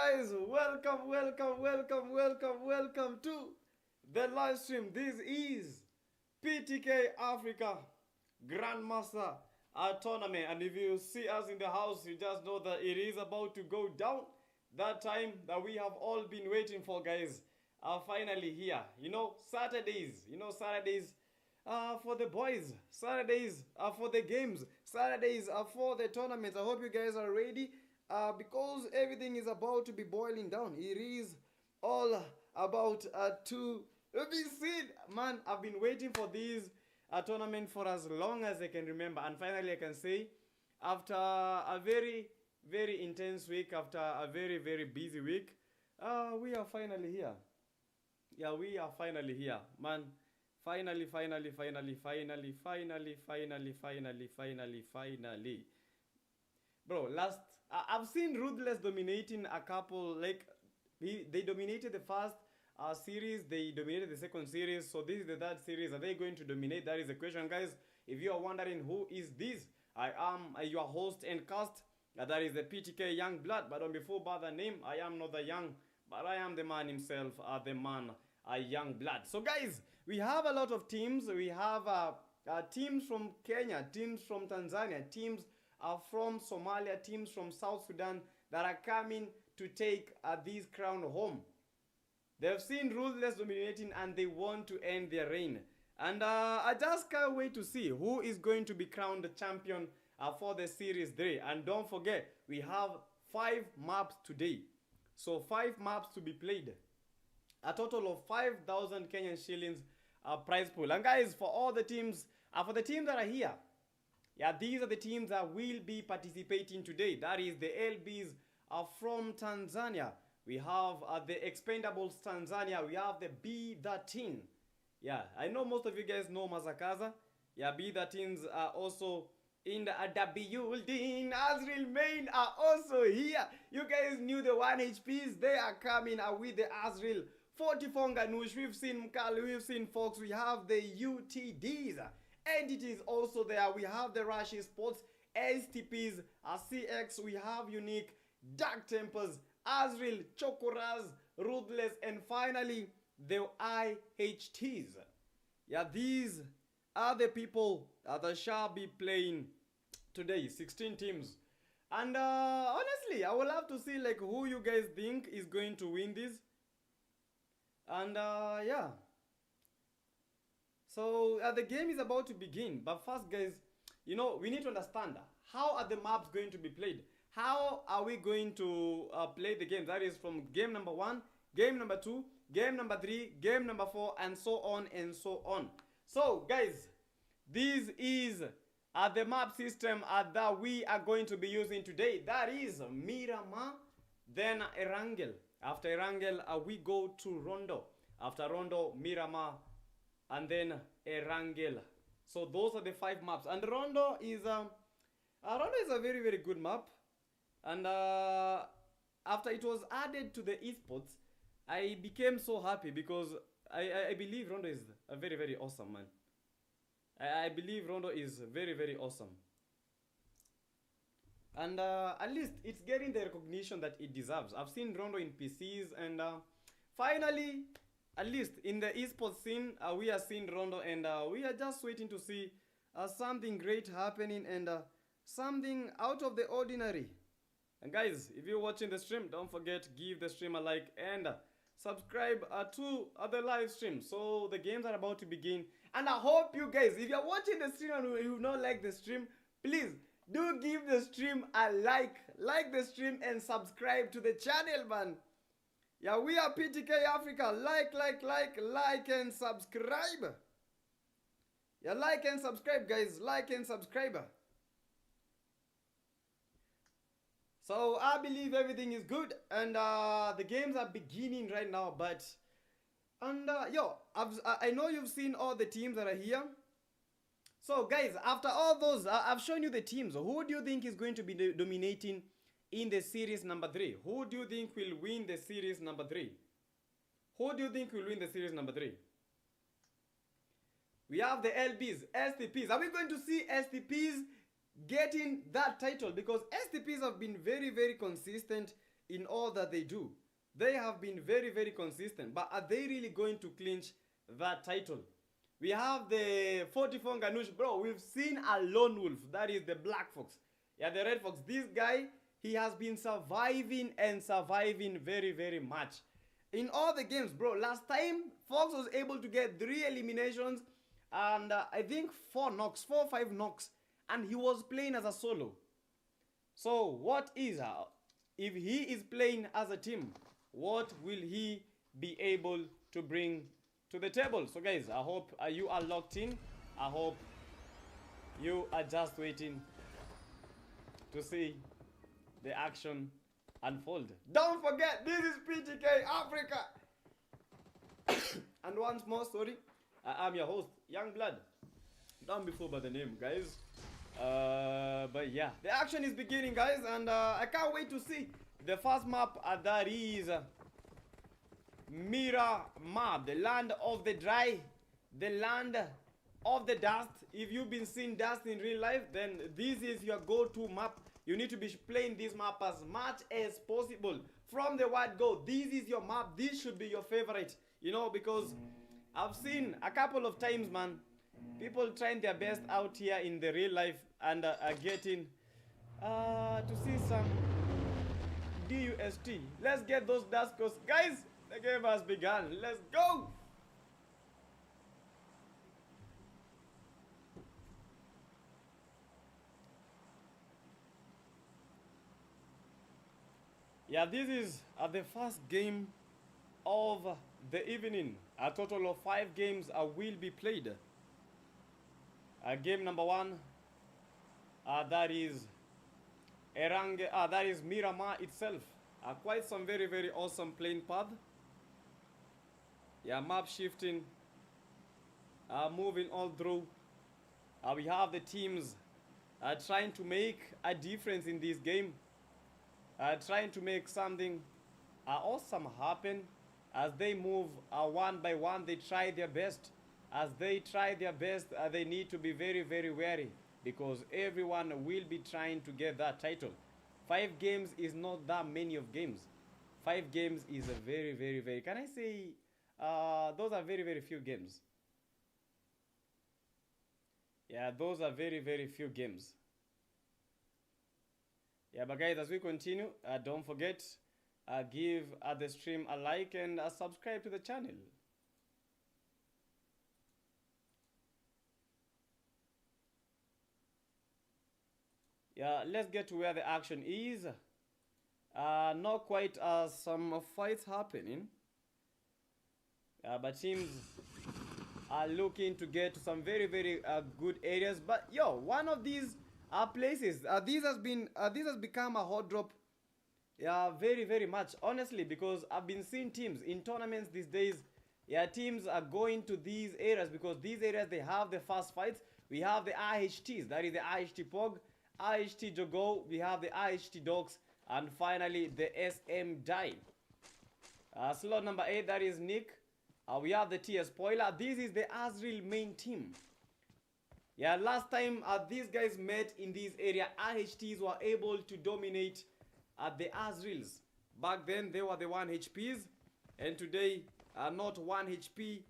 guys, welcome to the live stream. This is PTK Africa Grandmaster tournament, and if you see us in the house, you just know that it is about to go down. That time that we have all been waiting for, guys, are finally here. Saturdays. Saturdays for the boys. Saturdays are for the games. Saturdays are for the tournaments. I hope you guys are ready. Because everything is about to be boiling down. It is all about to be seen. Man, I've been waiting for this tournament for as long as I can remember. And finally, I can say, after a very, very intense week, after a very, very busy week, we are finally here. Yeah, we are finally here. Man, finally. Bro, I've seen Ruthless dominating a couple, like, they dominated the first series, they dominated the second series, so this is the third series. Are they going to dominate? That is the question, guys. If you are wondering who is this, I am your host and cast, that is the PTK Young Blood, but on before by the name, I am not the young, but I am the man himself, the man, Young Blood. So guys, we have a lot of teams. We have teams from Kenya, teams from Tanzania, teams are from Somalia, teams from South Sudan that are coming to take this crown home. They've seen Ruthless dominating and they want to end their reign. And I just can't wait to see who is going to be crowned the champion for the Series 3. And don't forget, we have 5 maps today. So 5 maps to be played. A total of 5,000 Kenyan shillings prize pool. And guys, for all the teams, for the teams that are here, yeah, these are the teams that will be participating today. That is the LBs from Tanzania. We have the Expendables Tanzania. We have the B13. Yeah, I know most of you guys know Mazakaza. Yeah, B13s are also in the building. Azril Main are also here. You guys knew the 1 HPs. They are coming with the Azril. 44 Ganush. We've seen Mkali. We've seen Fox. We have the UTDs. Entities also there. We have the Rashi Sports, STPs, CX, we have Unique, Dark Tempers, Azril, Chokoraz, Ruthless, and finally the IHTs. Yeah, these are the people that shall be playing today. 16 teams. And honestly, I would love to see like who you guys think is going to win this. And yeah. So the game is about to begin, but first, guys, we need to understand how are the maps going to be played. How are we going to play the game? That is from game number 1, game number 2, game number 3, game number 4, and so on and so on. So, guys, this is the map system that we are going to be using today. That is Miramar, then Erangel. After Erangel, we go to Rondo. After Rondo, Miramar, and then Erangel. So those are the 5 maps. And Rondo is a very, very good map. And after it was added to the esports, I became so happy because I believe Rondo is a very, very awesome, man. I believe Rondo is very, very awesome. And at least it's getting the recognition that it deserves. I've seen Rondo in PCs, and finally, at least in the esports scene, we are seeing Rondo, and we are just waiting to see something great happening and something out of the ordinary. And guys, if you're watching the stream, don't forget, give the stream a like and subscribe to the live stream. So the games are about to begin, and I hope you guys, if you're watching the stream and you don't like the stream, please do give the stream a like the stream and subscribe to the channel, man. Yeah, we are PTK Africa. Like and subscribe. Yeah, like and subscribe, guys. Like and subscribe. So I believe everything is good, and the games are beginning right now. But I know you've seen all the teams that are here. So guys, after all those, I've shown you the teams. Who do you think is going to be dominating in the series number 3? Who do you think will win the series number 3? Who do you think will win the series number 3? We have the LBs, STPs. Are we going to see STPs getting that title? Because STPs have been very, very consistent in all that they do. They have been very, very consistent. But are they really going to clinch that title? We have the 44 Ganush. Bro, we've seen a lone wolf. That is the Black Fox. Yeah, the Red Fox. This guy, he has been surviving and surviving very, very much. In all the games, bro, last time, Fox was able to get 3 eliminations and I think 4 knocks, 4 or 5 knocks. And he was playing as a solo. So what is, if he is playing as a team, what will he be able to bring to the table? So guys, I hope you are locked in. I hope you are just waiting to see the action unfold. Don't forget, this is PTK Africa. And once more, sorry, I'm your host, Young Blood. Don't be fooled by the name, guys. But yeah, the action is beginning, guys, and I can't wait to see the first map. That is Miramar, the land of the dry, the land of the dust. If you've been seeing dust in real life, then this is your go-to map. You need to be playing this map as much as possible from the word go. This is your map. This should be your favorite, you know, because I've seen a couple of times, man, people trying their best out here in the real life and are getting to see some DUST. Let's get those dust costs. Guys, the game has begun. Let's go! Yeah, this is the first game of the evening. A total of 5 games will be played. Game number 1, that is that is Miramar itself. Quite some very, very awesome playing path. Yeah, map shifting, moving all through. We have the teams trying to make a difference in this game. Trying to make something awesome happen. As they move one by one, they try their best. As they try their best, they need to be very, very wary, because everyone will be trying to get that title. 5 games is not that many of games. 5 games is a very, very, very, can I say, those are very, very few games. Yeah, those are very, very few games. Yeah, but guys, as we continue, don't forget, give the stream a like and subscribe to the channel. Yeah, let's get to where the action is. Not quite some fights happening. But teams are looking to get to some very, very good areas. But yo, one of these places, this has become a hot drop. Yeah, very, very much, honestly, because I've been seeing teams in tournaments these days. Yeah, teams are going to these areas because these areas, they have the fast fights. We have the IHTs, that is the IHT Pog, IHT Jogo, we have the IHT Dogs, and finally the SM Die. Slot number 8, that is Nick. We have the TS Spoiler. This is the Azrael main team. Yeah, last time these guys met in this area, IHTs were able to dominate the Azraels. Back then, they were the 1 HPs, and today, not 1 HP.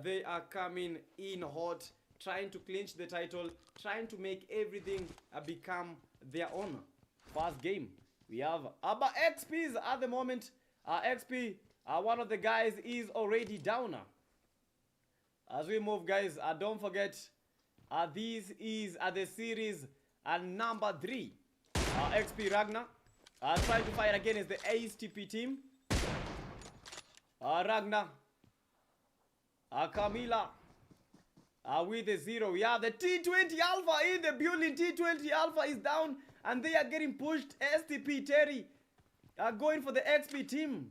They are coming in hot, trying to clinch the title, trying to make everything become their own. First game, we have but XPs at the moment. XP, one of the guys is already down. As we move, guys, don't forget, this is the series number 3. XP Ragnar trying to fight against the ASTP team. Ragnar, Camila with the 0. We have the T20 Alpha in the building. T20 Alpha is down and they are getting pushed. STP Terry going for the XP team.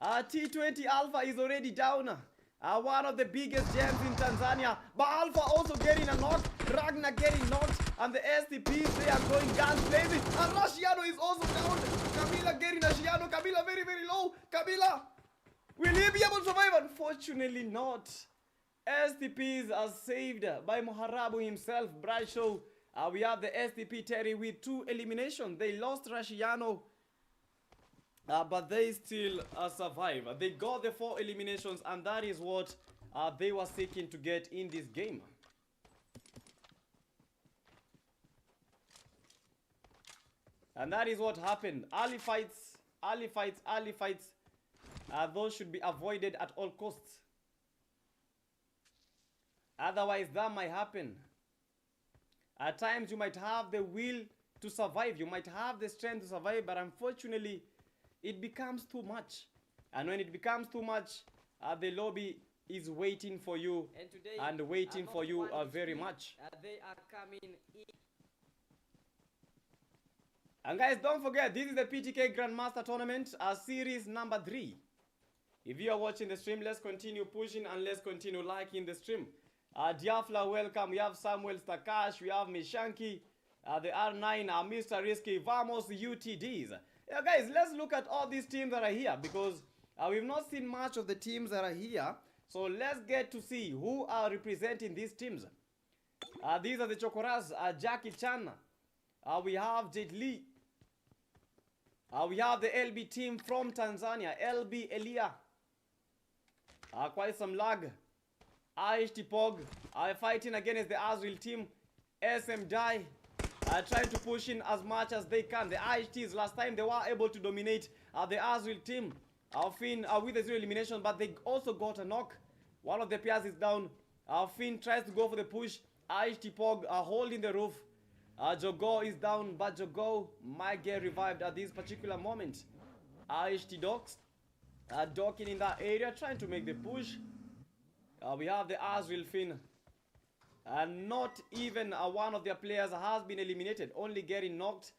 T20 Alpha is already down. One of the biggest gems in Tanzania. But Alpha also getting a knock. Ragnar getting knocked. And the STPs, they are going guns blazing. And Rashiano is also down. Camila getting Rashiano. Camila very, very low. Camila, will he be able to survive? Unfortunately not. STPs are saved by Moharabu himself. Bradshaw. We have the STP Terry with 2 eliminations. They lost Rashiano. but they still survive. They got the 4 eliminations, and that is what they were seeking to get in this game. And that is what happened. Early fights, early fights, early fights. Those should be avoided at all costs. Otherwise, that might happen. At times, you might have the will to survive. You might have the strength to survive, but unfortunately, it becomes too much. And when it becomes too much, the lobby is waiting for you and waiting for you very much. They are coming in. And guys, don't forget, this is the PTK Grandmaster Tournament, series number 3. If you are watching the stream, let's continue pushing and let's continue liking the stream. Diafla, welcome. We have Samuel Stakash, we have Mishanki, the R9, Mr. Risky, Vamos UTDs. Yeah, guys, let's look at all these teams that are here because we've not seen much of the teams that are here. So let's get to see who are representing these teams. These are the Chokoras, Jackie Chan. We have Jet Lee. We have the LB team from Tanzania, LB Elia. Quite some lag. IHT Pog fighting against the Azrael team. SM Die trying to push in as much as they can. The IHTs last time they were able to dominate the Azrael team Finn with the 0 elimination, but they also got a knock. One of the players is down. Finn tries to go for the push. IHT Pog holding the roof. Jogo is down, but Jogo might get revived at this particular moment. IHT Dogs docking in that area, trying to make the push. We have the Azrael Finn. And not even one of their players has been eliminated, only getting knocked,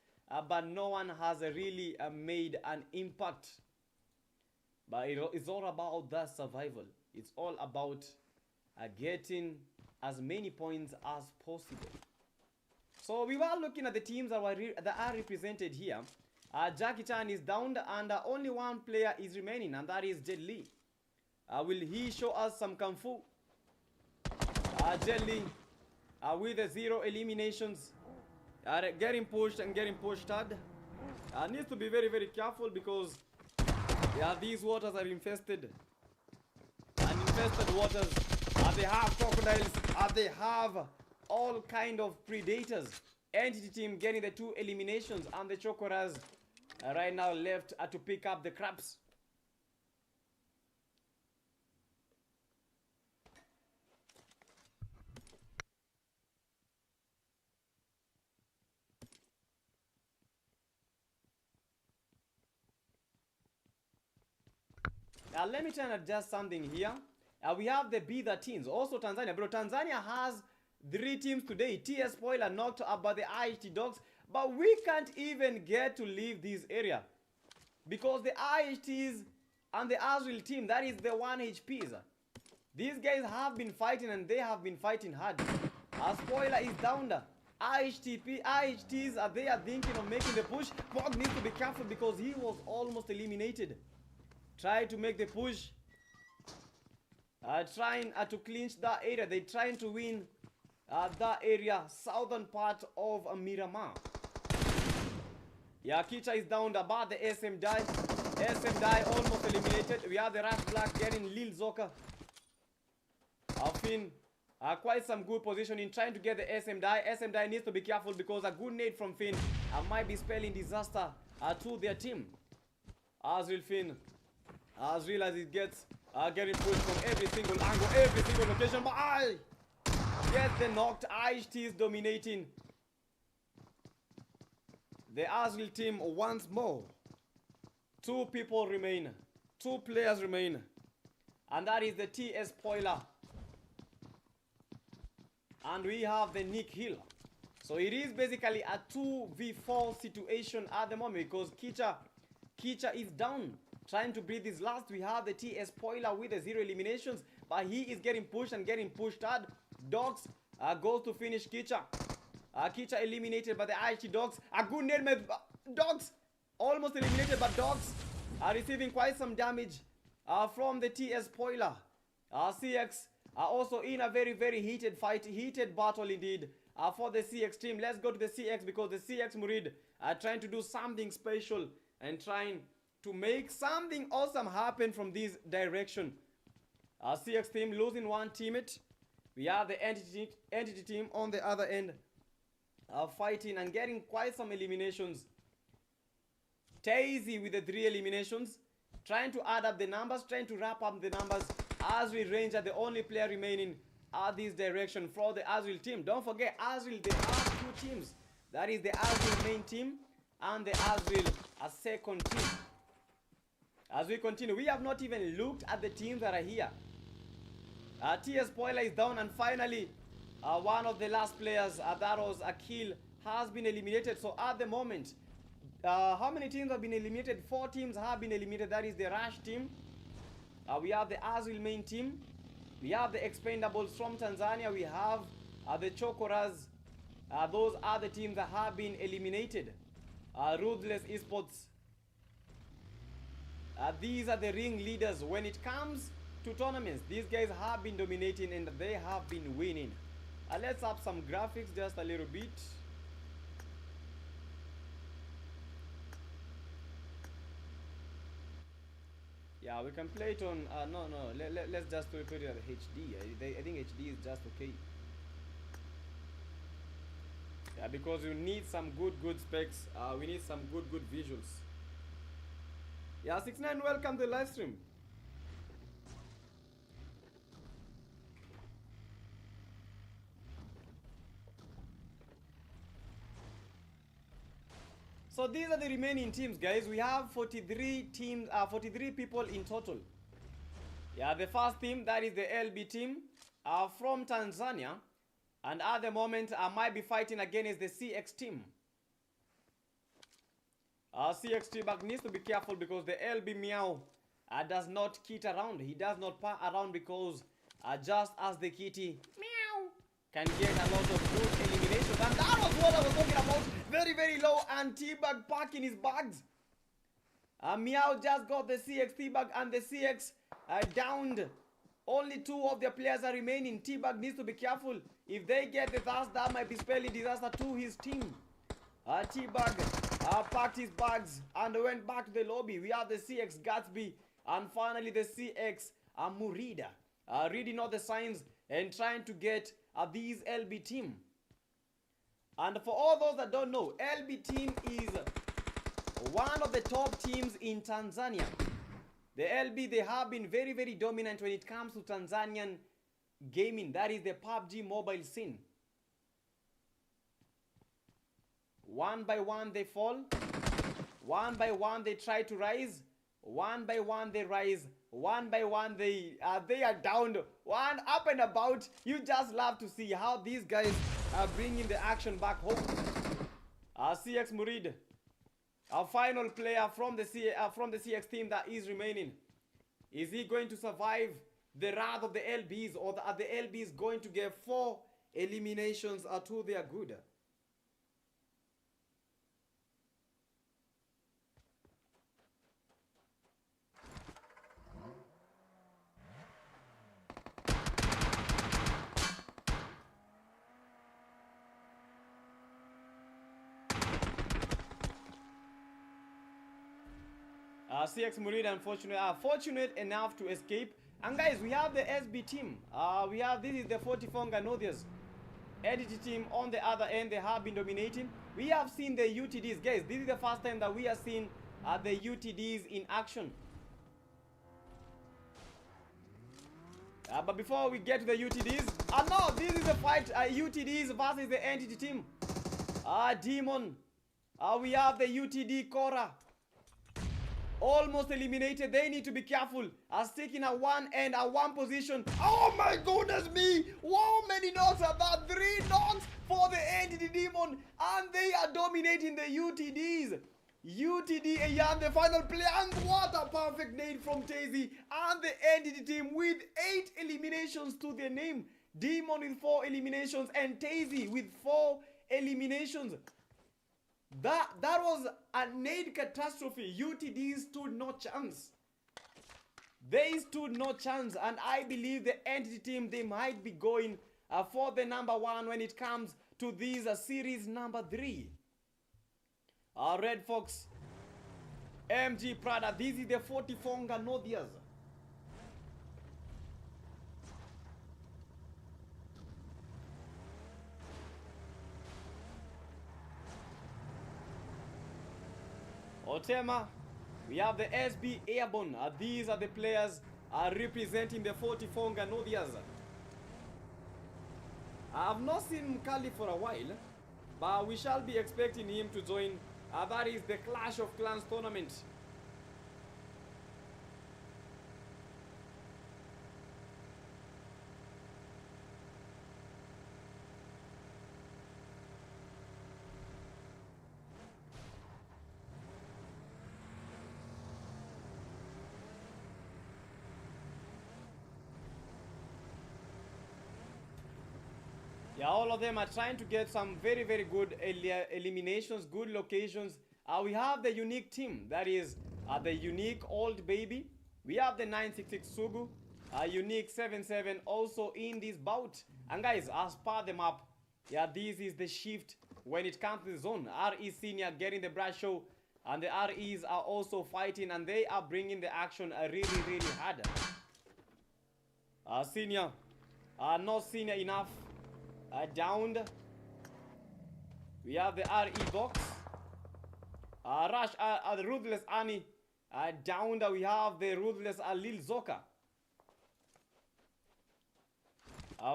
but no one has really made an impact. But it's all about that survival. It's all about getting as many points as possible. So we were looking at the teams that are represented here. Jackie Chan is down and only one player is remaining, and that is Jet Li. Will he show us some Kung Fu? Jet Li with the 0 eliminations. Getting pushed and getting pushed hard. Needs to be very, very careful because these waters are infested. And infested waters, they have crocodiles, they have all kind of predators. Entity team getting the 2 eliminations, and the Chokoras right now left to pick up the crabs. Let me try and adjust something here. We have the Bidha teams, also Tanzania. Bro, Tanzania has 3 teams today. TS Spoiler knocked up by the IHT Dogs, but we can't even get to leave this area because the IHTs and the Azrael team, that is the 1 HPs. These guys have been fighting and they have been fighting hard. Spoiler is down there. IHTs they are thinking of making the push. Pog needs to be careful because he was almost eliminated. Try to make the push. Trying to clinch that area. They're trying to win that area, southern part of Miramar. Kicha is down about the SM Die. SM Die almost eliminated. We have the Rush Black getting Lil Zoka. Finn, quite some good positioning, trying to get the SM Die. SM Die needs to be careful because a good nade from Finn might be spelling disaster to their team. Azrael Finn. Azrael as it gets getting pushed from every single angle, every single location, but I get the knocked. IHT is dominating the Azrael team once more. 2 people remain, 2 players remain, and that is the TS Spoiler, and we have the Nick Hill. So it is basically a 2v4 situation at the moment because Kicha is down, trying to breathe his last. We have the TS Spoiler with the 0 eliminations, but he is getting pushed and getting pushed hard. Dogs goes to finish Kicha. Kicha eliminated by the IHT Dogs. A good name, Dogs almost eliminated, but Dogs are receiving quite some damage from the TS Spoiler. CX are also in a very, very heated fight, heated battle indeed for the CX team. Let's go to the CX because the CX Murid are trying to do something special and trying to make something awesome happen from this direction. Our CX team losing one teammate. We have the entity team on the other end, fighting and getting quite some eliminations. Tazy with the 3 eliminations, trying to add up the numbers, trying to wrap up the numbers. Azril Ranger, the only player remaining at this direction for the Azril team. Don't forget, Azril, they have 2 teams. That is the Azril main team and the Azril second team. As we continue, we have not even looked at the teams that are here. TS Spoiler is down, and finally, one of the last players, that was Akil, has been eliminated. So at the moment, how many teams have been eliminated? 4 teams have been eliminated. That is the Rush team. We have the Azril main team. We have the Expendables from Tanzania. We have the Chokoras. Those are the teams that have been eliminated. Ruthless Esports. These are the ring leaders. When it comes to tournaments, these guys have been dominating and they have been winning. Let's up some graphics just a little bit. Yeah, we can play it on, let's just put it at HD. I think HD is just okay. Yeah, because you need some good specs. We need some good visuals. Yeah, 69, welcome to the live stream. So these are the remaining teams, guys. We have 43 teams, 43 people in total. Yeah, the first team, that is the LB team, from Tanzania. And at the moment, I might be fighting against the CX team. CX team needs to be careful because the LB Meow does not kit around. He does not pack around because just as the kitty Meow can get a lot of good eliminations. And that was what I was talking about. Very low, and T-Bag packing his bags. Meow just got the CX T-Bag, and the CX downed. Only 2 of their players are remaining. T-Bag needs to be careful. If they get the first, that might be spelling disaster to his team. T-Bag packed his bags and went back to the lobby. We have the CX Gatsby and finally the CX Murida reading all the signs and trying to get these LB team. And for all those that don't know, LB team is one of the top teams in Tanzania. The LB, they have been very dominant when it comes to Tanzanian gaming. That is the PUBG mobile scene. One by one they fall. One by one they try to rise. One by one they rise. One by one they are down. One up and about. You just love to see how these guys are bringing the action back home. CX Murid, our final player from the CX team that is remaining. Is he going to survive the wrath of the LBs, or are the LBs going to get 4 eliminations to their good? CX Murid fortunate enough to escape. And guys, we have the SB team. This is the 44 Nganodias entity team on the other end. They have been dominating. We have seen the UTDs. Guys, this is the first time that we are seeing the UTDs in action. But before we get to the UTDs, no, this is the fight, UTDs versus the entity team. Demon. We have the UTD Cora. Almost eliminated. They need to be careful. Sticking at one end, at one position. Oh my goodness me! How many knocks are that? 3 knocks for the entity demon, and they are dominating the UTDs. UTD Ayan, the final play, and what a perfect nade from Tazy and the entity team with 8 eliminations to their name. Demon with 4 eliminations and Tazy with 4 eliminations. That was a nade catastrophe. UTD stood no chance. They stood no chance, and I believe the entity team, they might be going for the #1 when it comes to this series #3. Red Fox MG Prada. This is the 44 Nganodias. Otema, we have the SB Airborne. These are the players representing the 44 Nganodias. I have not seen Mkali for a while, but we shall be expecting him to join. That is the Clash of Clans tournament. Yeah, all of them are trying to get some very, very good eliminations, good locations. We have the unique team, that is the unique old baby. We have the 966 Sugu, unique 77 also in this bout. And guys, as per the map, yeah, this is the shift when it comes to the zone. RE Senior getting the brush show, and the REs are also fighting, and they are bringing the action really, really hard. Senior, not senior enough. Downed. We have the RE box. Rush, the Ruthless Annie. Downed. We have the Ruthless Lil Zoka.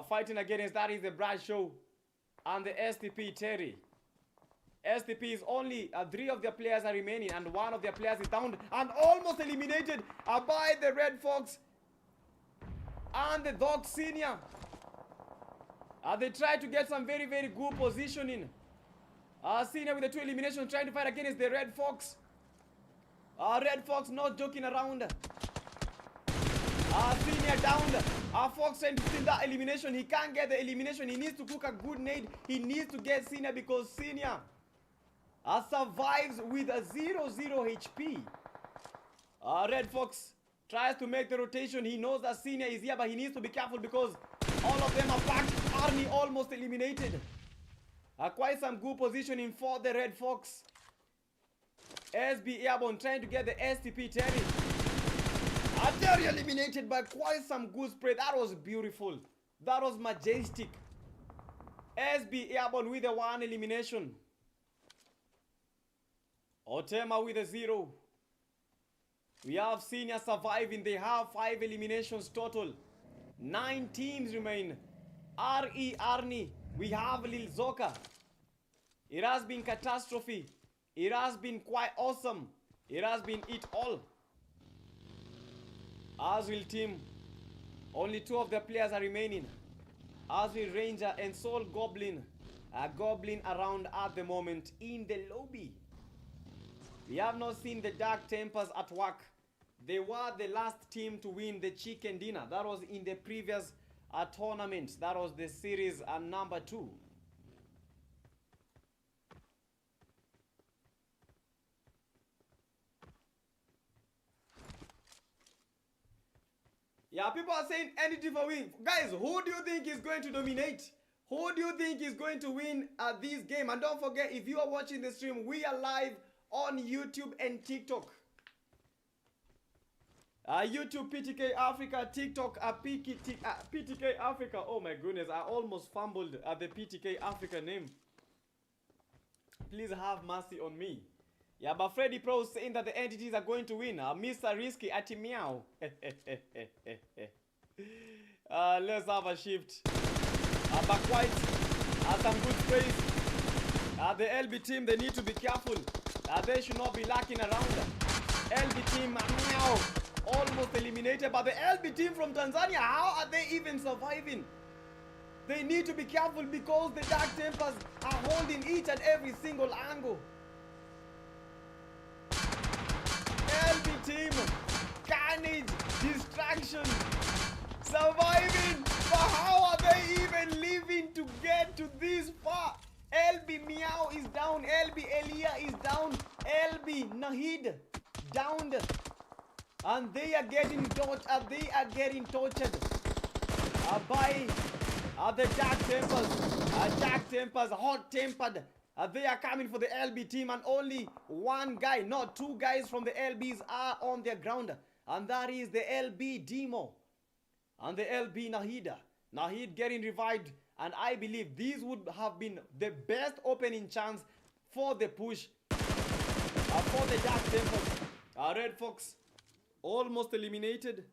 Fighting against that is the Brad Show and the STP Terry. STP is only 3 of their players are remaining, and 1 of their players is downed and almost eliminated by the Red Fox and the Dog Senior. They try to get some very, very good positioning. Senior with the 2 eliminations trying to fight against the Red Fox. Red Fox not joking around. Senior downed. Fox trying to steal that elimination. He can't get the elimination. He needs to cook a good nade. He needs to get Senior because Senior survives with a 0-0 HP. Red Fox tries to make the rotation. He knows that Senior is here, but he needs to be careful because all of them are back. Army almost eliminated. Quite some good positioning for the Red Fox. SB Airborne trying to get the STP Terry. Terry eliminated by quite some good spray. That was beautiful. That was majestic. SB Airborne with a 1 elimination. Otema with a 0. We have Senior surviving. They have 5 eliminations total. 9 teams remain. RE Arnie. We have Lil Zoka. It has been catastrophe. It has been quite awesome. It has been it all. As will team. Only 2 of the players are remaining. As will Ranger and Soul Goblin. A Goblin around at the moment in the lobby. We have not seen the Dark Tempers at work. They were the last team to win the chicken dinner. That was in the previous tournament. That was the series number 2. Yeah, people are saying anything for win. Guys, who do you think is going to dominate? Who do you think is going to win this game? And don't forget, if you are watching the stream, we are live on YouTube and TikTok. YouTube PTK Africa, TikTok PTK Africa. Oh my goodness, I almost fumbled the PTK Africa name. Please have mercy on me. Yeah, but Freddy Pro saying that the entities are going to win. Mr. Risky at meow. Let's have a shift. Back white. Some good sprays. The LB team, they need to be careful. They should not be lacking around. LB team, meow. Almost eliminated. But the LB team from Tanzania, how are they even surviving? They need to be careful because the Dark Tempers are holding each and every single angle. LB team, Carnage, Distraction, surviving. But how are they even living to get to this far? LB Meow is down. LB Elia is down. LB Nahid downed. And they are getting tortured. They are getting tortured by the Dark Tempers. Dark Tempers, hot-tempered. They are coming for the LB team, and only one guy, not two guys from the LBs are on their ground. And that is the LB Demo and the LB Nahida. Nahid getting revived, and I believe these would have been the best opening chance for the push for the Dark Temples. Red Fox almost eliminated.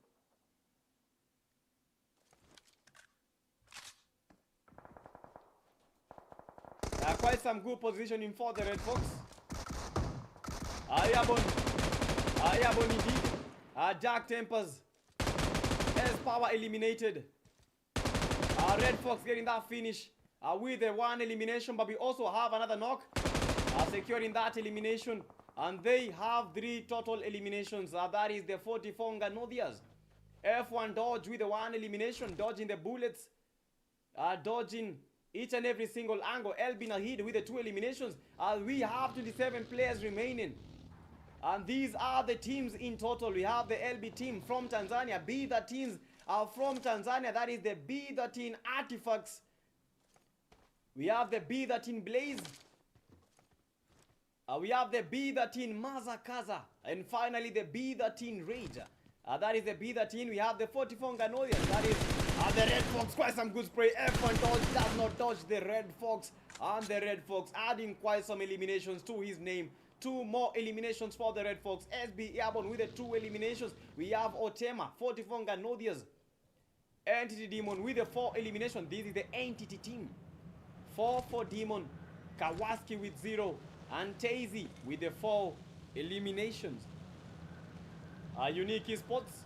Quite some good positioning for the Red Fox. Ayabon indeed. Dark Tempers. S-Power eliminated. Red Fox getting that finish with the one elimination, but we also have another knock securing that elimination, and they have 3 total eliminations. That is the 44 Nganodias. F1 dodge with the one elimination, dodging the bullets, dodging each and every single angle. LB Nahid with the 2 eliminations. We have 27 players remaining, and these are the teams in total. We have the LB team from Tanzania, B13s from Tanzania, that is the B13 Artifacts. We have the B13 Blaze. We have the B13 Mazakaza, and finally the B13 Rage. That is the B13. We have the 44 Nganodian. That is the Red Fox. Quite some good spray. F1 dodge does not dodge the Red Fox. And the Red Fox adding quite some eliminations to his name. 2 more eliminations for the Red Fox. SB Airborne with the 2 eliminations. We have Otema, 44 Nganodias. Entity Demon with the 4 eliminations. This is the Entity team. 4 for Demon. Kawaski with 0. And Tazy with the 4 eliminations. Unique Esports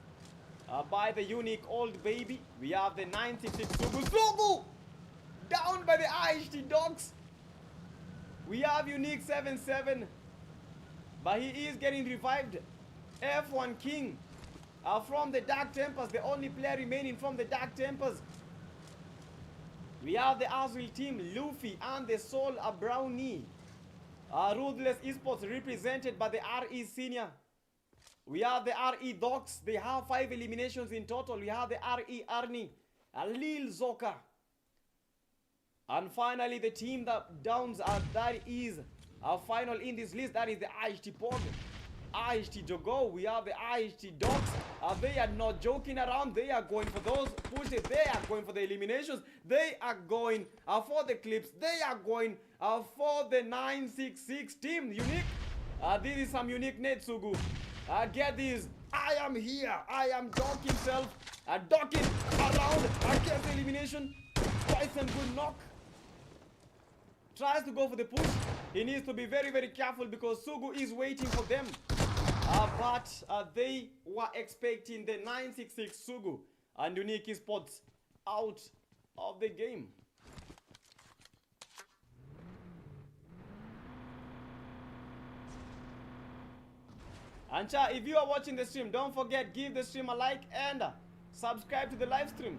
by the Unique Old Baby. We have the 96 Sugu down by the IHT Dogs. We have Unique 77, but he is getting revived. F1 King from the Dark Tempers, the only player remaining from the Dark Tempers. We have the Azul team, Luffy and the Soul Brownie. Ruthless Esports represented by the RE Senior. We have the RE Docs. They have 5 eliminations in total. We have the RE Arnie, Lil Zoka. And finally, the team that downs that is our final in this list. That is the IHT Pod, IHT Jogo. We have the IHT Dogs. They are not joking around. They are going for those pushes. They are going for the eliminations. They are going for the clips. They are going for the 966 team. Unique. This is some unique Netsugu. Get this. I am here. I am Doc himself. Docking around against the elimination. Quite some good knock. Tries to go for the push. He needs to be very, very careful because Sugu is waiting for them. But they were expecting the 966 Sugu and Unique Esports out of the game. And if you are watching the stream, don't forget, give the stream a like and subscribe to the live stream.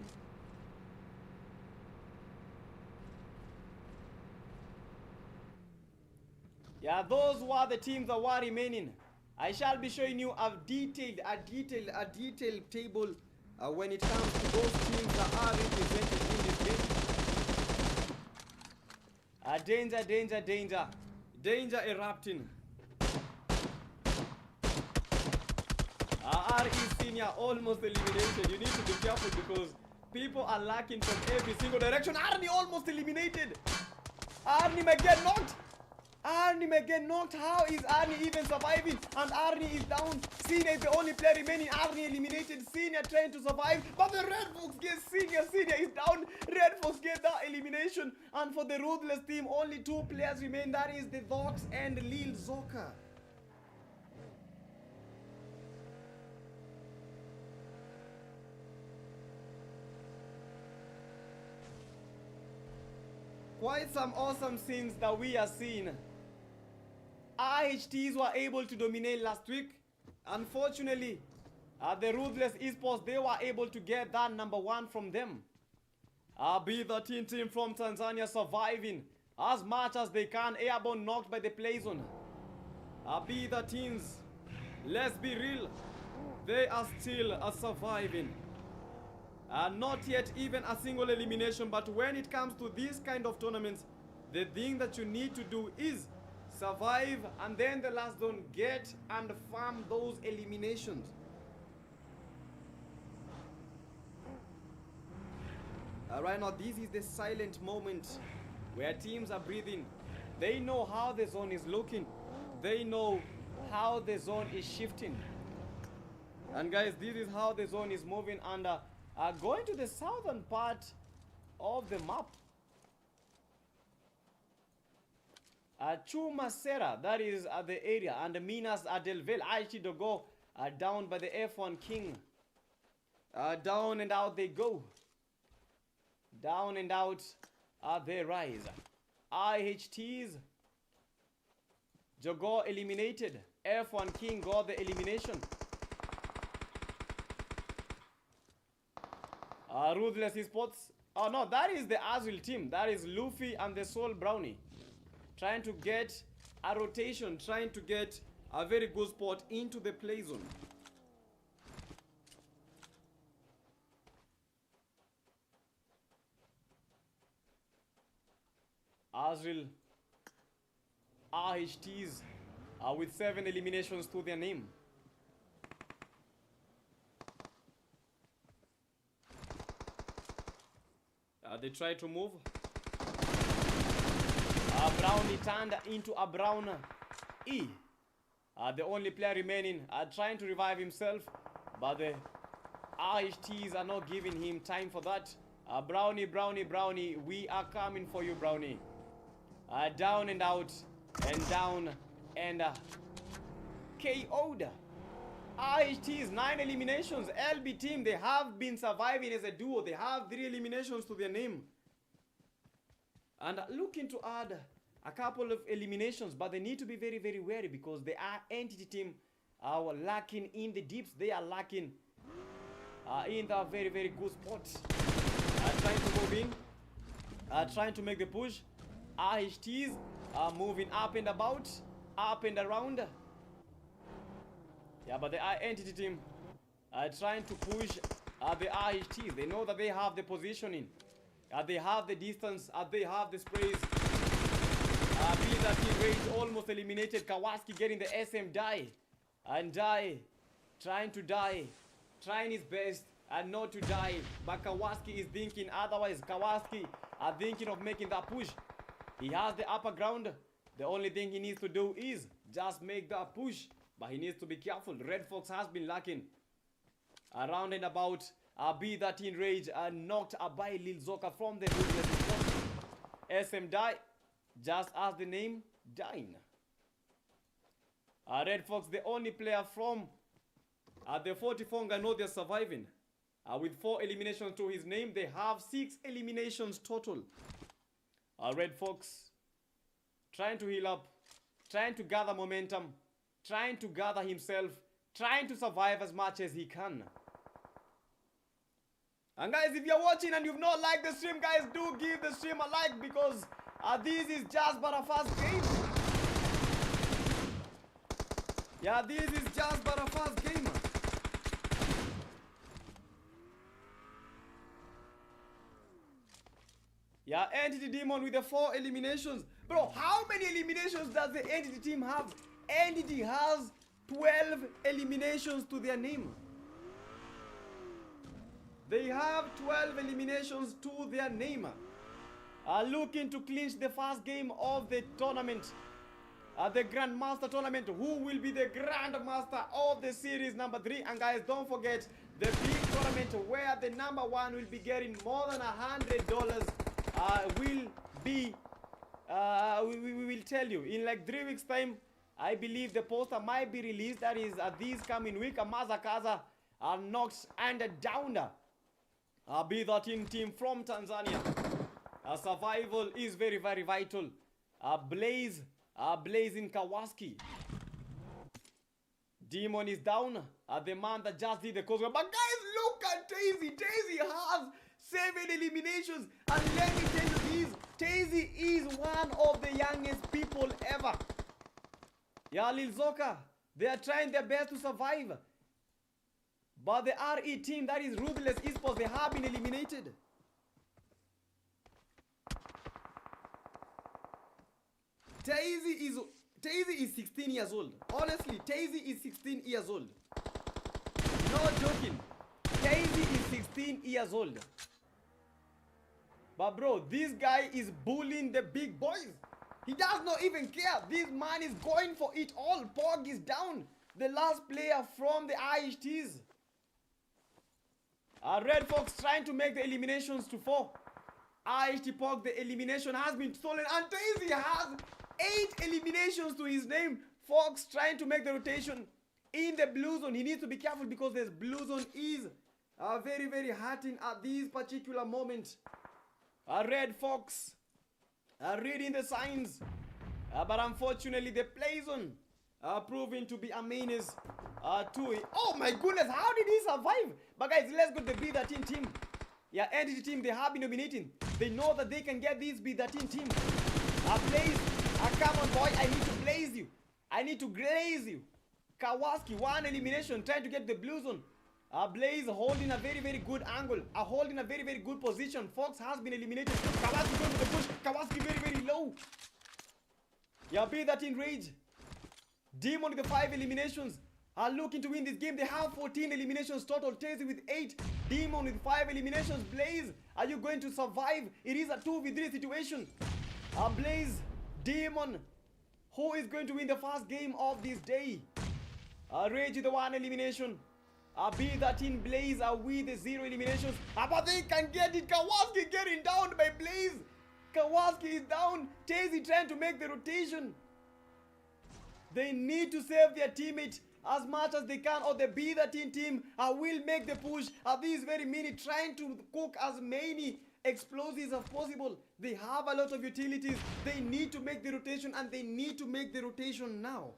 Yeah, those were the teams that were remaining. I shall be showing you a detailed table when it comes to those teams that are represented in this game. Danger erupting. RE Senior almost eliminated. You need to be careful because people are lacking from every single direction. Arnie almost eliminated. Arnie may get knocked. Arnie may get knocked. How is Arnie even surviving? And Arnie is down. Senior is the only player remaining. Arnie eliminated. Senior trying to survive. But the Red Fox gets Senior. Senior is down. Red Fox get that elimination. And for the Ruthless team, only 2 players remain. That is the Vox and Lil Zoka. Quite some awesome scenes that we are seeing. IHTs were able to dominate last week. Unfortunately, the Ruthless Esports, they were able to get that #1 from them. B13 team from Tanzania surviving as much as they can. Airborne knocked by the play zone. B13s, let's be real, they are still surviving. Not yet even a single elimination, but when it comes to these kind of tournaments, The thing that you need to do is survive, and then the last zone, get and farm those eliminations. Right now, this is the silent moment where teams are breathing. They know how the zone is looking. They know how the zone is shifting. And guys, this is how the zone is moving, and going to the southern part of the map. Chumasera, that is the area, and Minas Delvel, Aichidogo, down by the F1 King. Down and out they go. Down and out they rise. IHTs, Jogo eliminated. F1 King got the elimination. Ruthless Esports. Oh no, that is the Azul team. That is Luffy and the Soul Brownie. Trying to get a rotation, trying to get a very good spot into the play zone. Azul RHTs with 7 eliminations to their name. They try to move. Brownie turned into a brown E. The only player remaining trying to revive himself, but the RHTs are not giving him time for that. Brownie, Brownie, Brownie, we are coming for you, Brownie. Down and out and down and KO'd. RHTs, 9 eliminations. LB team, they have been surviving as a duo. They have 3 eliminations to their name. And looking to add a couple of eliminations, but they need to be very, very wary because the entity team are lacking in the deeps. They are lacking in the very, very good spot. Trying to move in, trying to make the push. RHTs are moving up and about, up and around. Yeah, but the entity team are trying to push the RHTs. They know that they have the positioning. They have the distance, they have the sprays. Blizzard team Rage almost eliminated. Kawasaki getting the SM die. And die. Trying to die. Trying his best and not to die. But Kawasaki is thinking otherwise. Kawasaki are thinking of making that push. He has the upper ground. The only thing he needs to do is just make that push. But he needs to be careful. Red Fox has been lacking. Around and about. B13 Rage knocked by Lil Zoka from the SM die, just as the name dying. Red Fox, the only player from the 44, I know they're surviving. With 4 eliminations to his name, they have 6 eliminations total. Red Fox trying to heal up, trying to gather momentum, trying to gather himself, trying to survive as much as he can. And guys, if you're watching and you've not liked the stream, guys, do give the stream a like because this is just but a first game. Yeah, this is just but a first game. Yeah, Entity Demon with the 4 eliminations. Bro, how many eliminations does the Entity team have? Entity has 12 eliminations to their name. They have 12 eliminations to their name. Looking to clinch the first game of the tournament. The Grandmaster tournament. Who will be the Grandmaster of the series number 3? And guys, don't forget the big tournament where the number 1 will be getting more than $100. Will be, we will tell you in like 3 weeks time. I believe the poster might be released. That is this coming week. Mazakaza knocks and down. B13 team from Tanzania. Survival is very, very vital. Blazing Kawasaki. Demon is down. The man that just did the cause. But guys, look at Tazy. Tazy has 7 eliminations. And let me tell you this. Tazy is one of the youngest people ever. Yeah, Lil Zoka. They are trying their best to survive. But the RE team, that is Ruthless Esports, they have been eliminated. Tazy is 16 years old. Honestly, Tazy is 16 years old. No joking. Tazy is 16 years old. But bro, this guy is bullying the big boys. He does not even care. This man is going for it all. Pog is down. The last player from the IHTs. Red Fox trying to make the eliminations to 4. IHT Pog, the elimination has been stolen. And Tazy has 8 eliminations to his name. Fox trying to make the rotation in the blue zone. He needs to be careful because this blue zone is very, very hurting at this particular moment. Red Fox reading the signs. But unfortunately, the play zone proving to be a menace to it. Oh my goodness, how did he survive? But guys, let's go to the B13 team. Yeah, entity team, they have been dominating. They know that they can get this B13 team. Blaze, come on boy, I need to blaze you. I need to glaze you. Kawasaki, 1 elimination, trying to get the blue zone. Blaze holding a very, very good angle. Holding a very, very good position. Fox has been eliminated. Kawasaki going to the push. Kawasaki very, very low. Yeah, B13 Rage. Demon with the 5 eliminations. Are looking to win this game. They have 14 eliminations total. Tazy with 8. Demon with 5 eliminations. Blaze, are you going to survive? It is a 2v3 situation. Blaze, Demon, who is going to win the first game of this day? Rage with the 1 elimination. B13 Blaze with the 0 eliminations. But they can get it. Kawasaki getting down by Blaze. Kawasaki is down. Tazy trying to make the rotation. They need to save their teammate as much as they can, or the B13 team will make the push at this very minute, trying to cook as many explosives as possible. They have a lot of utilities. They need to make the rotation, and they need to make the rotation now.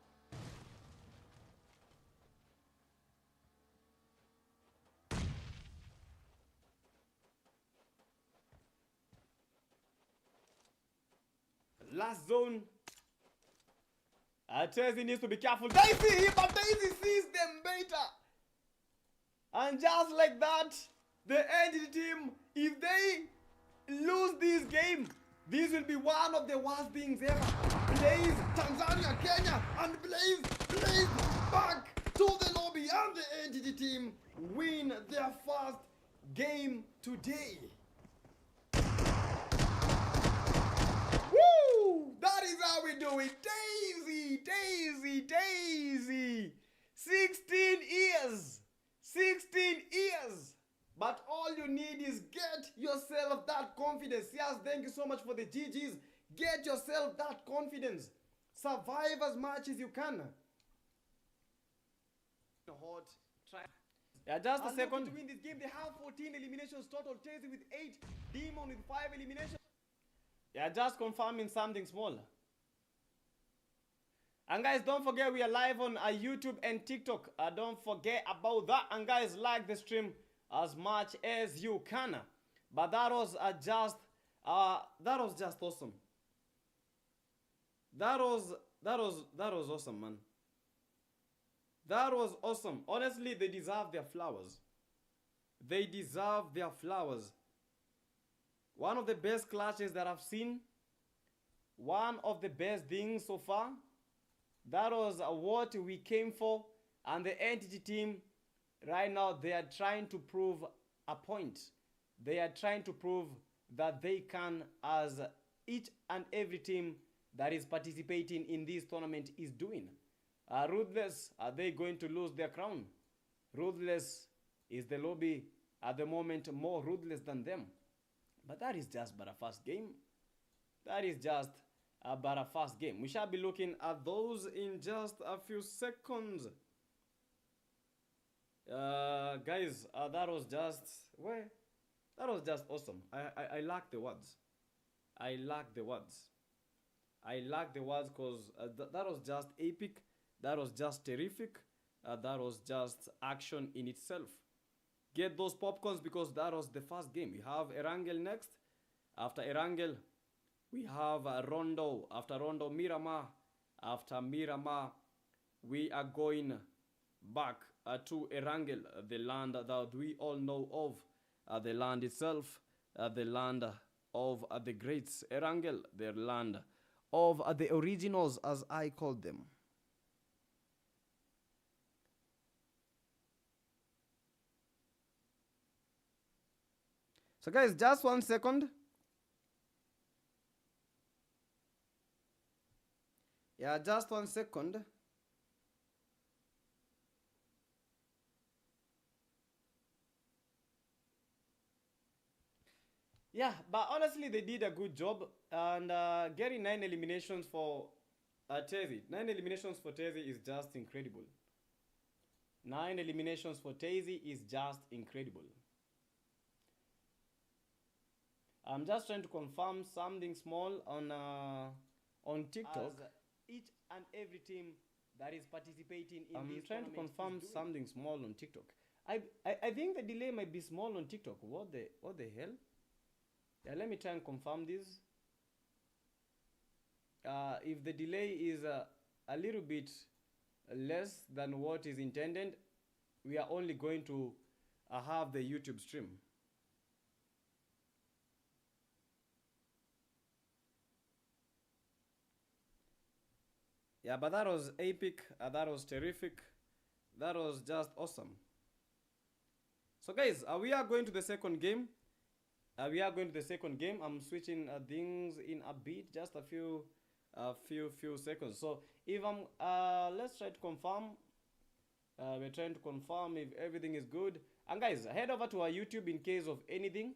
Last zone. Tazy needs to be careful. They see him, but Tazy sees them better. And just like that, the entity team, if they lose this game, this will be one of the worst things ever. Blaze, Tanzania, Kenya, and Blaze back to the lobby, and the entity team win their first game today. That is how we do it. Tazy. 16 years. 16 years. But all you need is get yourself that confidence. Yes, thank you so much for the GGs. Get yourself that confidence. Survive as much as you can. Yeah, just a second. To win this game, they have 14 eliminations total. Tazy with 8. Demon with 5 eliminations. Yeah, just confirming something small. And guys, don't forget we are live on YouTube and TikTok. Don't forget about that. And guys, like the stream as much as you can. But that was just awesome. That was awesome, man. That was awesome. Honestly, they deserve their flowers. They deserve their flowers. One of the best clutches that I've seen. One of the best things so far. That was what we came for. And the entity team, right now, they are trying to prove a point. They are trying to prove that they can, as each and every team that is participating in this tournament is doing. Ruthless, are they going to lose their crown? Ruthless is the lobby at the moment more ruthless than them. But that is just but a first game. That is just but a first game. We shall be looking at those in just a few seconds. Guys, that was just awesome. I lack the words. I lack the words. I lack the words because that was just epic. That was just terrific. That was just action in itself. Get those popcorns because that was the first game. We have Erangel next. After Erangel, we have Rondo. After Rondo, Miramar. After Miramar, we are going back to Erangel, the land that we all know of. The land itself, the land of the greats. Erangel, the land of the originals, as I called them. So guys, just 1 second. Yeah, just 1 second. Yeah, but honestly, they did a good job, and getting 9 eliminations for Tezi. 9 eliminations for Tezi is just incredible. 9 eliminations for Tezi is just incredible. I'm just trying to confirm something small on TikTok. As each and every team that is participating in I'm trying to confirm something small on TikTok. I think the delay might be small on TikTok. What the hell? Yeah, let me try and confirm this. If the delay is a little bit less than what is intended, we are only going to have the YouTube stream. Yeah, but that was epic. That was terrific. That was just awesome. So guys, we are going to the second game. I'm switching things in a bit, just a few seconds. So if I'm let's try to confirm. We're trying to confirm if everything is good. And guys, head over to our YouTube in case of anything.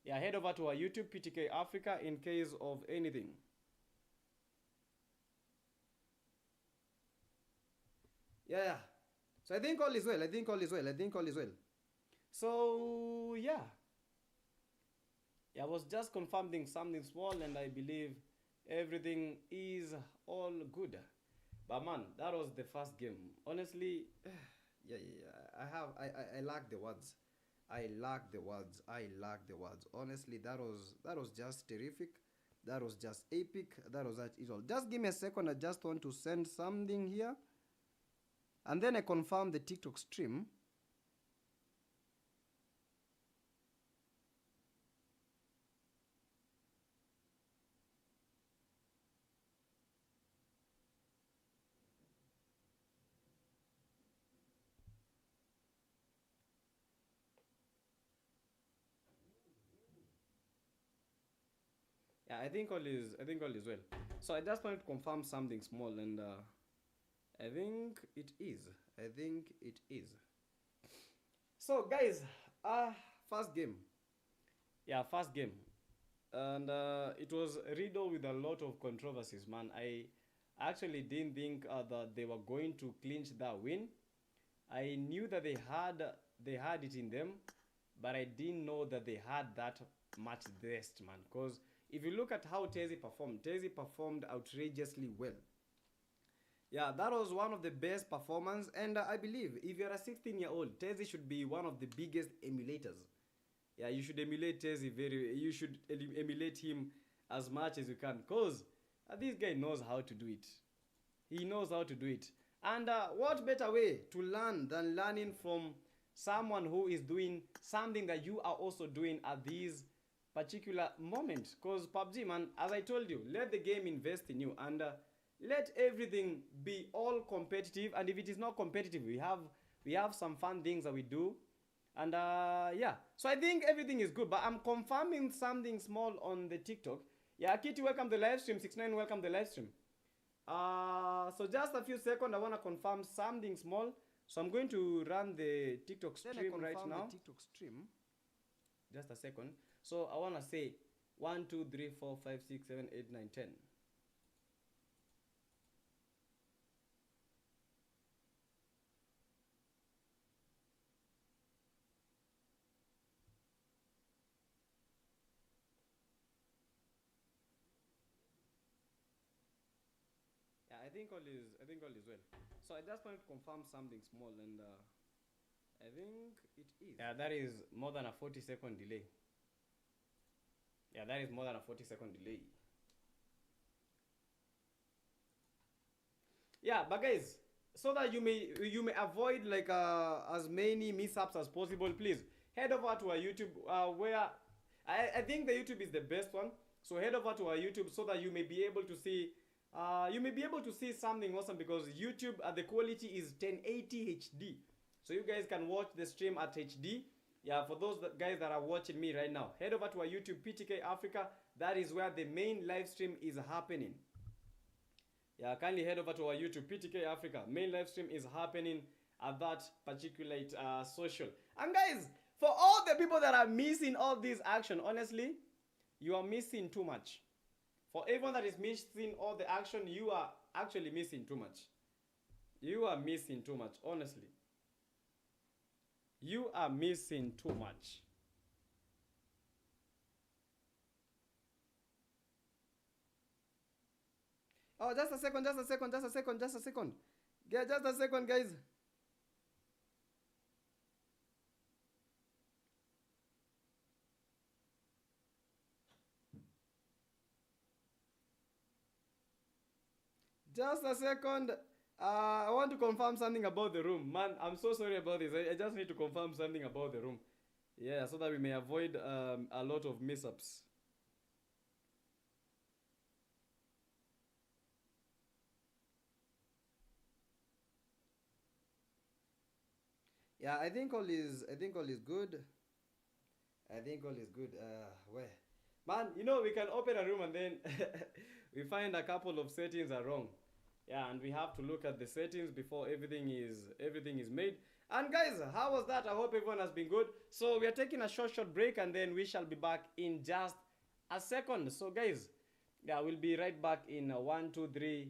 Yeah, head over to our YouTube, PTK Africa, in case of anything. Yeah. So I think all is well. So yeah. I was just confirming something small, and I believe everything is all good. But man, that was the first game. Honestly, I lack the words. I lack the words. Honestly, that was just terrific. That was just epic. That was it all. Just give me a second. I just want to send something here. And then I confirm the TikTok stream. Yeah, I think all is well. So I just wanted to confirm something small, and I think it is. So guys, first game. Yeah, first game. And it was riddled with a lot of controversies, man. I actually didn't think that they were going to clinch that win. I knew that they had it in them, but I didn't know that they had that much zest, man. Because if you look at how Tezi performed outrageously well. Yeah, that was one of the best performances, and I believe if you're a 16-year-old, Tezi should be one of the biggest emulators. Yeah, you should emulate Tezi you should emulate him as much as you can, cause this guy knows how to do it. He knows how to do it. And what better way to learn than learning from someone who is doing something that you are also doing at these particular moment? Cause PUBG, man, as I told you, let the game invest in you, and let everything be all competitive. And if it is not competitive, we have some fun things that we do. And yeah, so I think everything is good, but I'm confirming something small on the TikTok. Yeah, Kitty, welcome to the live stream. 69, welcome to the live stream. So just a few seconds, I want to confirm something small. So I'm going to run the TikTok stream right now. Just a second. So I want to say 1, 2, 3, 4, 5, 6, 7, 8, 9, 10. I think all is well. So I just wanted to confirm something small, and I think it is. Yeah, that is more than a 40-second delay. Yeah, that is more than a 40-second delay. Yeah, but guys, so that you may avoid like as many mishaps as possible, please head over to our YouTube where I think the YouTube is the best one. So head over to our YouTube so that you may be able to see something awesome, because YouTube the quality is 1080 HD. So you guys can watch the stream at HD. Yeah, for those guys that are watching me right now, head over to our YouTube, PTK Africa. That is where the main live stream is happening. Yeah, kindly head over to our YouTube, PTK Africa. Main live stream is happening at that particular social. And guys, for all the people that are missing all this action, honestly, you are missing too much. For everyone that is missing all the action, you are actually missing too much. You are missing too much, honestly. You are missing too much. Oh, just a second, just a second, just a second, just a second. Yeah, just a second, guys. Just a second. I want to confirm something about the room. Man, I'm so sorry about this. I just need to confirm something about the room. Yeah, so that we may avoid a lot of mishaps. Yeah, I think all is good. I think all is good. Where? Man, you know, we can open a room and then we find a couple of settings are wrong. Yeah, and we have to look at the settings before everything is made. And guys, how was that? I hope everyone has been good. So we are taking a short break and then we shall be back in just a second. So guys, yeah, we'll be right back in 1, 2, 3.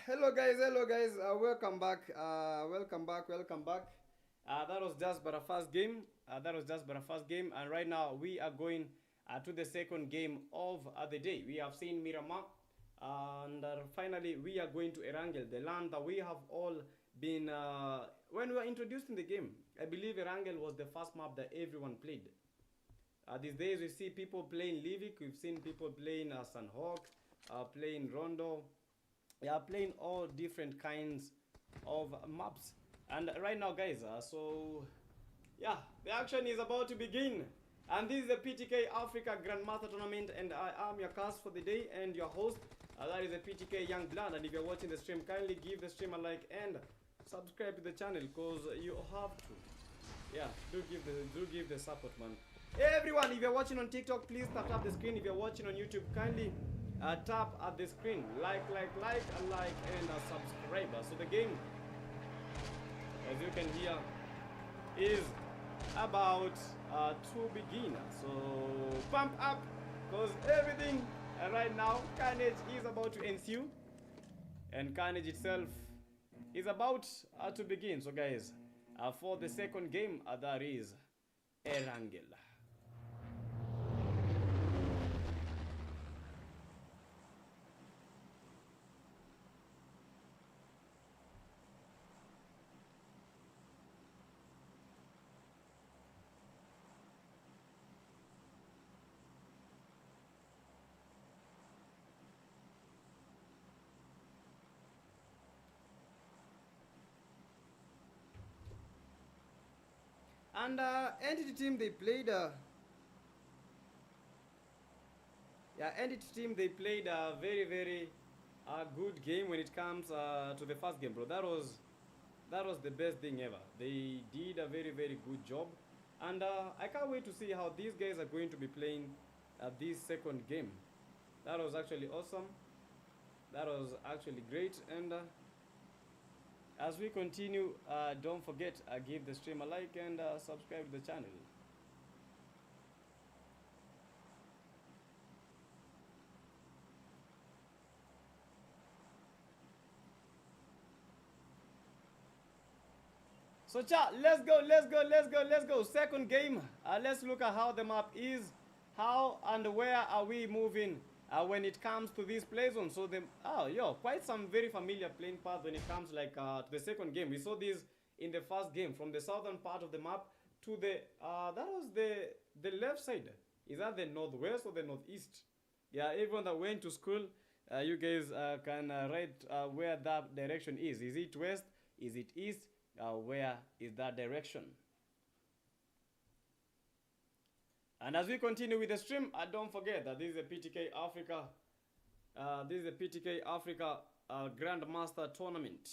Hello guys, welcome back, welcome back. That was just but a first game. And right now we are going to the second game of the day. We have seen Miramar, and finally we are going to Erangel, the land that we have all been. When we were introduced in the game, I believe Erangel was the first map that everyone played. These days we see people playing Livik, we've seen people playing Sunhawk, playing Rondo. They are playing all different kinds of maps. And right now guys, so yeah, the action is about to begin. And this is the PTK Africa Grandmaster Tournament, and I am your cast for the day and your host. That is the PTK Young Blood. And if you're watching the stream, kindly give the stream a like and subscribe to the channel, because you have to. Yeah, do give the support, man. Everyone, if you're watching on TikTok, please tap the screen. If you're watching on YouTube, kindly tap at the screen, like, and subscribe. So the game, as you can hear, is about to begin. So pump up, because everything right now, Carnage is about to ensue, and Carnage itself is about to begin. So guys, for the second game, that is Erangel. And Entity Team, they played Entity Team, they played a very good game when it comes to the first game, bro. That was the best thing ever. They did a very good job, and I can't wait to see how these guys are going to be playing this second game. That was actually awesome. That was actually great. And as we continue, don't forget, give the stream a like and subscribe to the channel. So chat, let's go. Second game. Let's look at how the map is, how and where are we moving when it comes to this play zone. So quite some very familiar playing path when it comes to the second game. We saw this in the first game, from the southern part of the map to the that was the left side. Is that the northwest or the northeast? Yeah, everyone that went to school, you guys can write where that direction is. Is it west? Is it east? Where is that direction? And as we continue with the stream, don't forget that this is a PTK Africa. This is a PTK Africa Grandmaster Tournament.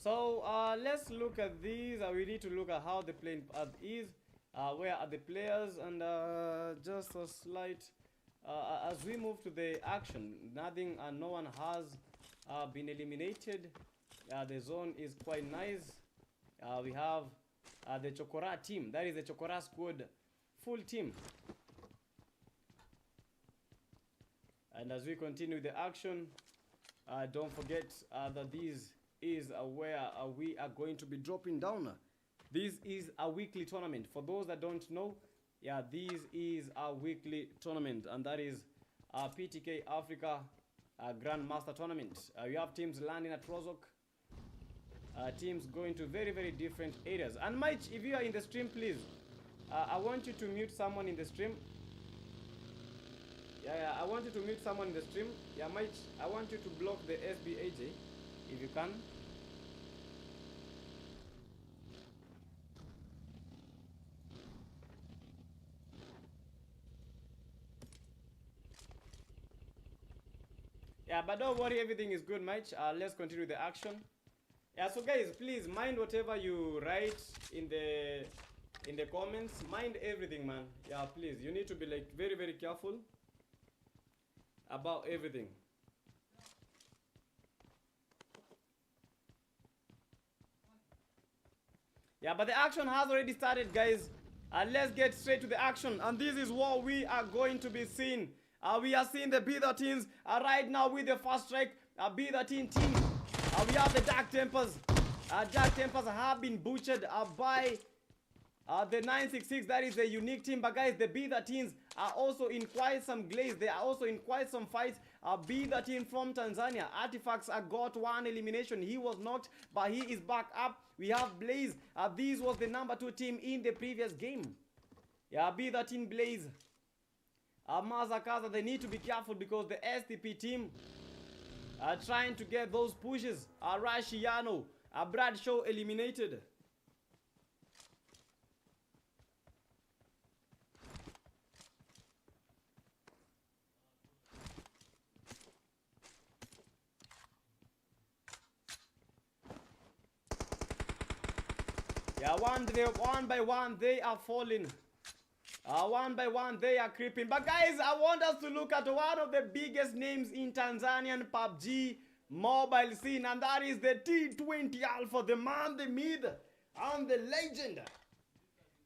So let's look at these. We need to look at how the playing path is, where are the players, and just a slight, as we move to the action, nothing and no one has been eliminated. The zone is quite nice. We have the Chokora team, that is the Chokora squad, full team. And as we continue the action, don't forget that these is where we are going to be dropping down. This is a weekly tournament. For those that don't know, yeah, this is a weekly tournament, and that is PTK Africa Grandmaster Tournament. We have teams landing at Rozok, teams going to very different areas. And Mike, if you are in the stream, please, I want you to mute someone in the stream. Yeah, I want you to mute someone in the stream. Yeah, Mike, I want you to block the SBAJ if you can. Yeah, but don't worry, everything is good, Mike. Let's continue the action. Yeah, so guys, please mind whatever you write in the in the comments. Mind everything, man. Yeah, please. You need to be like very, very careful about everything. Yeah, but the action has already started, guys. Let's get straight to the action. And this is what we are going to be seeing. We are seeing the B13s right now with the first strike. B13 team. We have the Dark Tempers. Dark Tempers have been butchered by the 966. That is a unique team. But guys, the B13s are also in quite some glaze. They are also in quite some fights. B13 from Tanzania. Artifacts got one elimination. He was knocked, but he is back up. We have Blaze. This was the number 2 team in the previous game. Yeah, B13 Blaze. Mazakaza, they need to be careful because the STP team are trying to get those pushes. Rashiano. Bradshaw eliminated. Yeah, one by one, they are falling. One by one, they are creeping. But guys, I want us to look at one of the biggest names in Tanzanian PUBG mobile scene, and that is the T20 Alpha, the man, the myth, and the legend.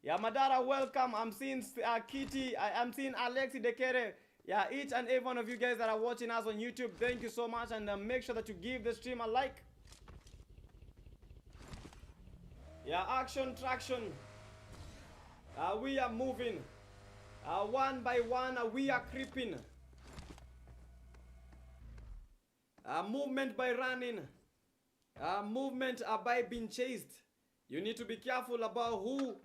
Yeah, Madara, welcome. I'm seeing Kitty. I'm seeing Alexi Dekere. Yeah, each and every one of you guys that are watching us on YouTube, thank you so much, and make sure that you give the stream a like. Yeah, action, traction. We are moving. One by one, we are creeping. Movement by running. Movement by being chased. You need to be careful about who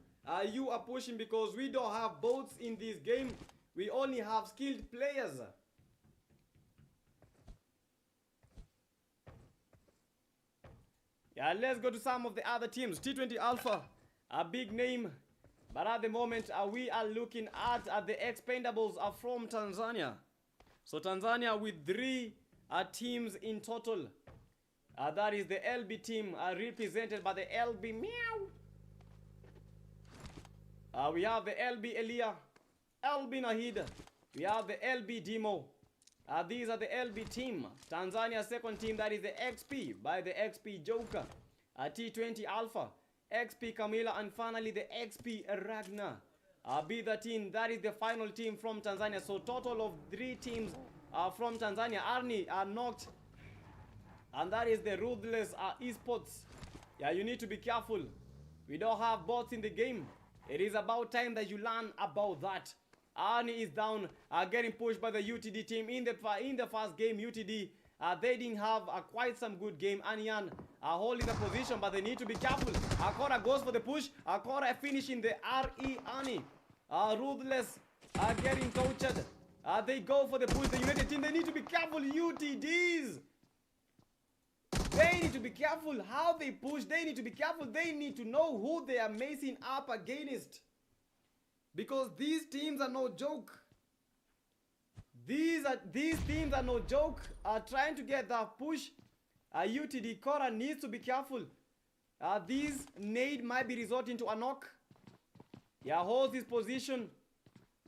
you are pushing because we don't have bots in this game. We only have skilled players. Yeah, let's go to some of the other teams. T20 Alpha, a big name. But at the moment, we are looking at the expendables are from Tanzania. So Tanzania with 3 teams in total. That is the LB team represented by the LB Meow. We have the LB Elia, LB Nahid. We have the LB Demo. These are the LB team. Tanzania second team, that is the XP by the XP Joker. T20 Alpha, XP Camila, and finally the XP Ragnar. B13, that is the final team from Tanzania. So total of 3 teams from Tanzania. Arni are knocked. And that is the Ruthless Esports. Yeah, you need to be careful. We don't have bots in the game. It is about time that you learn about that. Arni is down, getting pushed by the UTD team in the first game. UTD, they didn't have quite some good game. Anyan holding the position, but they need to be careful. Akora goes for the push. Akora finishing the RE Arni. Ruthless getting tortured. They go for the push. The United team, they need to be careful. UTDs. They need to be careful how they push. They need to be careful. They need to know who they are macing up against. Because these teams are no joke. These teams are no joke. Trying to get that push. UTD Cora needs to be careful. This nade might be resorting to a knock. Yeah, holds his position.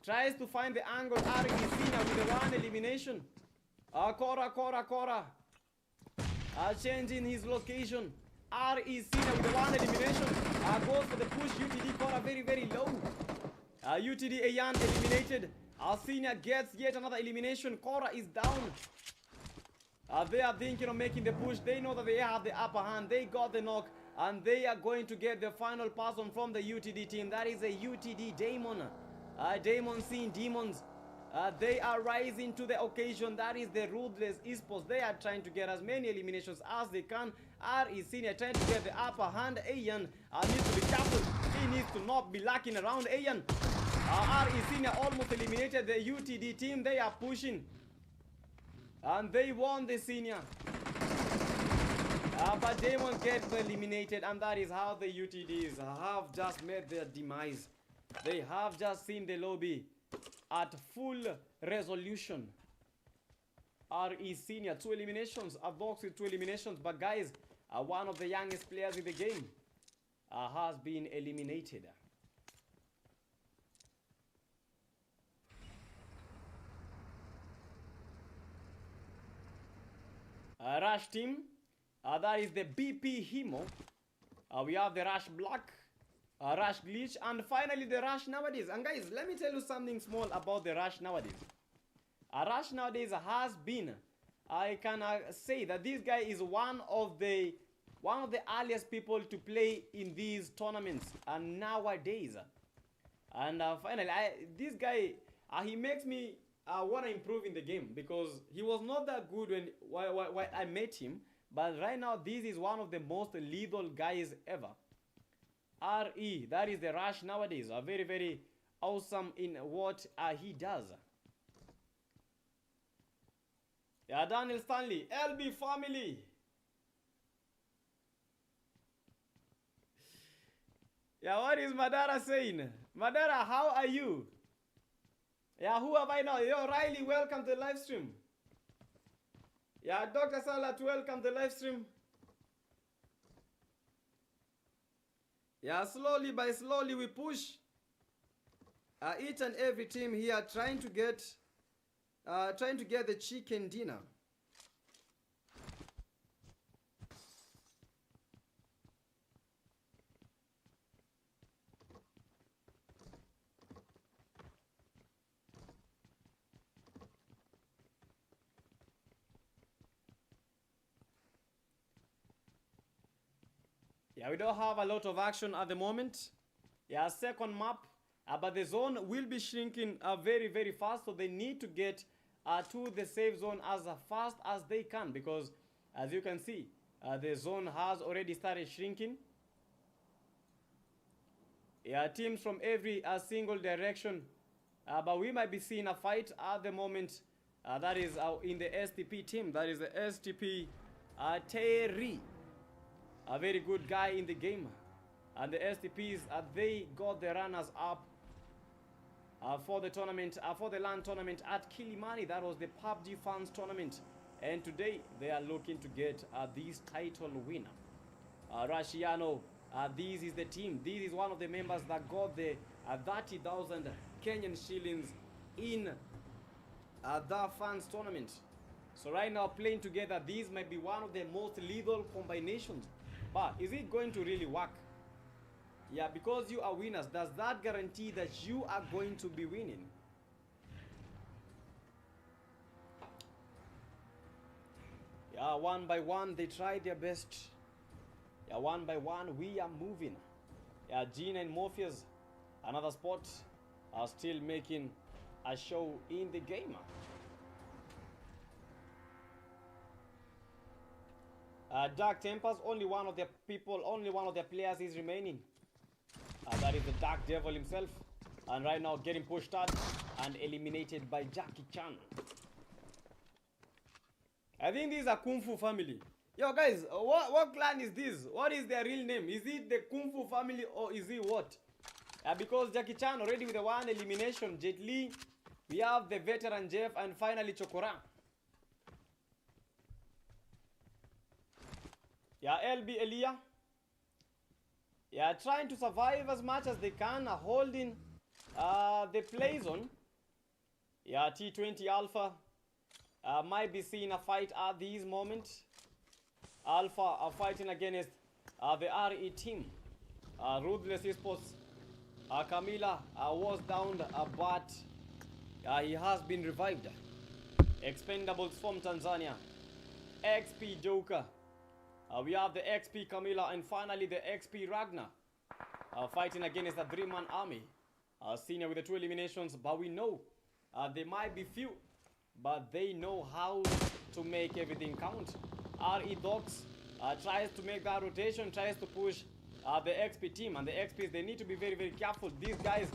Tries to find the angle. Ari is seen with the 1 elimination. Cora. Changing his location. R is seen with the 1 elimination. Goes for the push. UTD Cora very, very low. UTD Ayan eliminated. Senior gets yet another elimination. Cora is down. They are thinking of making the push. They know that they have the upper hand. They got the knock. And they are going to get the final person from the UTD team. That is a UTD Damon. Damon seeing demons. They are rising to the occasion. That is the Ruthless Esports. They are trying to get as many eliminations as they can. R is senior trying to get the upper hand. Ayan needs to be careful. He needs to not be lacking around. Ayan. R is senior almost eliminated the UTD team. They are pushing. And they won the senior. But Damon gets eliminated. And that is how the UTDs have just made their demise. They have just seen the lobby at full resolution. RE senior 2 eliminations. Avox with 2 eliminations. But guys, one of the youngest players in the game has been eliminated. Rush team. That is the BP Himo. We have the Rush Black, Rush Glitch, and finally the Rush nowadays. And guys, let me tell you something small about the Rush nowadays. Rush nowadays has been, I can say that this guy is one of the earliest people to play in these tournaments nowadays. And finally, this guy, he makes me want to improve in the game, because he was not that good when I met him. But right now, this is one of the most lethal guys ever. RE, that is the Rush nowadays. Very, very awesome in what he does. Yeah, Daniel Stanley, LB family. Yeah, what is Madara saying? Madara, how are you? Yeah, who have I now? Yo, Riley, welcome to the live stream. Yeah, Dr. Salat, welcome to the live stream. Yeah, slowly by slowly we push. Each and every team here trying to get the chicken dinner. Yeah, we don't have a lot of action at the moment. Yeah, second map, but the zone will be shrinking very, very fast, so they need to get to the safe zone as fast as they can, because as you can see, the zone has already started shrinking. Yeah, teams from every single direction, but we might be seeing a fight at the moment. That is in the STP team. That is the STP Terry. A very good guy in the game. And the STPs, they got the runners up for the tournament, for the LAN tournament at Kilimani. That was the PUBG fans tournament. And today, they are looking to get this title winner. Rashiano, this is the team. This is one of the members that got the 30,000 Kenyan shillings in the fans tournament. So right now, playing together, these might be one of the most lethal combinations. But is it going to really work? Yeah, because you are winners, does that guarantee that you are going to be winning? Yeah, one by one, they try their best. Yeah, one by one, we are moving. Yeah, Gina and Morpheus, another spot, are still making a show in the game. Dark Tempers, only one of their players is remaining. That is the Dark Devil himself. And right now getting pushed out and eliminated by Jackie Chan. I think this is a Kung Fu family. Yo guys, what clan is this? What is their real name? Is it the Kung Fu family or is it what? Because Jackie Chan already with the one elimination. Jet Li, we have the veteran Jeff, and finally Chokora. Yeah, LB Elia. Yeah, trying to survive as much as they can, holding the play zone. Yeah, T20 Alpha might be seeing a fight at this moment. Alpha are fighting against the RE team. Ruthless Esports. Camila was down, but he has been revived. Expendables from Tanzania. XP Joker. We have the XP Camila and finally the XP Ragnar fighting against the 3-man army. Senior with the 2 eliminations, but we know they might be few, but they know how to make everything count. RE Dogs tries to make that rotation, tries to push the XP team, and the XPs, they need to be very, very careful. These guys,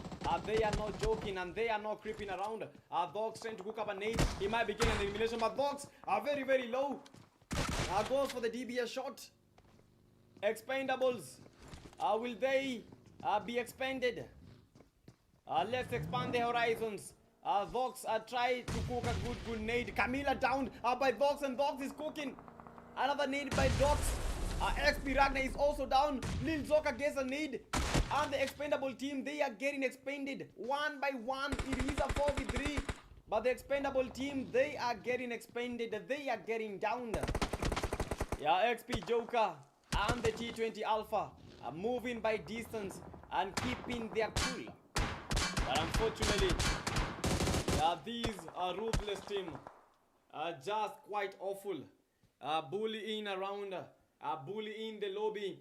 they are not joking and they are not creeping around. Dogs trying to cook up a nade. He might be getting an elimination, but Dogs are very, very low. Goes for the DBS shot. Expendables. Will they be expanded? Let's expand the horizons. Vox try to cook a good nade. Camila down by Vox, and Vox is cooking. Another nade by Vox. XP Ragnar is also down. Lil Zoka gets a nade. And the expendable team, they are getting expanded one by one. It is a 4v3. But the expendable team, they are getting expended. They are getting down. Yeah, XP Joker and the T20 Alpha are moving by distance and keeping their cool. But unfortunately, yeah, these are ruthless team are just quite awful. Bullying around, bullying the lobby,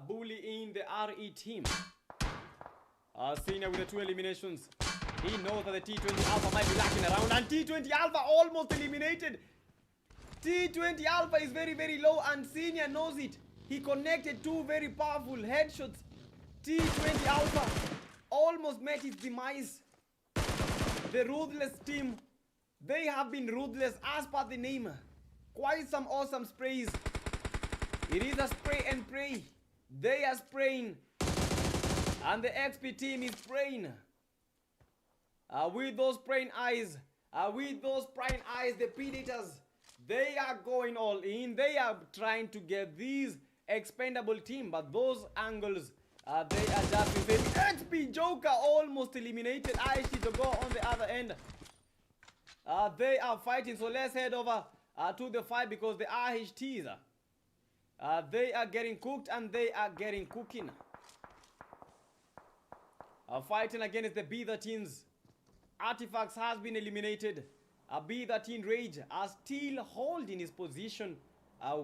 bullying the RE team. Senior with the 2 eliminations. He knows that the T20 Alpha might be lacking around, and T20 Alpha almost eliminated. T20 Alpha is very, very low, and Senior knows it. He connected 2 very powerful headshots. T20 Alpha almost met his demise. The ruthless team, they have been ruthless as per the name. Quite some awesome sprays. It is a spray and pray. They are spraying, and the XP team is spraying. With those praying eyes, the Predators, they are going all in. They are trying to get these expendable team, but those angles, they are just insane. XP Joker almost eliminated. IHT to go on the other end. They are fighting, so let's head over to the fight, because the IHTs, they are getting cooked and they are getting cooking. Fighting against the B13s. Artifacts has been eliminated. B13 Rage are still holding his position,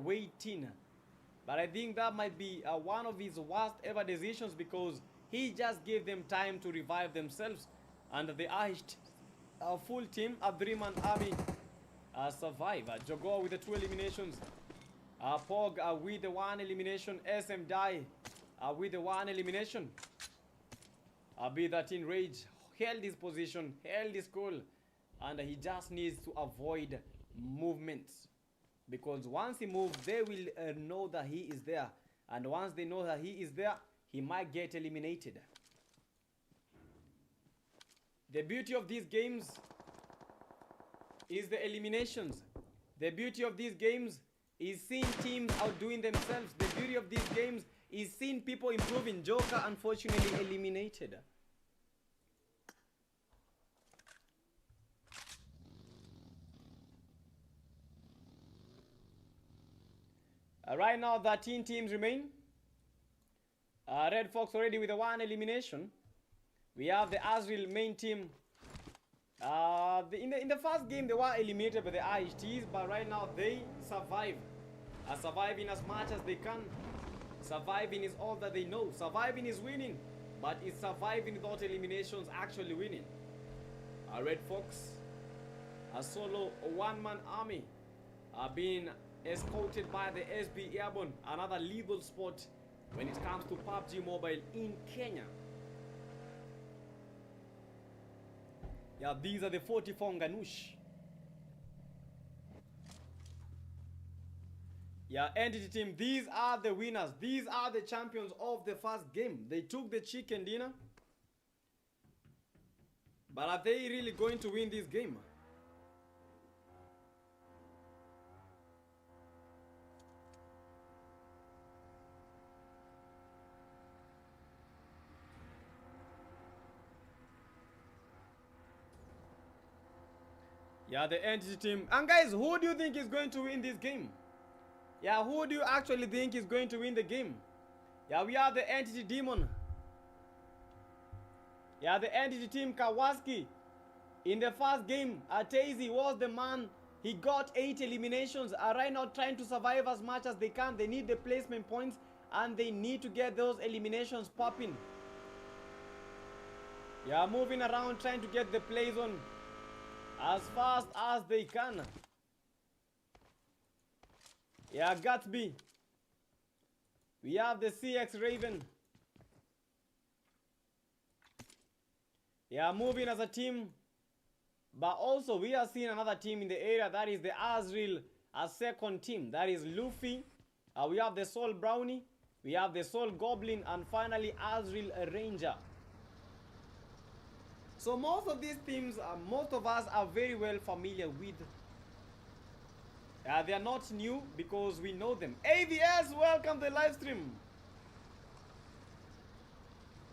waiting. But I think that might be one of his worst ever decisions, because he just gave them time to revive themselves. And the IHT full team, a 3-man army, survive. Jogo with the 2 eliminations. Pog with the 1 elimination. SM Die with the 1 elimination. B13 Rage held his position, held his cool, and he just needs to avoid movements, because once he moves, they will know that he is there, and once they know that he is there, he might get eliminated. The beauty of these games is the eliminations. The beauty of these games is seeing teams outdoing themselves. The beauty of these games is seeing people improving. Joker unfortunately eliminated. Right now, 13 teams remain. Red Fox already with a 1 elimination. We have the Azrael main team. In the first game, they were eliminated by the IHTs, but right now they survive. Surviving as much as they can. Surviving is all that they know. Surviving is winning, but it's surviving without eliminations actually winning. Red Fox, a solo 1-man army, being escorted by the SB Airborne, another lethal spot when it comes to PUBG Mobile in Kenya. Yeah, these are the 44 Nganush. Yeah, entity team, these are the winners. These are the champions of the first game. They took the chicken dinner. But are they really going to win this game? Yeah, the entity team. And guys, who do you think is going to win this game? Yeah, who do you actually think is going to win the game? Yeah, we have the entity demon. Yeah, the entity team Kawaski. In the first game, Tazy was the man. He got 8 eliminations. Are right now trying to survive as much as they can. They need the placement points, and they need to get those eliminations popping. Yeah, moving around trying to get the plays on as fast as they can. Yeah, Gatsby. We have the CX Raven. Yeah, moving as a team. But also we are seeing another team in the area. That is the Azrael, a second team. That is Luffy. We have the Soul Brownie. We have the Soul Goblin. And finally Azrael Ranger. So most of these teams, most of us are very well familiar with. They are not new because we know them. AVS, welcome to the live stream.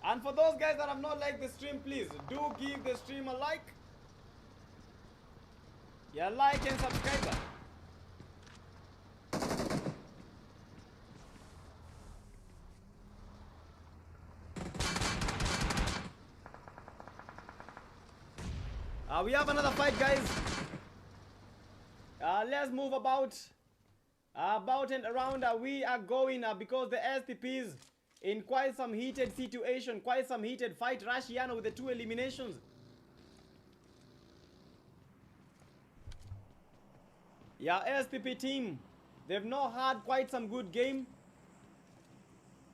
And for those guys that have not liked the stream, please do give the stream a like. Yeah, like and subscribe. We have another fight, guys. Let's move about and around. We are going because the STPs in quite some heated situation, quite some heated fight. Rashiano with the 2 eliminations. Yeah, STP team, they've not had quite some good game.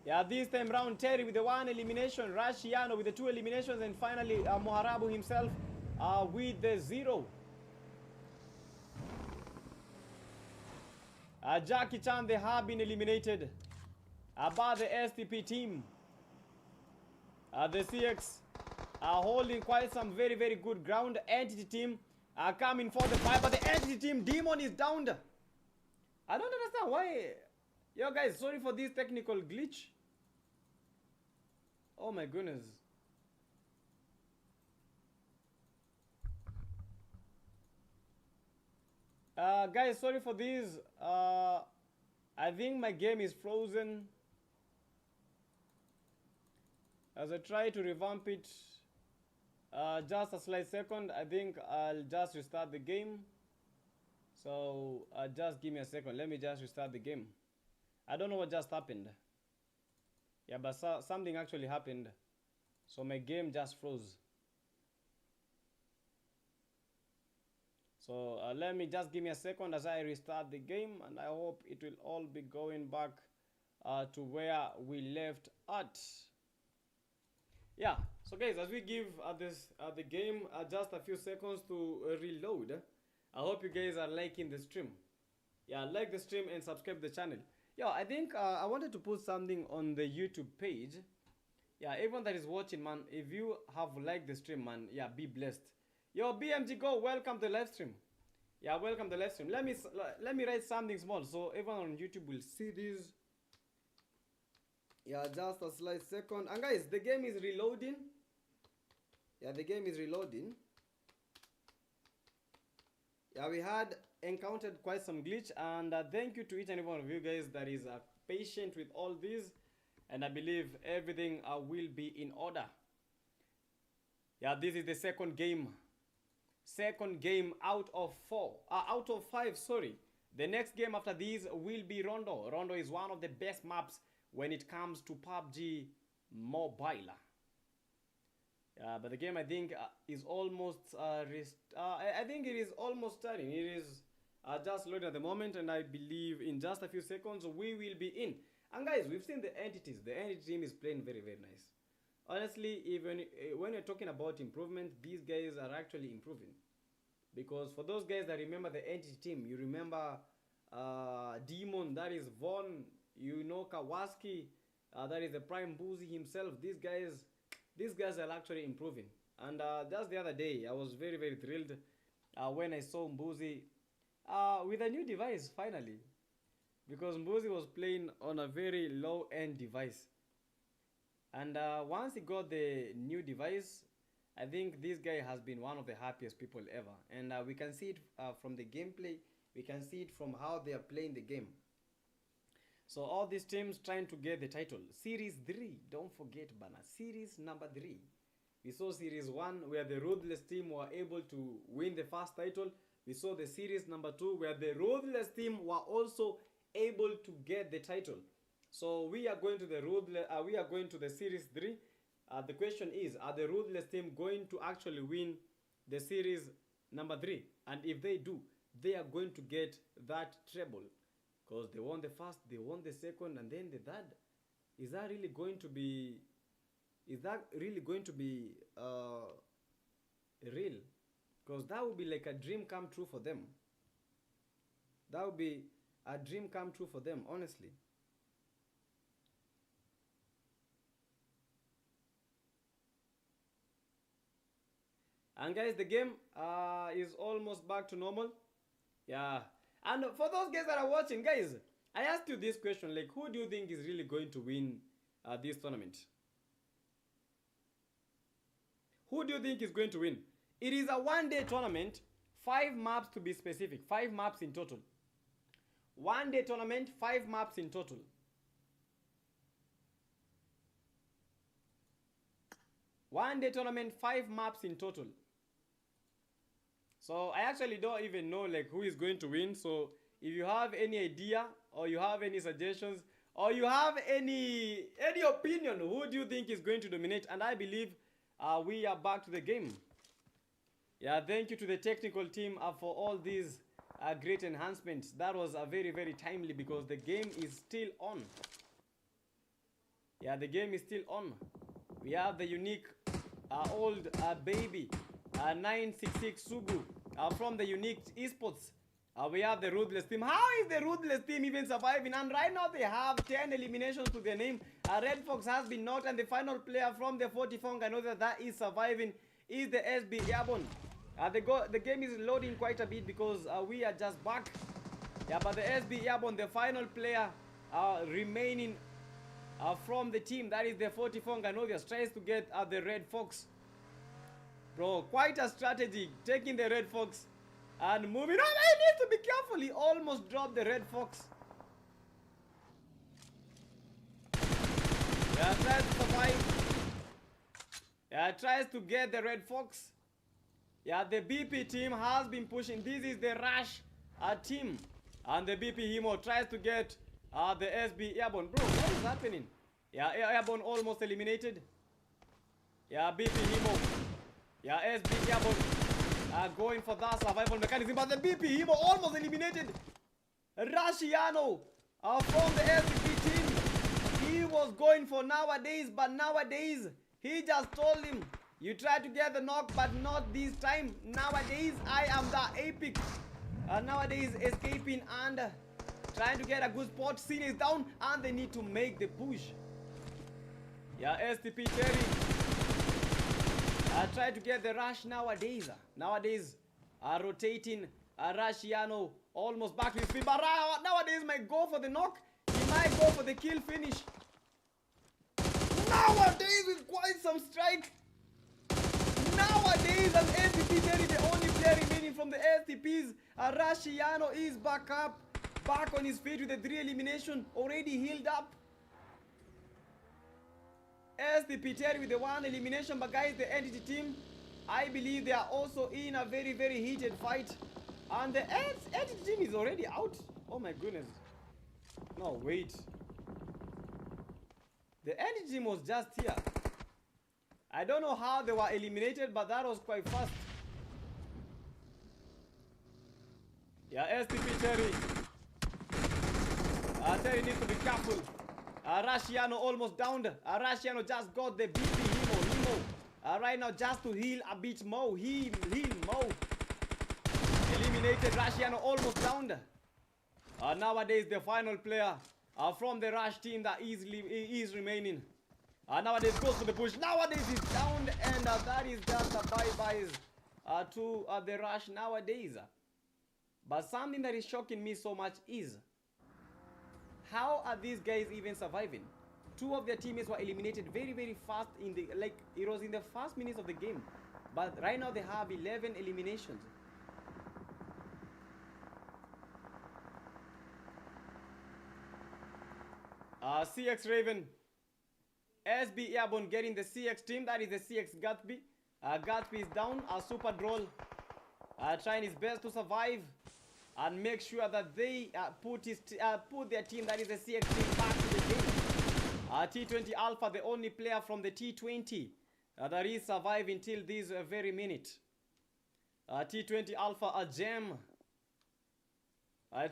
Yeah, this time round, Terry with the 1 elimination, Rashiano with the 2 eliminations, and finally Moharabu himself with the 0. Jackie Chan, they have been eliminated by the STP team. The CX are holding quite some very, very good ground. Entity team are coming for the fight, but the Entity team, Demon is down. I don't understand why. Yo guys, sorry for this technical glitch. Oh my goodness. Guys, sorry for this. I think my game is frozen. As I try to revamp it, just a slight second. I think I'll just restart the game. So just give me a second. Let me just restart the game. I don't know what just happened. Yeah, but something actually happened. So my game just froze. So let me just give me a second as I restart the game, and I hope it will all be going back to where we left at. Yeah, so guys, as we give the game just a few seconds to reload, I hope you guys are liking the stream. Yeah, like the stream and subscribe to the channel. Yeah, I think I wanted to put something on the YouTube page. Yeah, everyone that is watching, man, if you have liked the stream, man, yeah, be blessed. Yo, BMG Go, welcome to the live stream. Yeah, welcome to the live stream. Let me write something small so everyone on YouTube will see this. Yeah, just a slight second. And guys, the game is reloading. Yeah, the game is reloading. Yeah, we had encountered quite some glitch, and thank you to each and every one of you guys that is patient with all this, and I believe everything will be in order. Yeah, this is the second game out of 5, sorry. The next game after these will be Rondo. Rondo is one of the best maps when it comes to PUBG Mobile. But the game, I think, is almost I think it is almost starting. It is just loading at the moment, and I believe in just a few seconds we will be in. And guys, we've seen the entities. The entity team is playing very, very nice. Honestly, even when you're talking about improvement, these guys are actually improving. Because for those guys that remember the entity team, you remember Demon, that is Von, you know Kawaski, that is the Prime Boozy himself. These guys are actually improving. And just the other day, I was very, very thrilled when I saw Mbuzi with a new device, finally. Because Mbuzi was playing on a very low-end device. And once he got the new device, I think this guy has been one of the happiest people ever. And we can see it from the gameplay. We can see it from how they are playing the game. So all these teams trying to get the title. Series 3, don't forget, Bana. Series number 3. We saw Series 1 where the Ruthless team were able to win the first title. We saw the Series number 2 where the Ruthless team were also able to get the title. So we are going to the Series 3. The question is, are the Ruthless team going to actually win the Series number 3? And if they do, they are going to get that treble. Because they won the first, they won the second, and then the third. Is that really going to be real? Because that would be like a dream come true for them. That would be a dream come true for them, honestly. And guys, the game is almost back to normal. Yeah. And for those guys that are watching, guys, I asked you this question, like, who do you think is really going to win this tournament? Who do you think is going to win? It is a one-day tournament, 5 maps to be specific. 5 maps in total. 1 day tournament, 5 maps in total. One day tournament, 5 maps in total. So I actually don't even know like who is going to win. So if you have any idea or you have any suggestions or you have any opinion, who do you think is going to dominate? And I believe we are back to the game. Yeah, thank you to the technical team for all these great enhancements. That was very, very timely because the game is still on. Yeah, the game is still on. We have the unique old baby 966 Sugu from the unique esports. We have the ruthless team. How is the ruthless team even surviving? And right now they have 10 eliminations to their name. Red Fox has been knocked, and the final player from the 44 I know that is surviving is the SB Airborne. The game is loading quite a bit because we are just back. Yeah, but the SB Airborne, the final player remaining from the team, that is the 44 Ganovias, tries to get the Red Fox. Bro, quite a strategy, taking the Red Fox and moving on. I need to be careful. He almost dropped the Red Fox. Yeah, tries to survive. Yeah, tries to get the Red Fox. Yeah, the BP team has been pushing. This is the Rush team. And the BP Himo tries to get the SB Airborne. Bro, what is happening? Yeah, Airborne almost eliminated. Yeah, BP Himo. Yeah, SB Airborne going for that survival mechanism. But the BP Himo almost eliminated Rashiano from the SB team. He was going for nowadays, but nowadays he just told him, you try to get the knock, but not this time. Nowadays, I am the epic. Nowadays, escaping and trying to get a good spot. Scene is down, and they need to make the push. Yeah, STP Terry. Try to get the rush nowadays. Nowadays, rotating Rashiano almost back to his feet. But nowadays, might go for the knock. He might go for the kill finish. Nowadays, with quite some strike. Nowadays, an STP Terry, the only player remaining from the STPs. Rashiano is back up. Back on his feet with the 3 elimination. Already healed up. STP Terry with the 1 elimination. But guys, the entity team, I believe they are also in a very, very heated fight. And the entity team is already out. Oh my goodness. No, wait. The entity team was just here. I don't know how they were eliminated, but that was quite fast. Yeah, STP Terry. Terry needs to be careful. Rashiano almost downed. Rashiano just got the BP Himo. Right now just to heal a bit more. Heal more. Eliminated. Rashiano almost downed. Nowadays the final player from the Rush team that is remaining. Nowadays goes to the push. Nowadays he's downed, and that is just a bye-byes to the Rush nowadays. But something that is shocking me so much is, how are these guys even surviving? 2 of their teammates were eliminated very, very fast in the, like, it was in the first minutes of the game. But right now they have 11 eliminations. CX Raven, SB Airborne getting the CX team. That is the CX Gatsby. Gatsby is down. Super Droll trying his best to survive and make sure that they put their team, that is the CX team, back to the game. T20 Alpha, the only player from the T20 that is surviving till this very minute. T20 Alpha, a gem,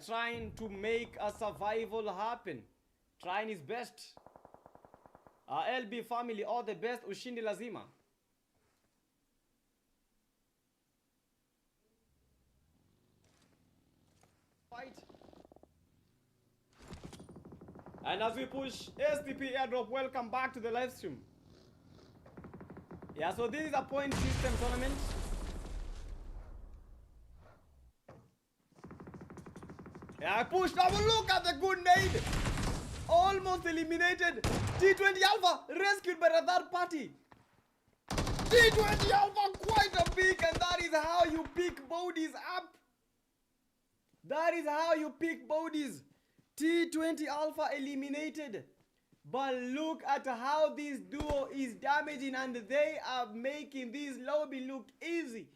trying to make a survival happen, trying his best. LB family, all the best. Ushindi lazima. Fight. And as we push STP airdrop, welcome back to the live stream. Yeah, so this is a point system tournament. Yeah, I pushed. Now look at the good nade. Almost eliminated. T20 Alpha rescued by a third party. T20 Alpha, quite a pick, and that is how you pick bodies up. That is how you pick bodies. T20 Alpha eliminated. But look at how this duo is damaging, and they are making this lobby look easy.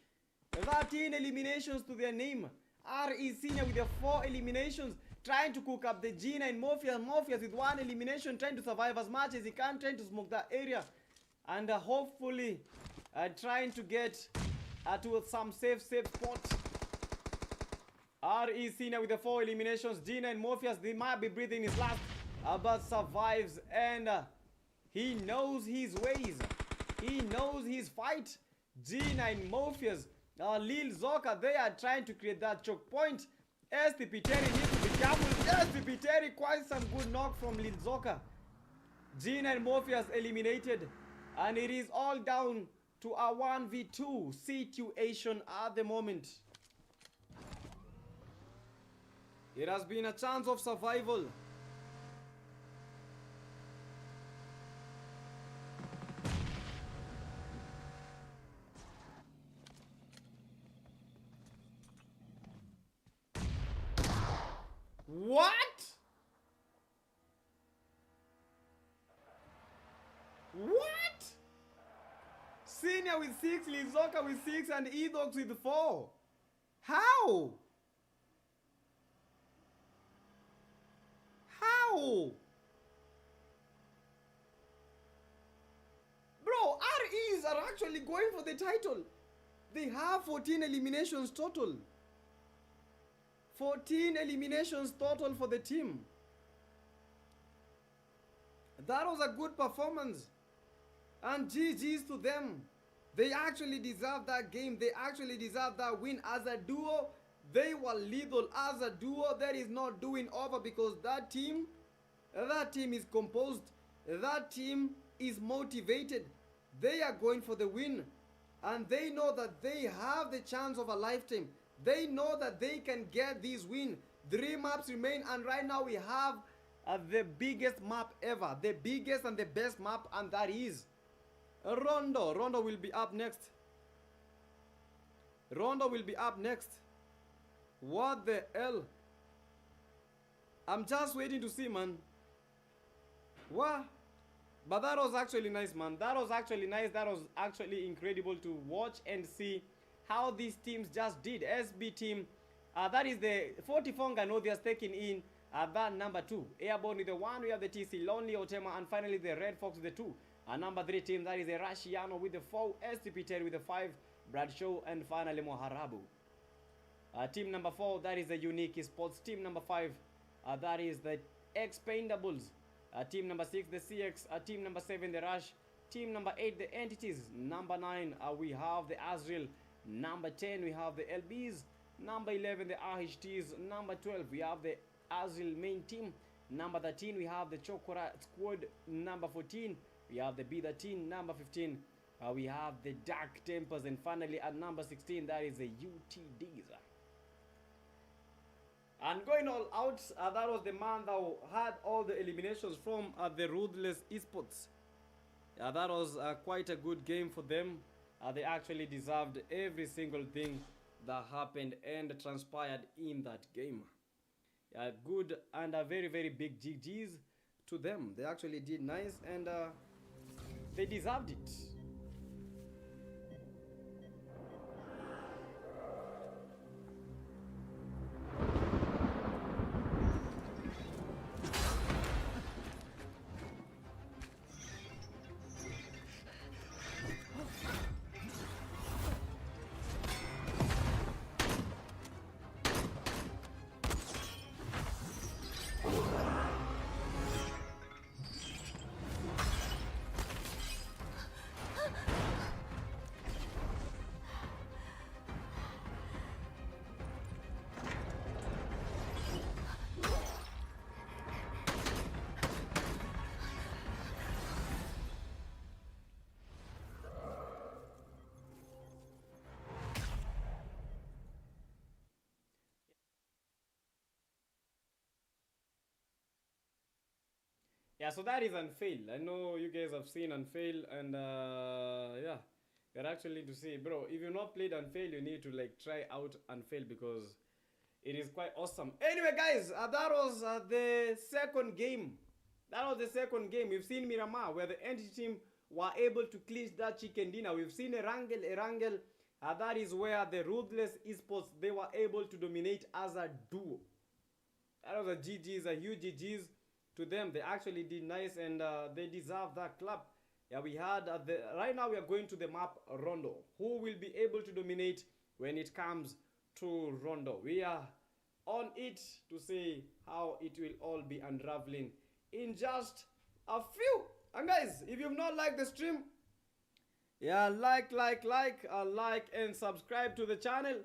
13 eliminations to their name. R is senior with the 4 eliminations, trying to cook up the Gina and Morpheus. Morpheus with 1 elimination, trying to survive as much as he can, trying to smoke that area. And hopefully trying to get to some safe spot. R is senior with the 4 eliminations. Gina and Morpheus, they might be breathing his last, but survives, and he knows his ways. He knows his fight. Gina and Morpheus. Lil Zoka, they are trying to create that choke point. STP Terry needs to be careful. STP Terry, quite some good knock from Lil Zoka. Gina and Morpheus eliminated. And it is all down to a 1v2 situation at the moment. It has been a chance of survival. What? What? Senior with 6, Lizoka with 6, and Edox with 4. How? How? Bro, REs are actually going for the title. They have 14 eliminations total. 14 eliminations total for the team. That was a good performance. And GG's to them. They actually deserve that game. They actually deserve that win. As a duo, they were lethal. As a duo, that is not doing over, because that team is composed. That team is motivated. They are going for the win. And they know that they have the chance of a lifetime. They know that they can get this win. 3 maps remain, and right now we have the biggest map ever. The biggest and the best map, and that is Rondo. Rondo will be up next. Rondo will be up next. What the hell? I'm just waiting to see, man. What? But that was actually nice, man. That was actually nice. That was actually incredible to watch and see how these teams just did. SB team, that is the 44 Nganodias taking in that number 2. Airborne with the 1, we have the TC Lonely Otema, and finally the Red Fox with the 2. Number 3 team, that is the Rashiano with the 4, STP 10 with the 5, Bradshaw, and finally Moharabu. Team number 4, that is the Unique Sports. Team number 5, that is the Expendables. Team number 6, the CX. Team number 7, the Rush. Team number 8, the Entities. Number 9, we have the Azrael. Number 10, we have the LBs. Number 11, the RHTs. Number 12, we have the Azrael main team. Number 13, we have the Chokora squad. Number 14, we have the B13. Number 15, we have the Dark Tempers. And finally, at number 16, that is the UTDs. And going all out, that was the man that had all the eliminations from the Ruthless Esports. That was quite a good game for them. They actually deserved every single thing that happened and transpired in that game. Good and a very, very big GG's to them. They actually did nice, and they deserved it. Yeah, so that is Unfail. I know you guys have seen Unfail, and yeah, You're actually to see, bro. If you've not played Unfail, you need to like try out Unfail because it is quite awesome. Anyway, guys, that was the second game. That was the second game. We've seen Miramar where the entity team were able to clinch that chicken dinner. We've seen Erangel. That is where the Ruthless Esports, they were able to dominate as a duo. That was a GG's, a huge GG's to them. They actually did nice and they deserve that clap. Yeah, we had right now we are going to the map Rondo. Who will be able to dominate when it comes to Rondo? We are on it to see how it will all be unraveling in just a few. And guys, if you've not liked the stream, yeah, like and subscribe to the channel.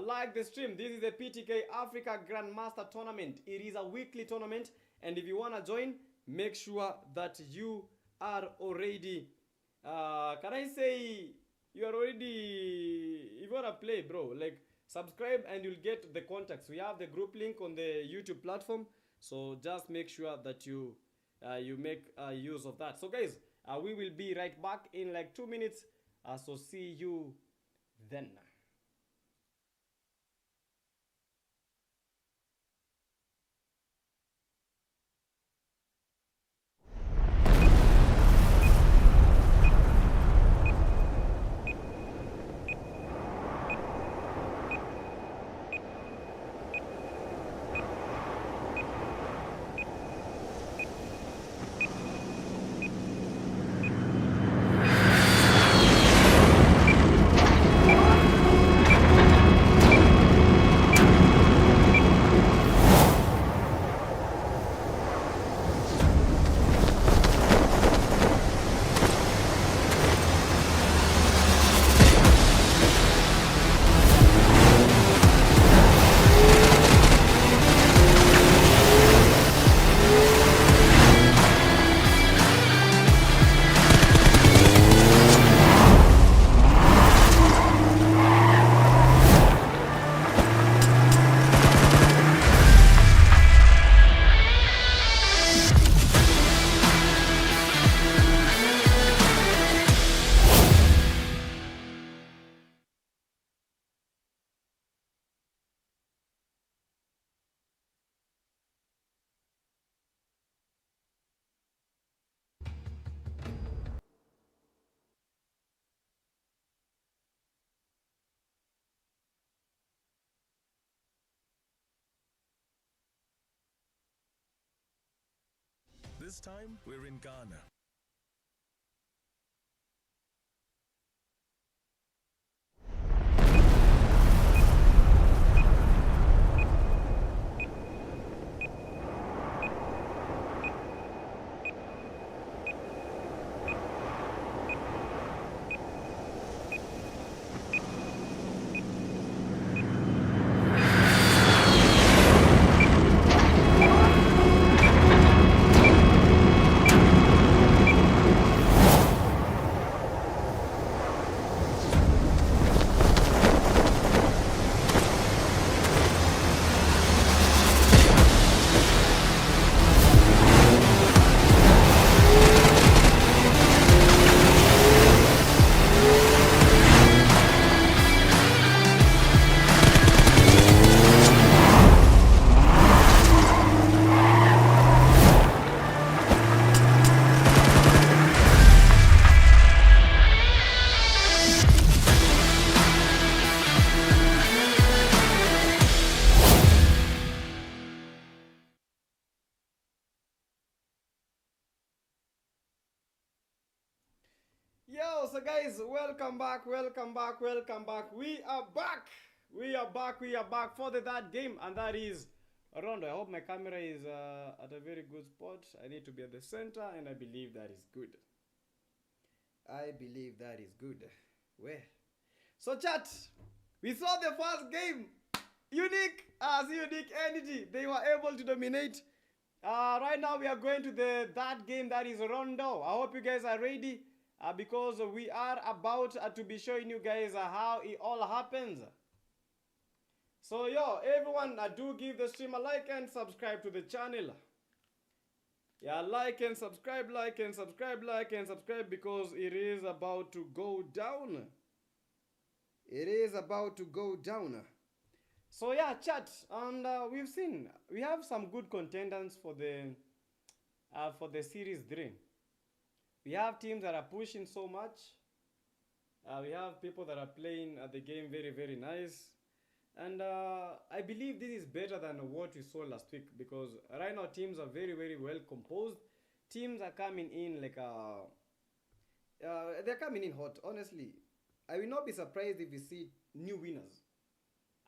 Like the stream. This is the PTK Africa Grandmaster Tournament. It is a weekly tournament, and if you want to join, make sure that you are already, can I say, you are already, if you want to play, bro, like, subscribe and you'll get the contacts. We have the group link on the YouTube platform, so just make sure that you make use of that. So guys, we will be right back in like 2 minutes, so see you then. This time, we're in Ghana. Yo, so guys, welcome back. We are back. We are back for the third game, and that is Rondo. I hope my camera is at a very good spot. I need to be at the center, and I believe that is good. Well, so chat, we saw the first game. Unique Energy, they were able to dominate. Right now we are going to the third game, that is Rondo. I hope you guys are ready. Because we are about to be showing you guys how it all happens. So yo, everyone, do give the stream a like and subscribe to the channel. Yeah, like and subscribe, like and subscribe, like and subscribe because it is about to go down. It is about to go down. So yeah, chat, and we have some good contenders for the series 3. We have teams that are pushing so much. We have people that are playing the game very, very nice. And I believe this is better than what we saw last week because right now teams are very, very well composed. Teams are coming in like they're coming in hot. Honestly, I will not be surprised if we see new winners.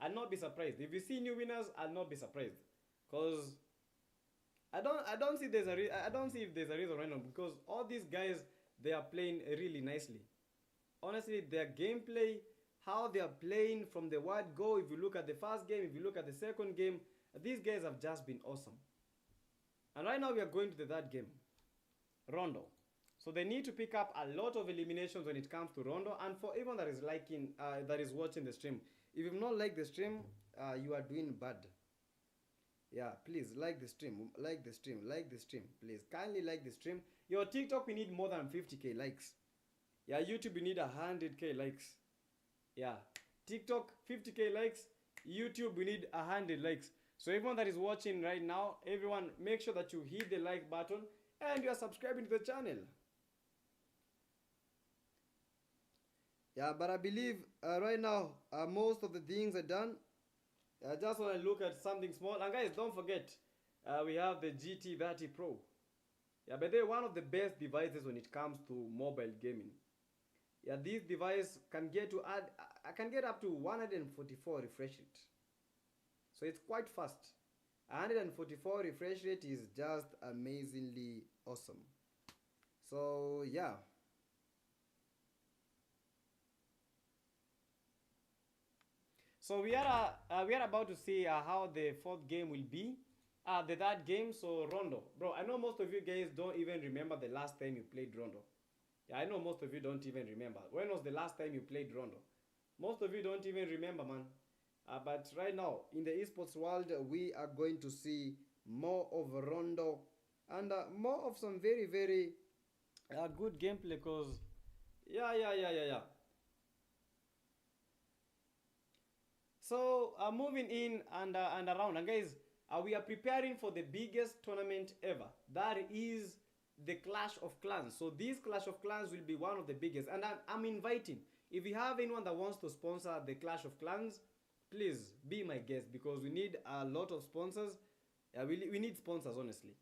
I'll not be surprised if we see new winners. I'll not be surprised, cause I don't see I don't see if there's a reason right now because all these guys they are playing really nicely. Honestly, their gameplay, how they are playing from the word go. If you look at the first game, if you look at the second game, these guys have just been awesome. And right now we are going to the third game, Rondo. So they need to pick up a lot of eliminations when it comes to Rondo. And for everyone that is liking, that is watching the stream, if you've not liked the stream, you are doing bad. Yeah, please like the stream, like the stream, like the stream. Please kindly like the stream. Your TikTok, we need more than 50k likes. Yeah, YouTube, we need 100k likes. Yeah, TikTok 50k likes. YouTube, we need 100 likes. So everyone that is watching right now, everyone, make sure that you hit the like button and you are subscribing to the channel. Yeah, but I believe right now most of the things are done. I just want to look at something small. And guys, don't forget, we have the GT30 Pro. Yeah, but they're one of the best devices when it comes to mobile gaming. Yeah, this device can get to add, I can get up to 144 refresh rate. So it's quite fast. 144 refresh rate is just amazingly awesome. So yeah. So we are about to see how the fourth game will be. The third game, so Rondo. Bro, I know most of you guys don't even remember the last time you played Rondo. Yeah, I know most of you don't even remember. When was the last time you played Rondo? Most of you don't even remember, man. But right now, in the esports world, we are going to see more of Rondo and more of some very, very good gameplay because, yeah. So, moving in and around. And guys, we are preparing for the biggest tournament ever. That is the Clash of Clans. So this Clash of Clans will be one of the biggest. And I'm inviting, if you have anyone that wants to sponsor the Clash of Clans, please be my guest because we need a lot of sponsors. Yeah, we need sponsors, honestly.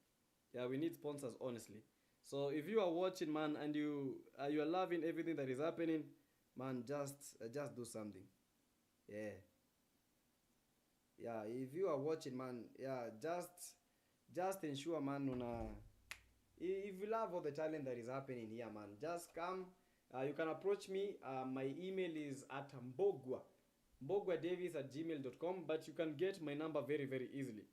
Yeah, we need sponsors, honestly. So if you are watching, man, and you are loving everything that is happening, man, just do something. Yeah. Yeah, if you are watching, man, yeah, just ensure, man, if you love all the talent that is happening here, man, just come. You can approach me. My email is at mbogwadavis@gmail.com, but you can get my number very, very easily.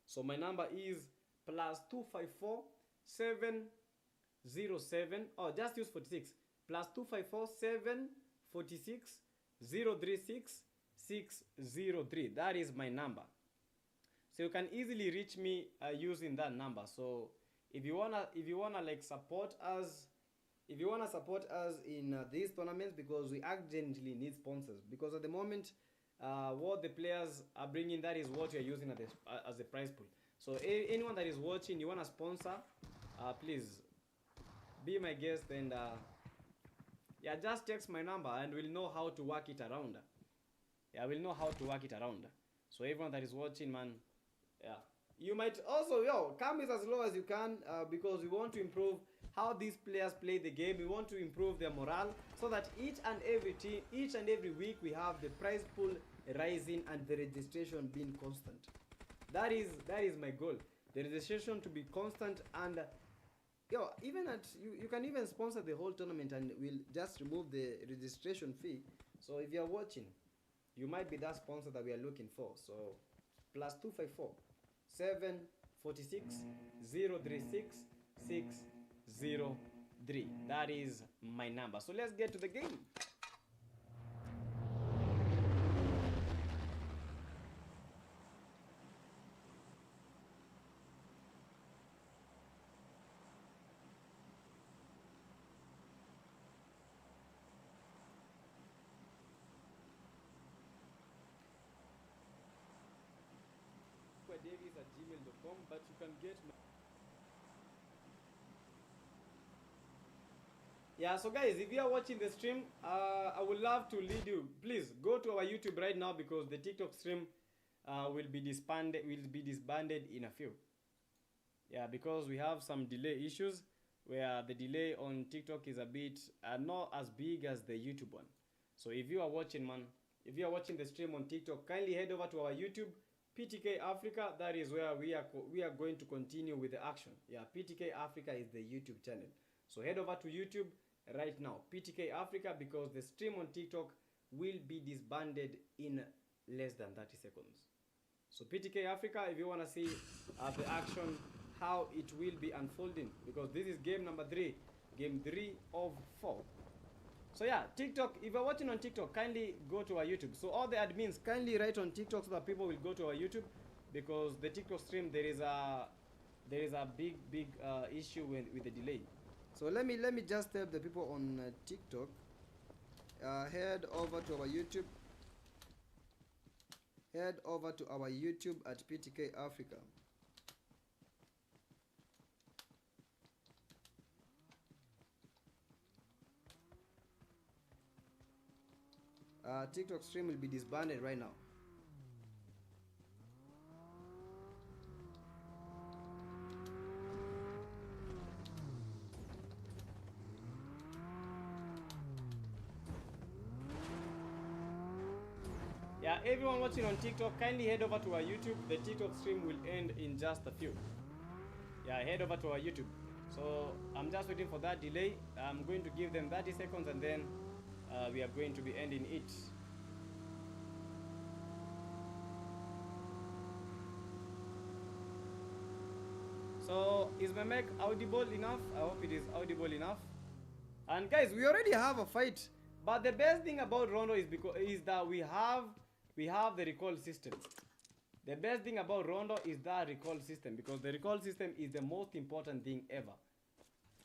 So my number is +254 707. Oh, just use 46. +254 746 036 603. That is my number. So you can easily reach me using that number. So if you wanna like support us, if you wanna support us in these tournaments, because we urgently need sponsors. Because at the moment, what the players are bringing, that is what we are using as the prize pool. So anyone that is watching, you wanna sponsor, please be my guest and yeah, just text my number and we'll know how to work it around. Yeah, we'll know how to work it around. So everyone that is watching, man, yeah, you might also come with as low as you can because we want to improve how these players play the game. We want to improve their morale so that each and every week we have the prize pool rising and the registration being constant. That is my goal. The registration to be constant and even at you can even sponsor the whole tournament and we'll just remove the registration fee. So if you're watching, you might be that sponsor that we are looking for. So +254 746 036 603. That is my number. So let's get to the game. davis@gmail.com, but you can get my... Yeah, so guys, if you are watching the stream, I would love to lead you. Please go to our YouTube right now because the TikTok stream will be disbanded in a few. Yeah, because we have some delay issues where the delay on TikTok is a bit not as big as the YouTube one. So if you are watching, man, if you are watching the stream on TikTok, kindly head over to our YouTube, PTK Africa. That is where we are going to continue with the action. Yeah, PTK Africa is the YouTube channel. So head over to YouTube right now, PTK Africa, because the stream on TikTok will be disbanded in less than 30 seconds. So PTK Africa, if you want to see the action, how it will be unfolding, because this is game number 3, game 3 of 4. So yeah, TikTok, if you're watching on TikTok, kindly go to our YouTube. So all the admins, kindly write on TikTok so that people will go to our YouTube, because the TikTok stream, there is a big issue with the delay. So let me just tell the people on TikTok, head over to our YouTube. Head over to our YouTube at PTK Africa. TikTok stream will be disbanded right now. Yeah, everyone watching on TikTok, kindly head over to our YouTube. The TikTok stream will end in just a few. Yeah, head over to our YouTube. So I'm just waiting for that delay. I'm going to give them 30 seconds and then we are going to be ending it. So is my mic audible enough? I hope it is audible enough. And guys, we already have a fight. But the best thing about Rondo is that we have the recall system. The best thing about Rondo is that recall system, because the recall system is the most important thing ever.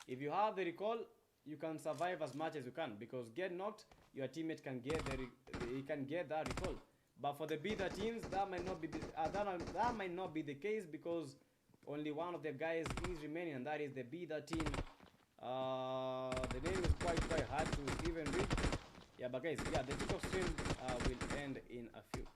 If you have the recall, you can survive as much as you can, because get knocked, your teammate can get that recall. But for the beta teams, that might not be the case, because only one of the guys is remaining, and that is the beta team. The name is quite hard to even read. Yeah, but guys, yeah, the TikTok stream will end in a few.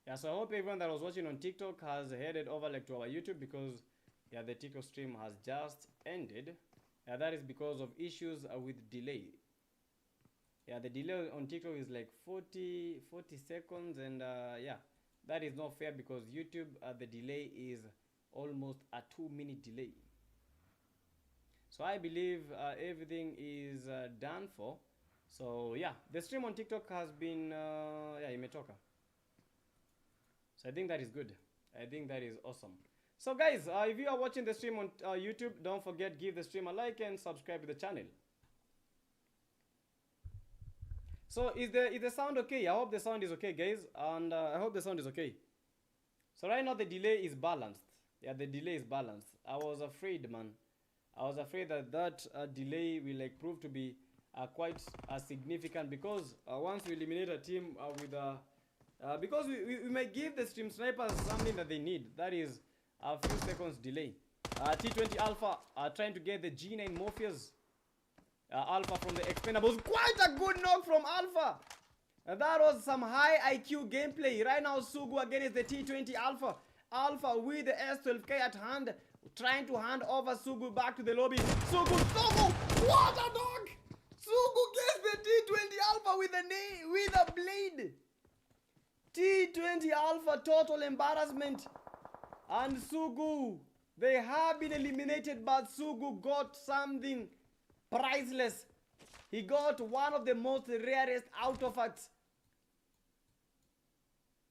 Yeah, so I hope everyone that was watching on TikTok has headed over like to our YouTube, because yeah, the TikTok stream has just ended. Yeah, that is because of issues with delay. Yeah, the delay on TikTok is like 40 seconds, and yeah, that is not fair, because YouTube the delay is almost a 2-minute delay. So I believe everything is done for. So yeah, the stream on TikTok has been yeah, imetoka. So I think that is good. I think that is awesome. So guys, if you are watching the stream on YouTube, don't forget, give the stream a like and subscribe to the channel. So is the sound okay? I hope the sound is okay, guys, and I hope the sound is okay. So right now the delay is balanced. Yeah, the delay is balanced. I was afraid, man. I was afraid that delay will like prove to be quite significant, because once we eliminate a team with because we might give the stream snipers something that they need. That is a few seconds delay. T20 Alpha trying to get the G9 Morpheus. Alpha from the Expendables. Quite a good knock from Alpha. That was some high IQ gameplay. Right now, Sugu against the T20 Alpha. Alpha with the S12K at hand, trying to hand over Sugu back to the lobby. Sugu! What a knock! Sugu gets the T20 Alpha with a blade. T20 Alpha, total embarrassment. And Sugu, they have been eliminated, but Sugu got something priceless. He got one of the most rarest artifacts.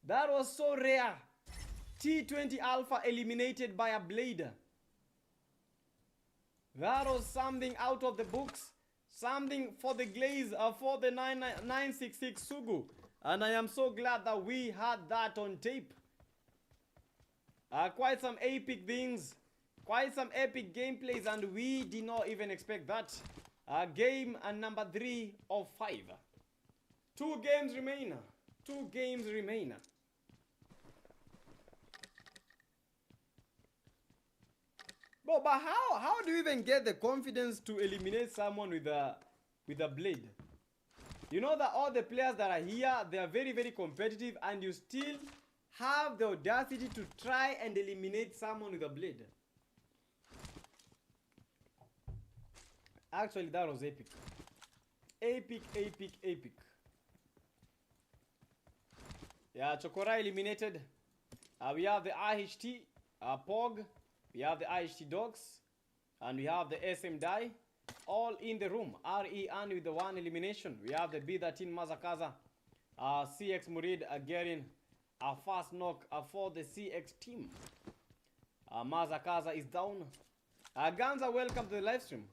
That was so rare. T20 Alpha eliminated by a blade. That was something out of the books. Something for the glaze, for the 966 Sugu. And I am so glad that we had that on tape. Quite some epic things. Quite some epic gameplays, and we did not even expect that. Game number 3 of 5. 2 games remain. 2 games remain. Bro, but how do you even get the confidence to eliminate someone with a blade? You know that all the players that are here, they are very, very competitive, and you still have the audacity to try and eliminate someone with a blade. Actually, that was epic. Epic, epic, epic. Yeah, Chokora eliminated. We have the IHT Pog. We have the IHT Dogs. And we have the SM Die. All in the room. RE and with the 1 elimination. We have the B13 Mazakaza. CX Murid getting a fast knock for the CX team. Mazakaza is down. Ganza, welcome to the live stream.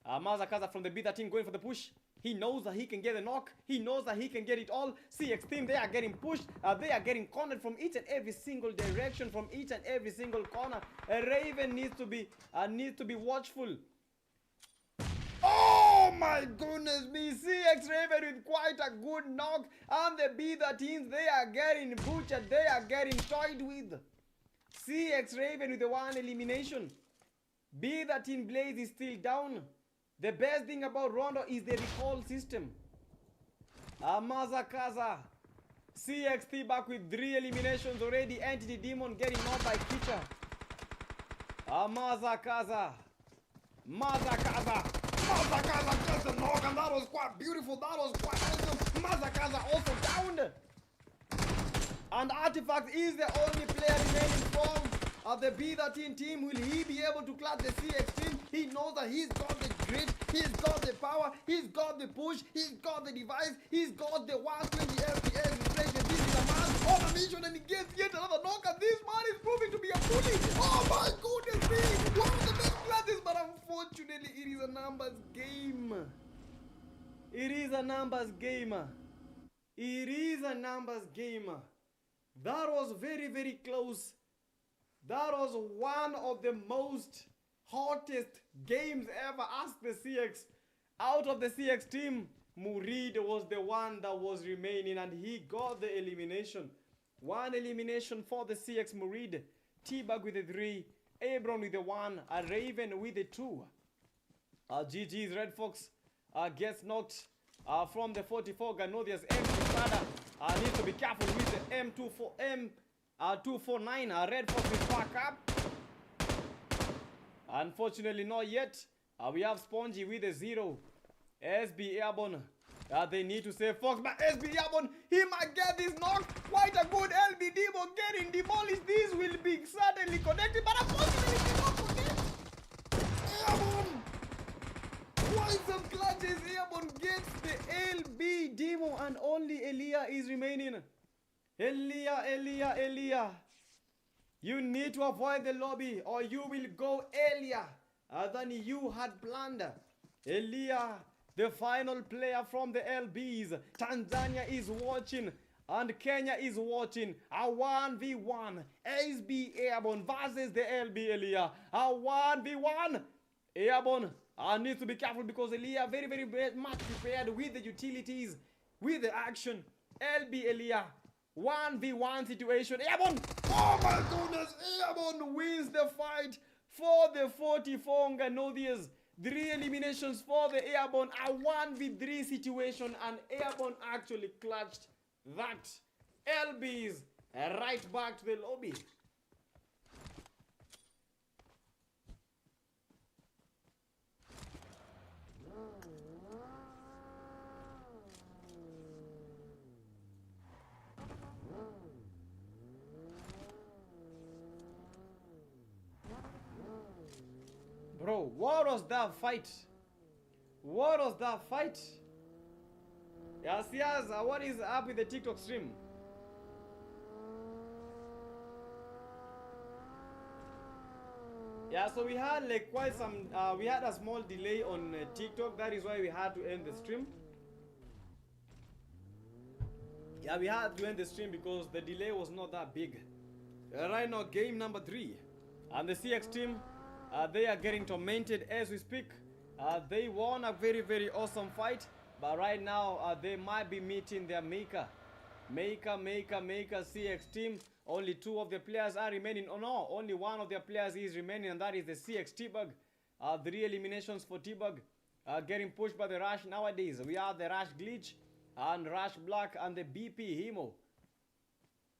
Mazakaza from the B13 going for the push. He knows that he can get a knock. He knows that he can get it all. CX team, they are getting pushed. They are getting cornered from each and every single direction, from each and every single corner. Raven needs to be watchful. Oh my goodness me. CX Raven with quite a good knock. And the B13s, they are getting butchered. They are getting toyed with. CX Raven with the 1 elimination. B13 Blaze is still down. The best thing about Rondo is the recall system. Mazakaza. CXT back with 3 eliminations already. Entity Demon getting knocked by Kicha. Mazakaza. Mazakaza gets a knock, and that was quite beautiful. That was quite awesome. Mazakaza also downed. And Artifact is the only player remaining from the B13 team. Will he be able to clutch the CX team? He knows that he's got the grit, he's got the power, he's got the push, he's got the device, he's got the 120 FPS inflation. This is a man on a mission, and he gets yet another knock, and this man is proving to be a bully. Oh my goodness me! One of the best classes, but unfortunately it is a numbers game. It is a numbers game. It is a numbers game. That was very, very close. That was one of the most hottest games ever. Ask the CX. Out of the CX team, Murid was the one that was remaining, and he got the elimination. 1 elimination for the CX Murid. T-Bag with the 3. Abron with the 1. A Raven with the 2. GG's Red Fox gets knocked from the 44. Ganodia's M2 Sada needs to be careful with the M249. Red Fox is back up. Unfortunately, not yet. We have Spongy with a 0. SB Airborne. They need to save Fox, but SB Airborne, he might get this knock. Quite a good LB Demo getting demolished. This will be certainly connected, but unfortunately, he did not connect. Airborne. Quite some clutches. Airborne gets the LB Demo, and only Elia is remaining. Elia. You need to avoid the lobby, or you will go earlier than you had planned. Elia, the final player from the LBs. Tanzania is watching, and Kenya is watching. A 1v1. SB Airborne versus the LB Elia. A 1v1. Airborne needs to be careful, because Elia very, very much prepared with the utilities, with the action. LB Elia. 1v1 situation. Airborne! Oh my goodness! Airborne wins the fight for the 44 Nganodias. 3 eliminations for the Airborne. A 1v3 situation, and Airborne actually clutched that. LBs right back to the lobby. Bro, what was that fight? What was that fight? Yes, what is up with the TikTok stream? Yeah, so we had like quite some, we had a small delay on TikTok. That is why we had to end the stream. Yeah, we had to end the stream because the delay was not that big. Right now, game number 3 And the CX team, they are getting tormented as we speak. They won a very, very awesome fight, but right now they might be meeting their maker. Maker, CX team. Only 2 of the players are remaining. Oh no, only 1 of their players is remaining, and that is the CX T-Bug. 3 eliminations for T-Bug. Getting pushed by the Rush nowadays. We have the Rush Glitch and Rush Black and the BP Hemo.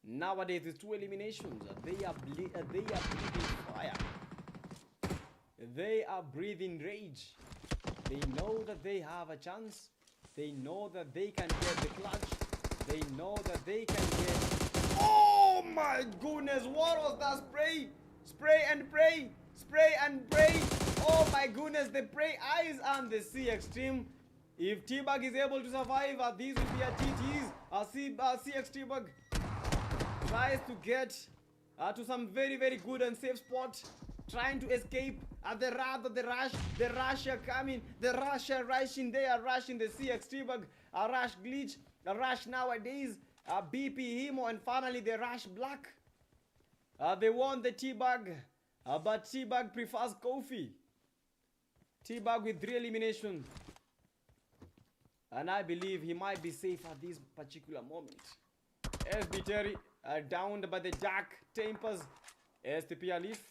Nowadays, it's 2 eliminations. They are breathing fire. They are breathing rage. They know that they have a chance. They know that they can get the clutch. They know that they can get... Oh my goodness, what was that spray? Spray and pray. Spray and pray. Oh my goodness, the prey eyes and the CX team. If T-Bug is able to survive, these will be a TTs. CX T-Bug tries to get to some very, very good and safe spot. Trying to escape at the wrath of the Rush. The Rush are coming. The Rush are rushing. They are rushing the CX T-Bug. A Rush Glitch. A Rush nowadays. A BP Hemo. And finally the Rush Black. They won the T-Bug. But T-Bug prefers Kofi. T-Bug with 3 eliminations. And I believe he might be safe at this particular moment. SB Terry downed by the Dark Tempers. STP Alif.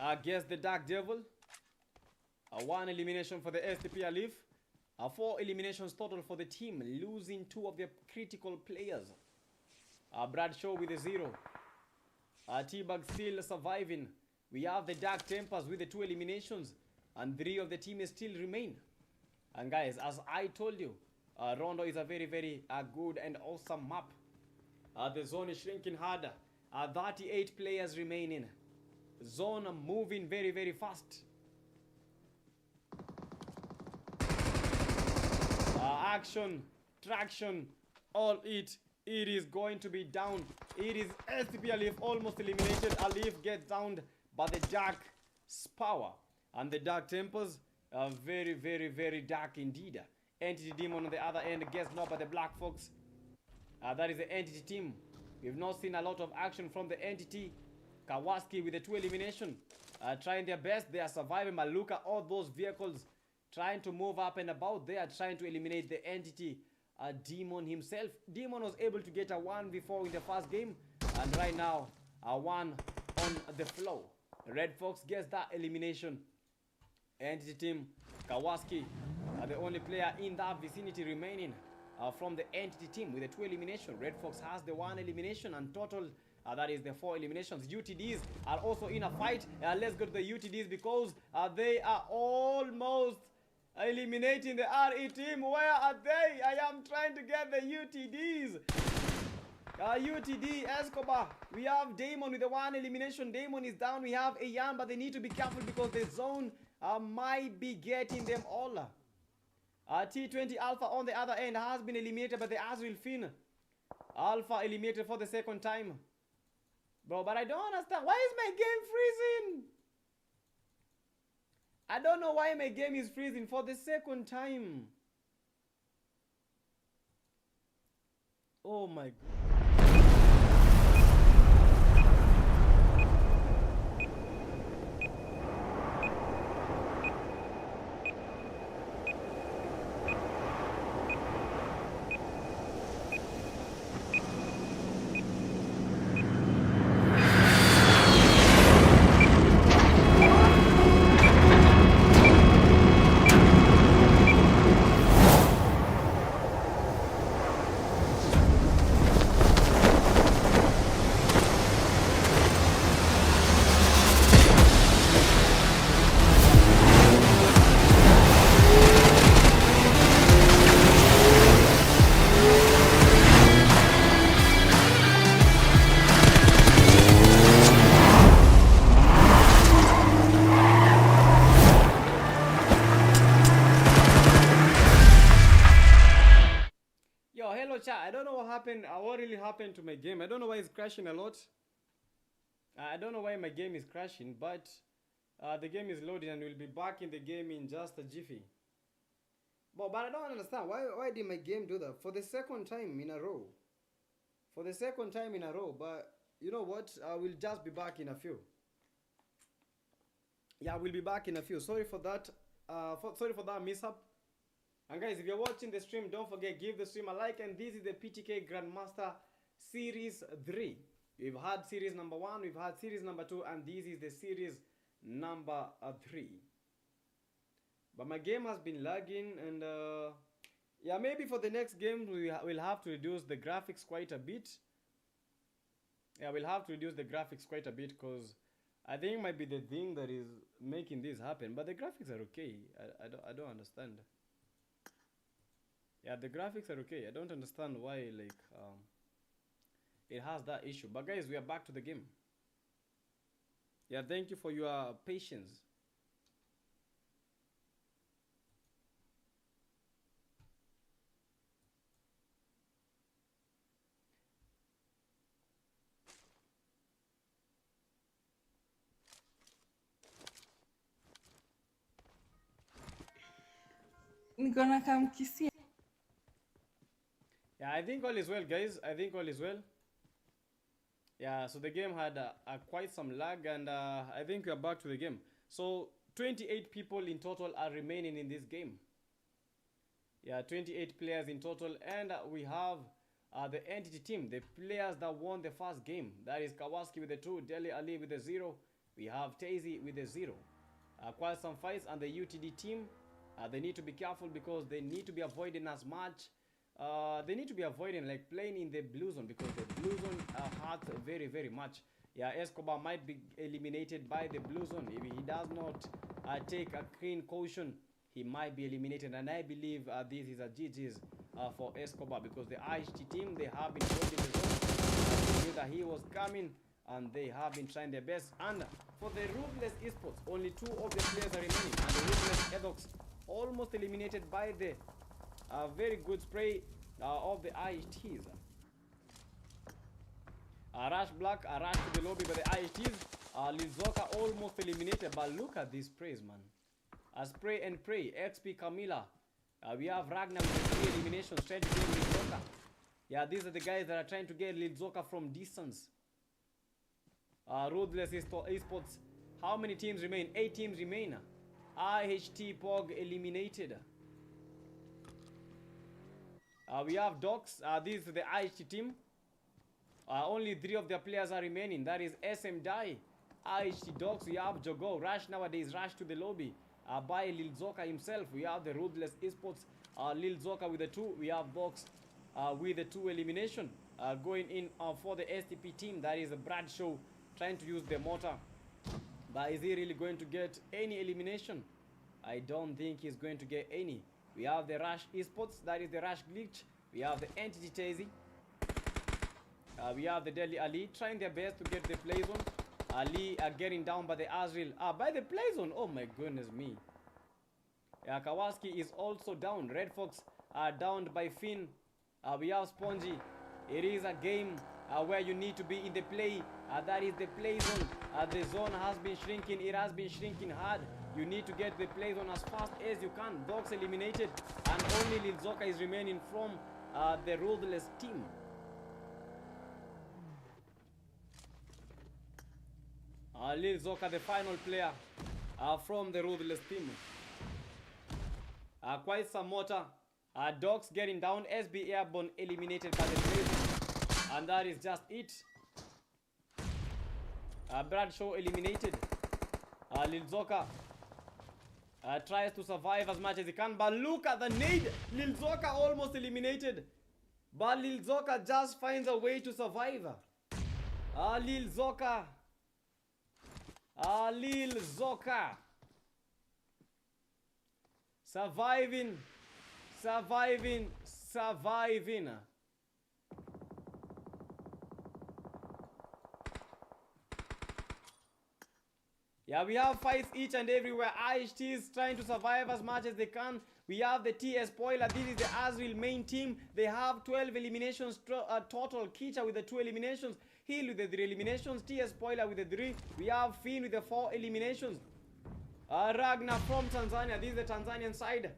Against the Dark Devil. 1 elimination for the STP Alif. 4 eliminations total for the team, losing 2 of their critical players. Bradshaw with a 0. T-Bug still surviving. We have the Dark Tempers with the 2 eliminations, and 3 of the team still remain. And guys, as I told you, Rondo is a very, very good and awesome map. The zone is shrinking harder. 38 players remaining. Zone moving very, very fast. Action, traction, all it is going to be down. It is STP Alif almost eliminated. Alif gets downed by the Dark Power. And the Dark Tempers are very, very, very dark indeed. Entity Demon on the other end gets knocked by the Black Fox. That is the Entity team. We've not seen a lot of action from the Entity. Kawasaki with the 2 elimination. Trying their best. They are surviving. But look at all those vehicles trying to move up and about. They are trying to eliminate the Entity Demon himself. Demon was able to get a 1 before in the first game. And right now, a 1 on the floor. Red Fox gets that elimination. Entity team, Kawasaki are the only player in that vicinity remaining from the Entity team with the 2 elimination. Red Fox has the 1 elimination, and total that is the 4 eliminations. UTDs are also in a fight. Let's go to the UTDs because they are almost eliminating the RE team. Where are they? I am trying to get the UTDs. UTD Escobar. We have Damon with the 1 elimination. Damon is down. We have Ayan, but they need to be careful because the zone might be getting them all. T20 Alpha on the other end has been eliminated by the Azrael Finn. Alpha eliminated for the 2nd time. Bro, but I don't understand. Why is my game freezing? I don't know why my game is freezing for the 2nd time. Oh my god. I don't know what happened. What really happened to my game? I don't know why it's crashing a lot. I don't know why my game is crashing, but the game is loading and we'll be back in the game in just a jiffy. But I don't understand. Why did my game do that for the 2nd time in a row? for the second time in a row. But you know what? I will just be back in a few. Yeah, we'll be back in a few. Sorry for that. Sorry for that mishap. And guys, if you're watching the stream, don't forget, give the stream a like. And this is the PTK Grandmaster Series 3. We've had series number 1, we've had series number 2, and this is the series number 3. But my game has been lagging, and yeah, maybe for the next game we'll have to reduce the graphics quite a bit. Yeah, we'll have to reduce the graphics quite a bit, because I think it might be the thing that is making this happen. But the graphics are okay. I don't understand. Yeah, the graphics are okay. I don't understand why, like, it has that issue. But guys, we are back to the game. Yeah, thank you for your patience. Gonna come kiss you. Yeah, I think all is well, guys. I think all is well. Yeah, so the game had quite some lag, and I think we are back to the game. So 28 people in total are remaining in this game. Yeah, 28 players in total, and we have the entity team, the players that won the first game. That is Kawasaki with the 2, Dele Ali with the 0. We have Tazy with the 0. Quite some fights, and the UTD team, they need to be careful because they need to be avoiding as much. They need to be avoiding like playing in the blue zone, because the blue zone hurts very, very much. Yeah, Escobar might be eliminated by the blue zone. If he does not take a clean caution, he might be eliminated. And I believe this is a GG's for Escobar, because the IHT team, they have been holding the zone. I knew that he was coming, and they have been trying their best. And for the Ruthless Esports, only 2 of the players are remaining, and the Ruthless Edox almost eliminated by the very good spray of the IHTs. Rush Black, rush to the lobby by the IHTs. Lizoka almost eliminated, but look at these sprays, man. Spray and pray. XP Camila. We have Ragnar with the 3 eliminations trying to get Lizoka. Yeah, these are the guys that are trying to get Lizoka from distance. Ruthless Esports. How many teams remain? 8 teams remain. IHT Pog eliminated. We have Docs. This is the IHT team. Only 3 of their players are remaining. That is SM Dai, IHT Docs. We have Jogo. Rush nowadays. Rush to the lobby by Lil Zoka himself. We have the Ruthless Esports. Lil Zoka with the 2. We have Docs with the 2 elimination. Going in for the STP team. That is Bradshaw trying to use the mortar. But is he really going to get any elimination? I don't think he's going to get any. We have the Rush Esports, that is the Rush Glitch. We have the Entity Tazy. We have the Deli Ali trying their best to get the play zone. Ali getting down by the Azrael. By the play zone. Oh my goodness me. Kawasaki is also down. Red Fox downed by Finn. We have Spongy. It is a game where you need to be in the play. That is the play zone. The zone has been shrinking. It has been shrinking hard. You need to get the play zone as fast as you can. Dogs eliminated, and only Lil Zoka is remaining from the Ruthless team. Lil Zoka, the final player from the Ruthless team. Quite some mortar. Dogs getting down. SB Airborne eliminated by the play zone. And that is just it. Bradshaw eliminated. Lil Zoka tries to survive as much as he can, but look at the nade. Lil Zoka almost eliminated, but Lil Zoka just finds a way to survive. Lil Zoka. Lil Zoka. Surviving. Yeah, we have fights each and everywhere. IHT is trying to survive as much as they can. We have the TS Spoiler. This is the Azrael main team. They have 12 eliminations total. Kicha with the 2 eliminations. Hill with the 3 eliminations. TS Spoiler with the 3. We have Finn with the 4 eliminations. Ragnar from Tanzania. This is the Tanzanian side.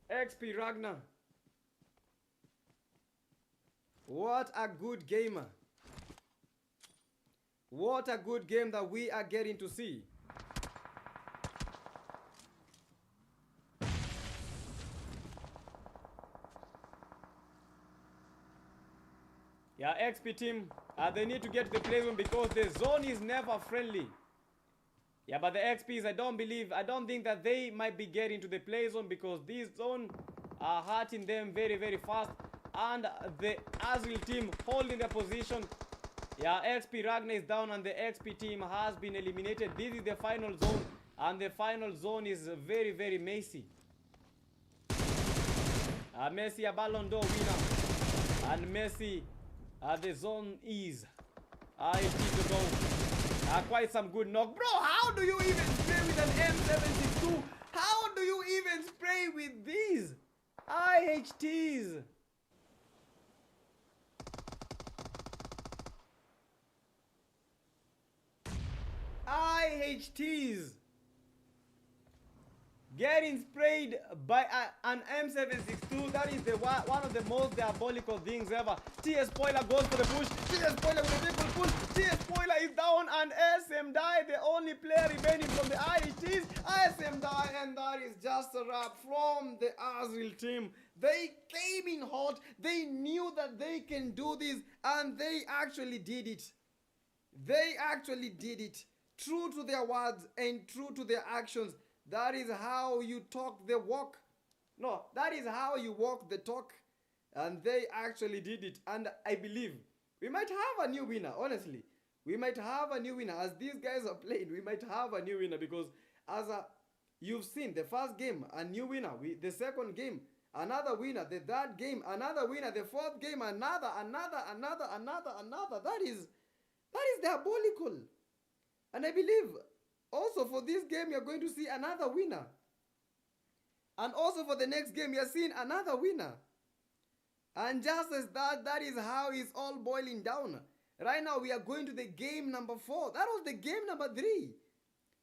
XP Ragnar. What a good game. What a good game that we are getting to see. Yeah, XP team, they need to get to the play zone because the zone is never friendly. Yeah, but the XPs, I don't think that they might be getting to the play zone because this zone are hurting them very, very fast. And the Azrael team holding their position. Yeah, XP Ragnar is down and the XP team has been eliminated. This is the final zone and the final zone is very, very messy. Messi a Ballon d'Or winner. And Messi, the zone is it is to go. Quite some good knock. Bro, how do you even spray with an M762? How do you even spray with these IHTs? IHTs getting sprayed by an M762. That is one of the most diabolical things ever. TS Spoiler goes for the push. TS Spoiler with a triple push. TS Spoiler is down and SM die, the only player remaining from the IHTs. SM die, and that is just a wrap from the Azrael team. They came in hot. They knew that they can do this, and they actually did it. They actually did it. True to their words and true to their actions. That is how you talk the walk. No, that is how you walk the talk. And they actually did it. And I believe we might have a new winner, honestly. We might have a new winner. As these guys are playing, we might have a new winner. Because you've seen the first game, a new winner. The second game, another winner. The third game, another winner. The fourth game, another. That is diabolical. And I believe also for this game you're going to see another winner. And also for the next game you're seeing another winner. And just as that is how it's all boiling down. Right now we are going to the game number 4. That was the game number 3.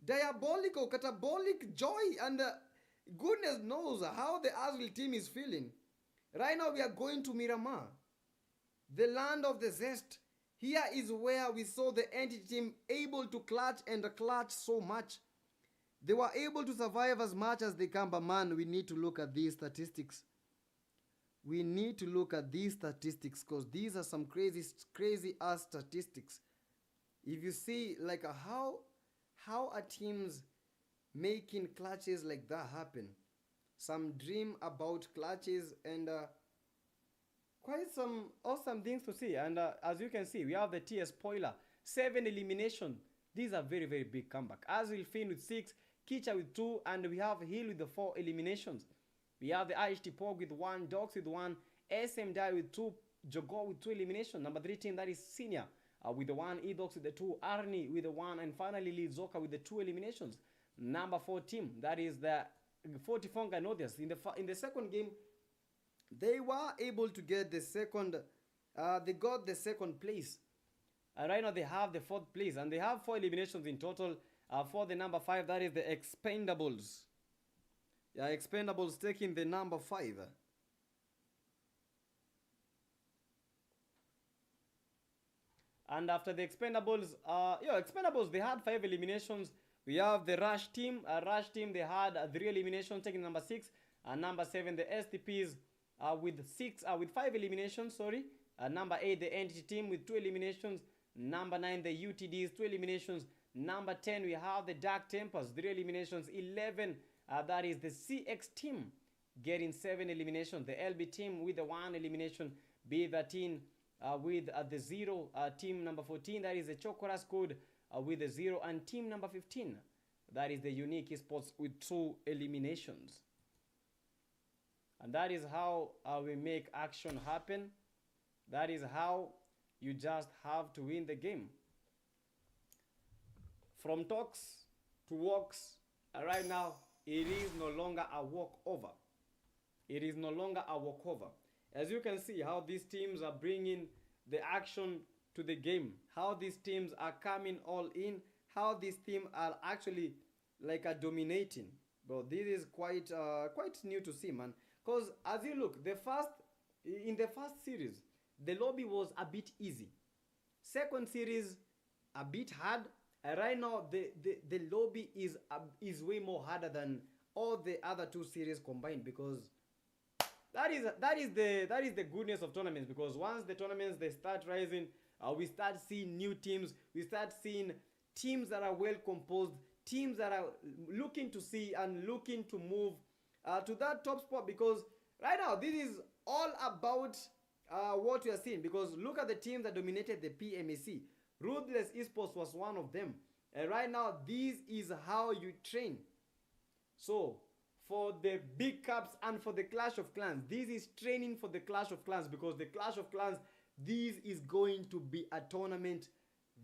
Diabolical, catabolic joy. And goodness knows how the Azrael team is feeling. Right now we are going to Miramar, the land of the zest. Here is where we saw the entity team able to clutch and clutch so much. They were able to survive as much as they can, but man, we need to look at these statistics. We need to look at these statistics because these are some crazy ass statistics. If you see like how are teams making clutches like that happen? Some dream about clutches and quite some awesome things to see. And as you can see, we have the TS Spoiler, 7 elimination. These are very, very big comeback. Azrael Finn with 6, Kicha with 2, and we have Hill with the 4 eliminations. We have the IHT Pog with 1, Dogs with 1, SM Die with 2, Jogo with 2 eliminations. Number 3 team, that is Senior with the 1, Edox with the 2, Arnie with the 1, and finally Lizoka with the 2 eliminations. Number 4 team, that is the 40 Fonga Nodias. In the second game, they were able to get the second, they got the second place. Right now they have the 4th place and they have 4 eliminations in total. For the number 5, that is the Expendables. Yeah, Expendables taking the number 5. And after the Expendables, Expendables, they had 5 eliminations. We have the Rush team. Rush team, they had 3 eliminations, taking number 6. And number 7, the STPs. With 5 eliminations, sorry. Number 8, the entity team with 2 eliminations. Number 9, the UTDs, 2 eliminations. Number 10, we have the Dark Tempers, 3 eliminations. 11, that is the CX team getting 7 eliminations. The LB team with the 1 elimination. B13 with the 0. Team number 14, that is the Chocoras Code with the 0. And team number 15, that is the Unique Esports with 2 eliminations. And that is how we make action happen. That is how you just have to win the game. From talks to walks, right now, it is no longer a walkover. It is no longer a walkover. As you can see how these teams are bringing the action to the game. How these teams are coming all in. How these teams are actually like dominating. But this is quite new to see, man. Because as you look, in the first series, the lobby was a bit easy. Second series, a bit hard. Right now, the lobby is way more harder than all the other two series combined, because that is the goodness of tournaments. Because once the tournaments they start rising, we start seeing new teams. We start seeing teams that are well composed, teams that are looking to see and looking to move to that top spot. Because right now, this is all about what we are seeing. Because look at the teams that dominated the PMAC. Ruthless Esports was one of them. And right now, this is how you train. So, for the big cups and for the Clash of Clans, this is training for the Clash of Clans. Because the Clash of Clans, this is going to be a tournament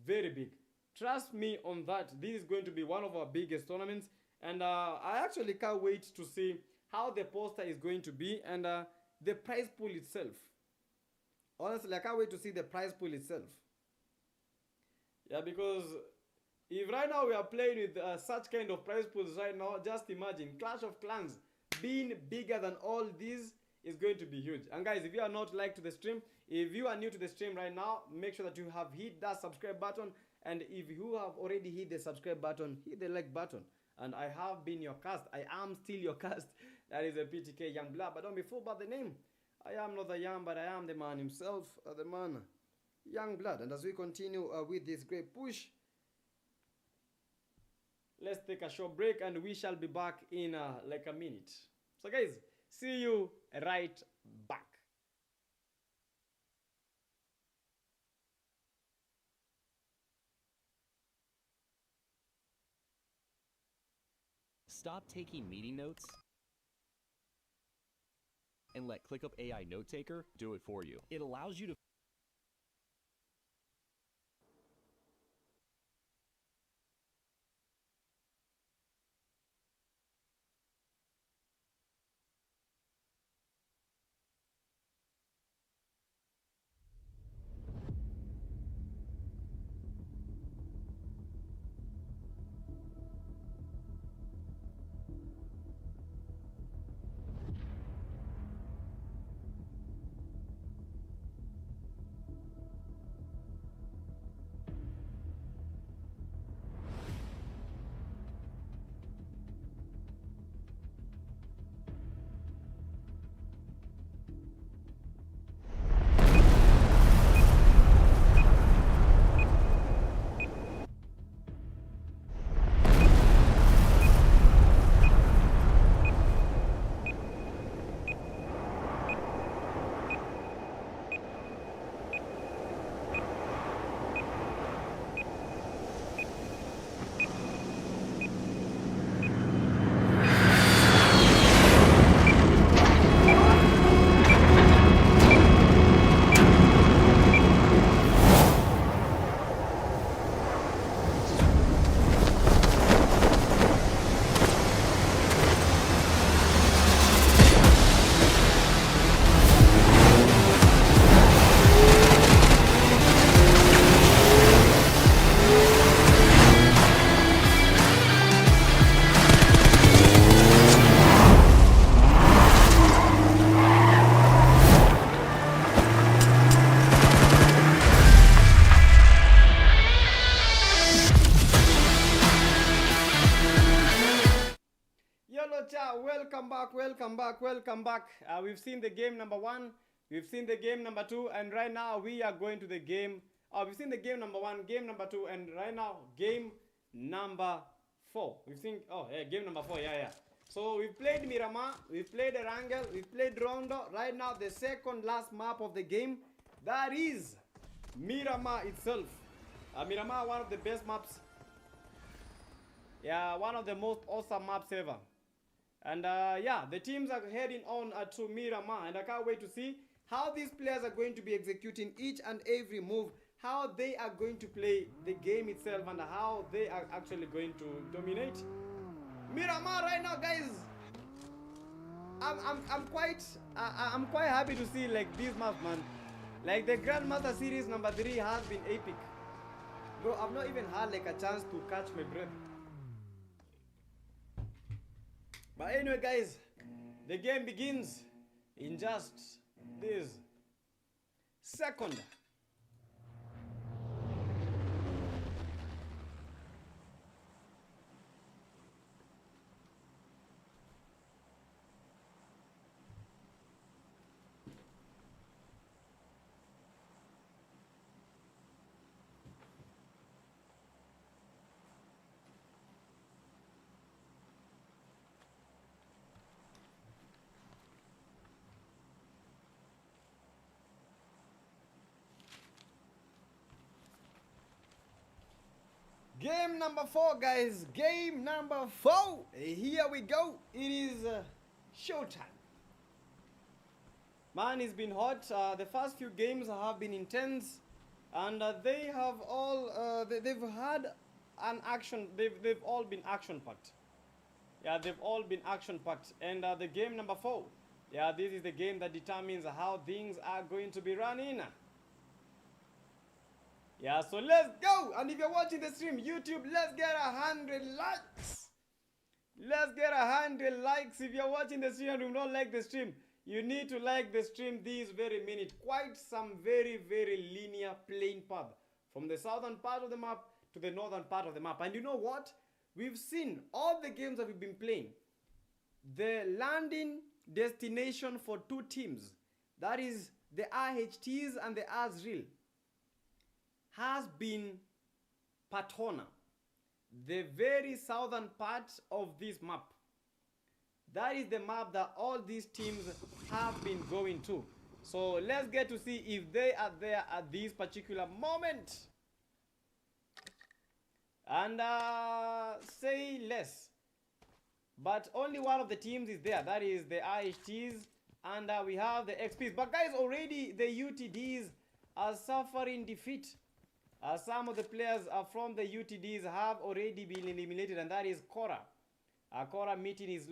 very big. Trust me on that. This is going to be one of our biggest tournaments. And I actually can't wait to see how the poster is going to be. And the prize pool itself. Honestly, I can't wait to see the prize pool itself. Yeah, because if right now we are playing with such kind of prize pools right now, just imagine Clash of Clans being bigger than all these is going to be huge. And guys, if you are not like to the stream, if you are new to the stream right now, make sure that you have hit that subscribe button. And if you have already hit the subscribe button, hit the like button. And I have been your cast. I am still your cast. That is a PTK Young Blood. But don't be fooled by the name. I am not the young, but I am the man himself, the man Young Blood. And as we continue with this great push, let's take a short break and we shall be back in like a minute. So guys, see you right back. Stop taking meeting notes and let ClickUp AI Note Taker do it for you. It allows you to welcome back. We've seen the game number 1, we've seen the game number 2, and right now we are going to the game. We've seen the game number 1, game number 2, and right now game number 4. We've seen game number 4. Yeah. So we've played Miramar, we've played Erangel, we've played Rondo. Right now the second last map of the game, that is Miramar itself. Miramar, one of the best maps. Yeah, one of the most awesome maps ever. And yeah, the teams are heading on to Miramar, and I can't wait to see how these players are going to be executing each and every move, how they are going to play the game itself, and how they are actually going to dominate Miramar right now, guys. I'm quite happy to see like this map, man. Like the Grandmaster series number 3 has been epic. Bro, I've not even had like a chance to catch my breath. But anyway, guys, the game begins in just this second. Game number 4, guys. Game number 4. Here we go. It is showtime. Man, it's been hot. The first few games have been intense, and they have all they've had an action. They've all been action packed. Yeah, they've all been action packed. And the game number 4. Yeah, this is the game that determines how things are going to be running. Yeah, so let's go. And if you're watching the stream, YouTube, let's get 100 likes. Let's get 100 likes. If you're watching the stream and do not like the stream, you need to like the stream this very minute. Quite some very, very linear plain path from the southern part of the map to the northern part of the map. And you know what? We've seen all the games that we've been playing. The landing destination for two teams, that is the RHTs and the Azril, has been Patona, the very southern part of this map. That is the map that all these teams have been going to. So let's get to see if they are there at this particular moment. And say less. But only one of the teams is there. That is the IHTs. And we have the XPs. But guys, already the UTDs are suffering defeat. Some of the players from the UTDs have already been eliminated, and that is Cora. Cora meeting his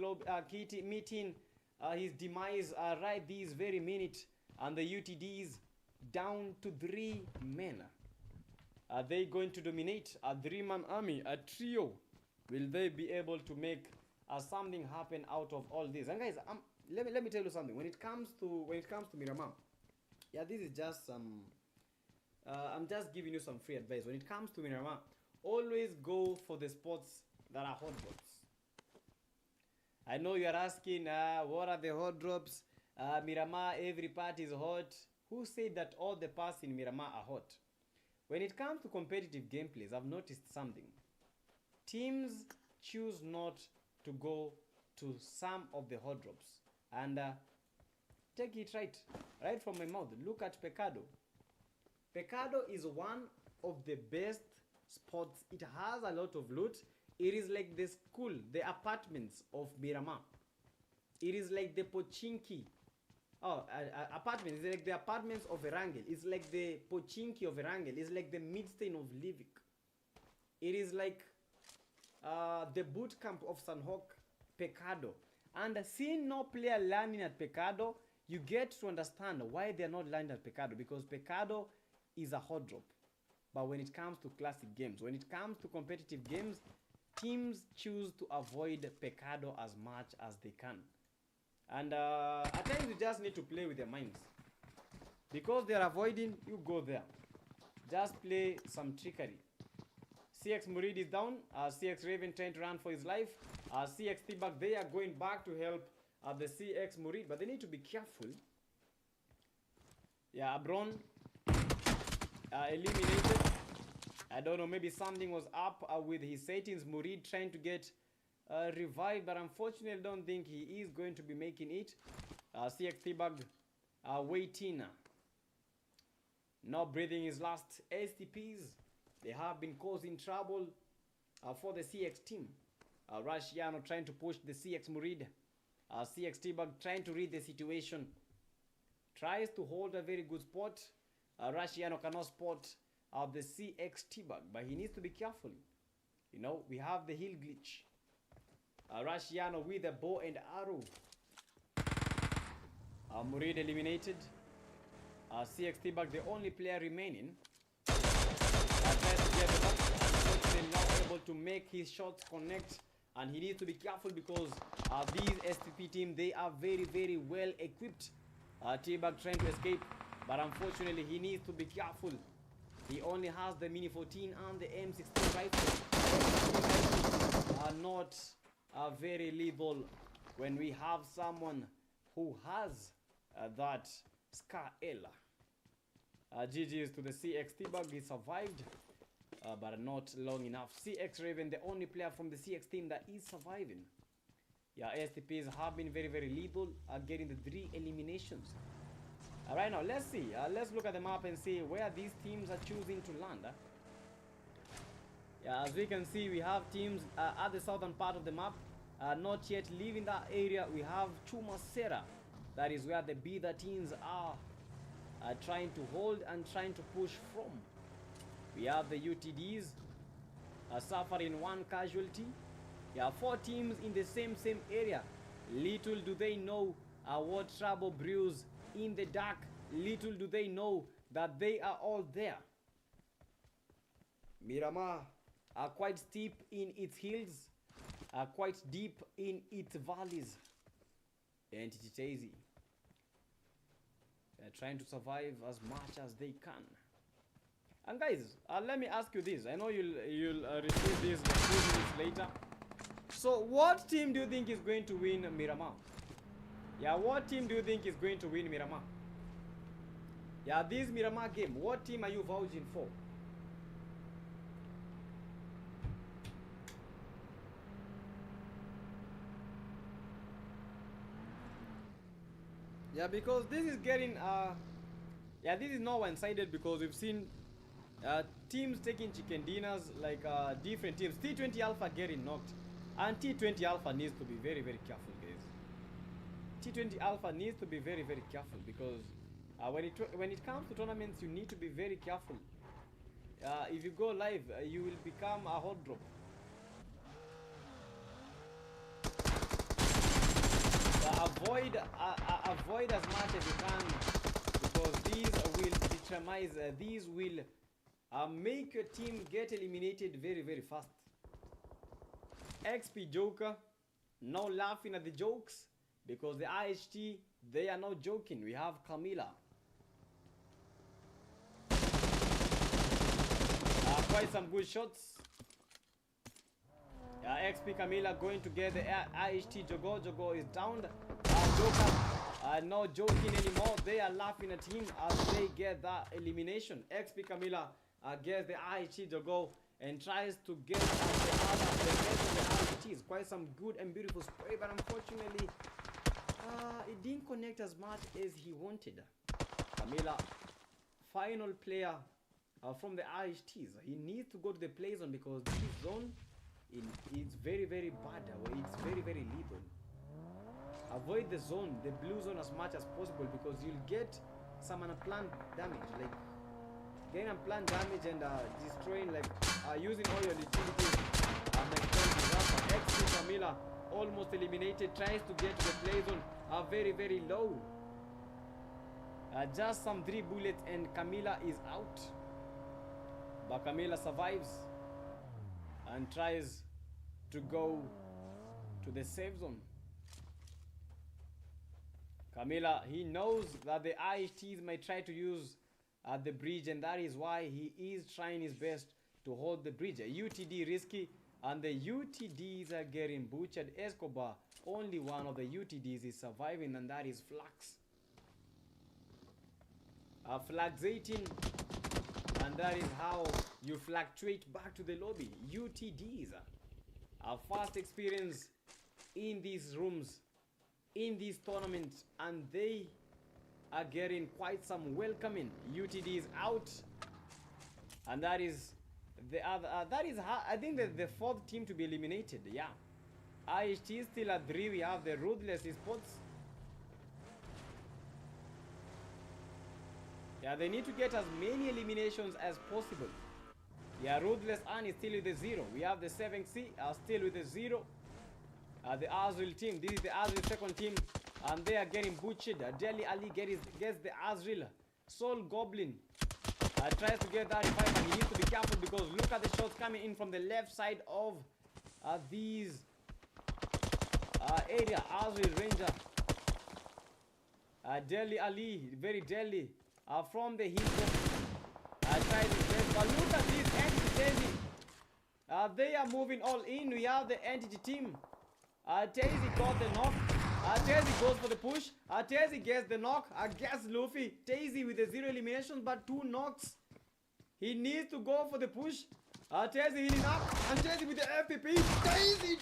his demise right this very minute, and the UTDs down to 3 men. Are they going to dominate a 3-man army, a trio? Will they be able to make something happen out of all this? And guys, let me tell you something. When it comes to Miramar, yeah, this is just some. I'm just giving you some free advice. When it comes to Miramar, always go for the spots that are hot drops. I know you are asking, what are the hot drops? Miramar, every part is hot. Who said that all the parts in Miramar are hot? When it comes to competitive gameplays, I've noticed something. Teams choose not to go to some of the hot drops. And take it right from my mouth. Look at Pecado. Pecado is one of the best spots. It has a lot of loot. It is like the school, the apartments of Miramar. It is like the Pochinki. Apartments. It's like the apartments of Erangel. It's like the Pochinki of Erangel. It's like the Midstein of Livik. It is like the boot camp of Sanhok, Pecado. And seeing no player landing at Pecado, you get to understand why they're not landing at Pecado. Because Pecado is a hot drop. But when it comes to classic games, when it comes to competitive games, teams choose to avoid Pecado as much as they can. And at times you just need to play with their minds. Because they're avoiding, you go there. Just play some trickery. CX Murid is down. CX Raven trying to run for his life. CX T-Bag, they are going back to help the CX Murid. But they need to be careful. Yeah, Abron eliminated. I don't know, maybe something was up with his settings. Murid trying to get revived, but unfortunately I don't think he is going to be making it. CX T-Bag waiting. Not breathing his last. STPs, they have been causing trouble for the CX team. Rashiano trying to push the CX Murid. CX T-Bag trying to read the situation. Tries to hold a very good spot. Rashiano cannot spot the CX T-Bag, but he needs to be careful. You know, we have the heal glitch. Rashiano with a bow and arrow. Murid eliminated. CX T-Bag, the only player remaining. Unfortunately not able to make his shots connect. And he needs to be careful because these STP team, they are very, very well equipped. T-Bag trying to escape. But unfortunately, he needs to be careful. He only has the Mini 14 and the M16 rifle. Are not very lethal when we have someone who has that Scar Ella. GG's to the CX T-Bug. He survived, but not long enough. CX Raven, the only player from the CX team that is surviving. Yeah, STPs have been very, very lethal, getting the 3 eliminations. Right now, let's see. Let's look at the map and see where these teams are choosing to land. Yeah, as we can see, we have teams at the southern part of the map, not yet leaving that area. We have Chumasera. That is where the B-13s are trying to hold and trying to push from. We have the UTDs suffering 1 casualty. Yeah, 4 teams in the same area. Little do they know what trouble brews in the dark. Little do they know that they are all there. Miramar are quite steep in its hills, quite deep in its valleys. And Titazi, they're trying to survive as much as they can. And guys, let me ask you this. I know you'll receive this 2 minutes later. So what team do you think is going to win Miramar? Yeah, what team do you think is going to win Miramar? Yeah, this Miramar game, what team are you vouching for? Yeah, because this is getting yeah, this is not one-sided, because we've seen teams taking chicken dinners, like different teams. T20 Alpha getting knocked, and T20 Alpha needs to be very, very careful, guys. T20 Alpha needs to be very, very careful, because when it comes to tournaments, you need to be very careful. If you go live, you will become a hot drop. Avoid as much as you can, because these will determine, these will make your team get eliminated very, very fast. XP Joker, no laughing at the jokes, because the IHT, they are not joking. We have Camila. Quite some good shots. XP Camila going to get the IHT Jogo. Jogo is down. Joker not joking anymore. They are laughing at him as they get that elimination. XP Camila gets the IHT Jogo and tries to get the rest of the IHTs. Quite some good and beautiful spray, but unfortunately it didn't connect as much as he wanted. Camila, final player from the IHTs. He needs to go to the play zone, because this zone is very, very bad. It's very, very lethal. Avoid the zone, the blue zone, as much as possible, because you'll get some unplanned damage, like getting unplanned damage and destroying, like using all your utilities. XP Camila almost eliminated, tries to get to the play zone, very, very low. Just some 3 bullets and Camila is out. But Camila survives and tries to go to the safe zone. Camila, he knows that the IHTs might try to use the bridge, and that is why he is trying his best to hold the bridge. UTD risky, and the UTDs are getting butchered. Escobar, only one of the UTDs is surviving, and that is Flax. Flaxating, and that is how you fluctuate back to the lobby. UTDs, our first experience in these rooms, in these tournaments, and they are getting quite some welcoming. UTD is out, and that is the other. I think the 4th team to be eliminated. Yeah, IHT still at 3. We have the Ruthless Esports. Yeah, they need to get as many eliminations as possible. Yeah, Ruthless Ann is still with the 0. We have the 7C still with the 0. The Azrael team, this is the Azrael 2nd team, and they are getting butchered. Delhi Ali gets the Azrael. Soul Goblin tries to get that revive, and he needs to be careful, because look at the shots coming in from the left side of these area. Azrael Ranger, Delhi Ali, very deadly. from the hilltop. Tries his best, but look at this entity Tazy. They are moving all in. We have the entity team. Tazy got the knock. Tazy goes for the push. Tazy gets the knock against Luffy. Tazy with the 0 eliminations but 2 knocks. He needs to go for the push. Tazy healing up. And Tazy with the FPP. Tazy.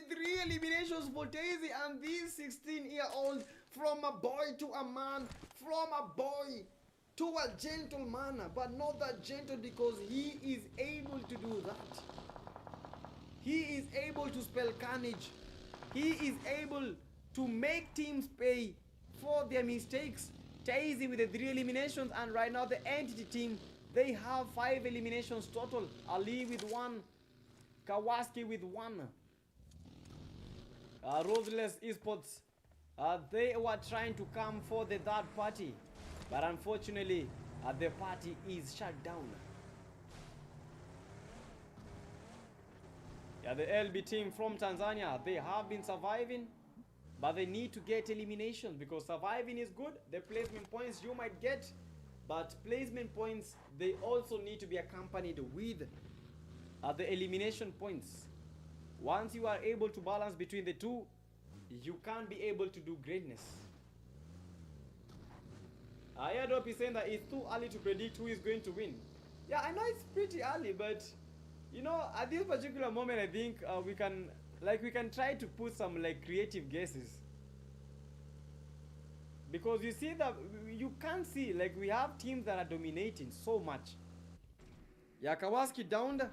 3 eliminations for Tazy. And this 16-year-old, from a boy to a man. From a boy to a gentleman. But not that gentle, because he is able to do that. He is able to spell Carnage. He is able to make teams pay for their mistakes. Tazy with the 3 eliminations, and right now the entity team, they have 5 eliminations total. Ali with 1, Kawasaki with 1. Roseless Esports, they were trying to come for the third party, but unfortunately the party is shut down. Yeah, the LB team from Tanzania, they have been surviving, but they need to get eliminations, because surviving is good. The placement points you might get, but placement points, they also need to be accompanied with the elimination points. Once you are able to balance between the two, you can't be able to do greatness. Airdrop is saying that it's too early to predict who is going to win. Yeah, I know it's pretty early, but you know, at this particular moment, I think we can try to put some like creative guesses, because you see that you can't see, like, we have teams that are dominating so much. Yeah, Kawasaki downed.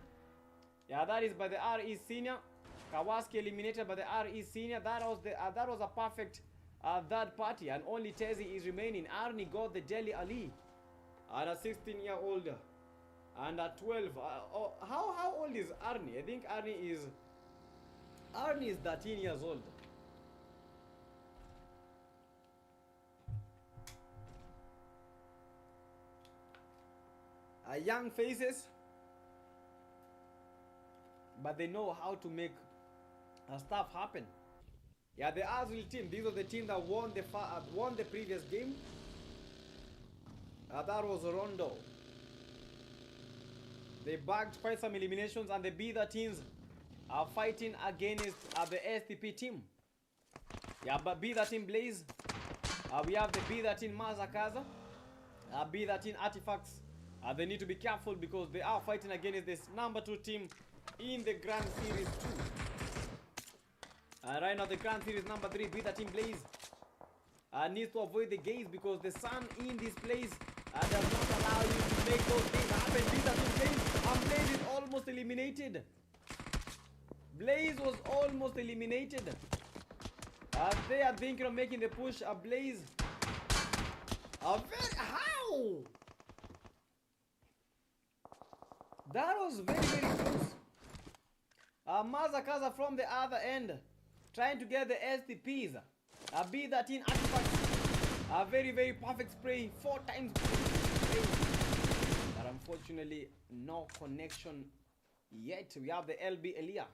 Yeah, that is by the RE Senior. Kawasaki eliminated by the RE Senior. That was a perfect third party, and only Tazy is remaining. Arnie got the Delhi Ali, and a 16-year-old. And at 12, how old is Arnie? I think Arnie is 13 years old. Young faces, but they know how to make stuff happen. Yeah, the Azul team, these are the team that won the previous game. That was Rondo. They bagged quite some eliminations, and the B-13 teams are fighting against the STP team. Yeah, but B-13 Blaze, we have the B-13 Mazakaza, B-13 Artifacts. They need to be careful, because they are fighting against this number 2 team in the Grand Series 2. Right now the Grand Series number 3, B-13 Blaze, needs to avoid the gaze, because the sun in this place does not allow you to make those things happen. B-13 Blaze, and Blaze is almost eliminated. Blaze was almost eliminated. They are thinking of making the push. Blaze, how? That was very, very close. Mazakaza from the other end, trying to get the STPs. B-13 Artifacts, a very, very perfect spray, 4 times spray. But unfortunately, no connection yet. We have the LB Elia.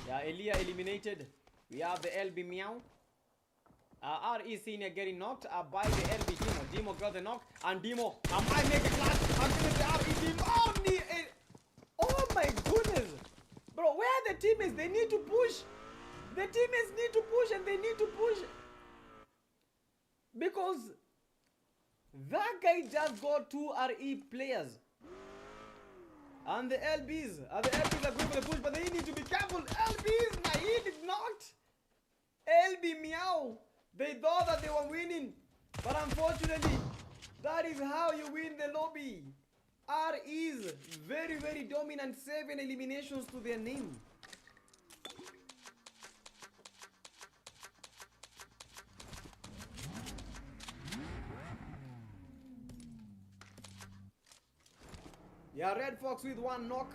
Yeah, Elia eliminated. We have the LB Meow. RE Senior getting knocked by the LB Demo. Demo got the knock, and Demo might make a clutch against the RE team. Oh my goodness, bro! Where the team is, they need to push. The teammates need to push, and they need to push, because that guy just got 2 RE players, and the LBs are going for the push, but they need to be careful. LBs, Naid did not. LB Meow, they thought that they were winning, but unfortunately, that is how you win the lobby. REs very, very dominant, 7 eliminations to their name. Yeah, Red Fox with 1 knock.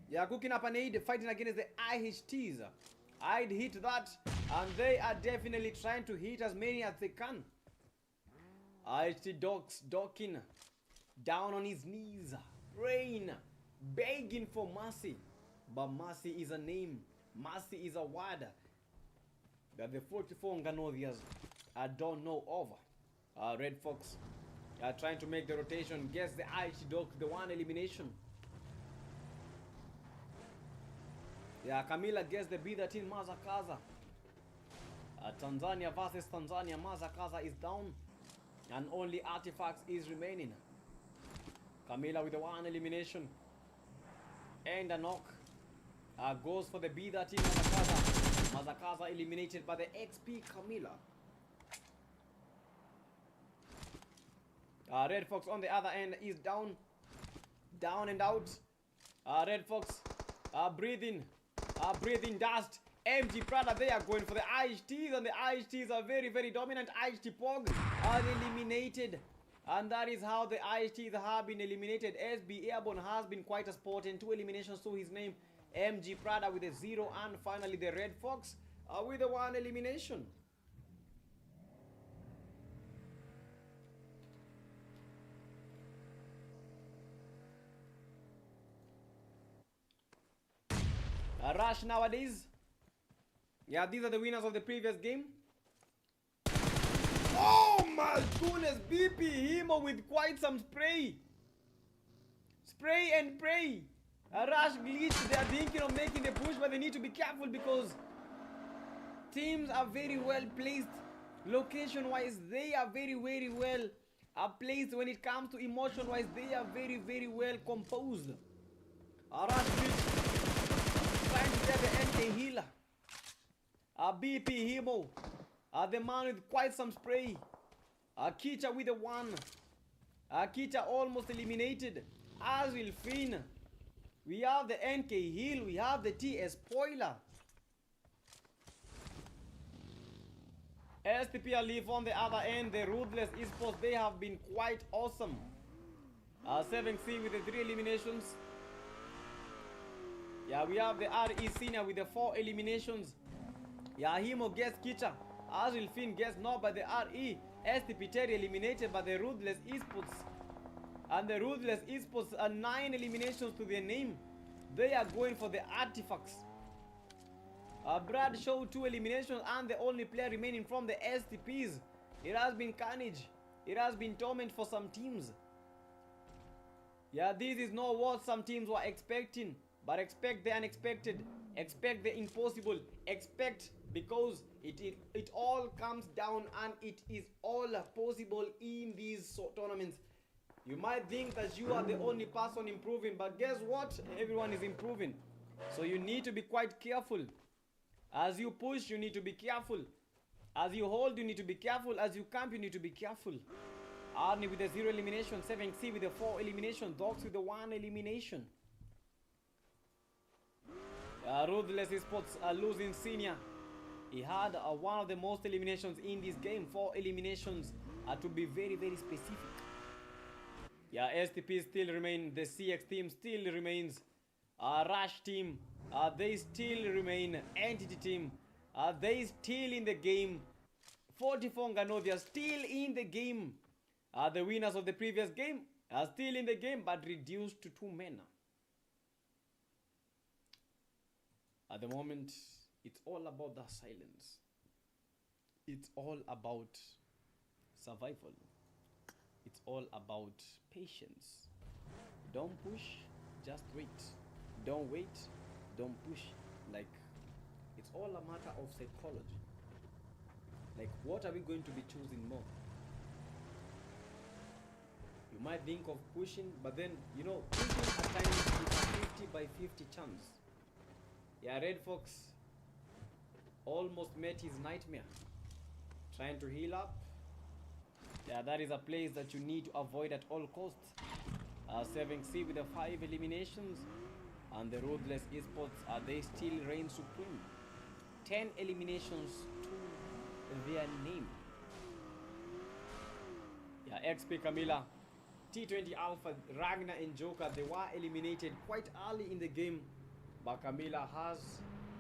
Yeah, cooking up an aid, fighting against the IHTs. I'd hit that, and they are definitely trying to hit as many as they can. IHT Docking down on his knees, praying, begging for mercy. But mercy is a name, mercy is a word that the 44 Nganothias don't know of. Red Fox trying to make the rotation. Gets the IT Dog, the one elimination. Yeah, Camila gets the B13 Mazakaza. Tanzania versus Tanzania. Mazakaza is down. And only Artifacts is remaining. Camila with the one elimination. And a knock. Goes for the B13 Mazakaza. Mazakaza eliminated by the XP Camila. Red Fox on the other end is down. Down and out. Red Fox breathing. Breathing dust. MG Prada, they are going for the IHTs, and the IHTs are very, very dominant. IHT Pog are eliminated. And that is how the IHTs have been eliminated. SB Airborne has been quite a sport, and 2 eliminations to his name. MG Prada with a 0, and finally the Red Fox with a 1 elimination. Rush nowadays. Yeah, these are the winners of the previous game. Oh my goodness, BP Himo with quite some spray. Spray and pray. Rush glitch, they are thinking of making the push, but they need to be careful because teams are very well placed. Location wise, they are very, very well placed. When it comes to emotion wise, they are very, very well composed. Rush glitch. Trying to get the NK healer. BP Himo. The man with quite some spray. Kicha with the 1. Kicha almost eliminated. As will Finn. We have the NK heal. We have the TS spoiler. STP Leaf on the other end. The Ruthless Esports, they have been quite awesome. 7C with the 3 eliminations. Yeah, we have the RE Senior with the 4 eliminations. Yeah, Himo gets Kicha. Azil Finn gets knocked by the RE. STP Terry eliminated by the Ruthless Esports. And the Ruthless Esports are 9 eliminations to their name. They are going for the Artifacts. Brad showed 2 eliminations, and the only player remaining from the STPs. It has been Carnage. It has been torment for some teams. Yeah, this is not what some teams were expecting. But expect the unexpected, expect the impossible, expect, because it all comes down and it is all possible in these tournaments. You might think that you are the only person improving, but guess what? Everyone is improving. So you need to be quite careful. As you push, you need to be careful. As you hold, you need to be careful. As you camp, you need to be careful. Arnie with the 0 elimination, 7C with the 4 elimination, Dogs with the 1 elimination. Ruthless Esports losing Senior. He had one of the most eliminations in this game. 4 eliminations to be very, very specific. Yeah, STP still remain. The CX team still remains. Rush team, they still remain. Entity team, they still in the game. 44 Nganovia still in the game. The winners of the previous game are still in the game, but reduced to 2 men. At the moment, it's all about the silence. It's all about survival. It's all about patience. Don't push, just wait. Don't wait, don't push. Like, it's all a matter of psychology. Like, what are we going to be choosing more? You might think of pushing, but then, you know, pushing at times is a 50 by 50 chance. Yeah, Red Fox almost met his nightmare. Trying to heal up. Yeah, that is a place that you need to avoid at all costs. 7C with the 5 eliminations. And the Ruthless Esports, they still reign supreme. 10 eliminations to their name. Yeah, XP Camila, T20 Alpha, Ragnar and Joker, they were eliminated quite early in the game. But Camila has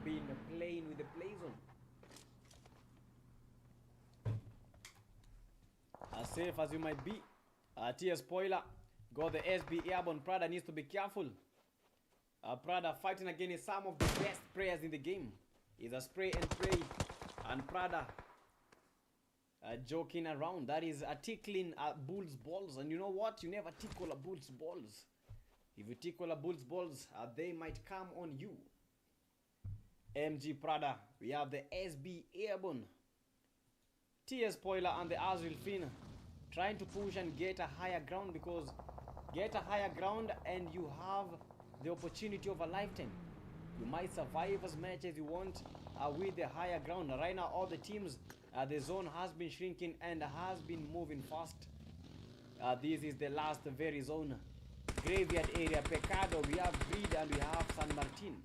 been playing with the play zone. As safe as you might be. TS spoiler. Got the SB Airborne. Prada needs to be careful. Prada fighting against some of the best players in the game. Is a spray and pray. And Prada joking around. That is tickling a bull's balls. And you know what? You never tickle a bull's balls. If you tickle a bull's balls, they might come on you. MG Prada. We have the SB Airborne. TS Spoiler and the Azrael Finn trying to push and get a higher ground, because get a higher ground and you have the opportunity of a lifetime. You might survive as much as you want with the higher ground. Right now, all the teams, the zone has been shrinking and has been moving fast. This is the last very zone. Graveyard area, Pecado, we have Breed and we have San Martin.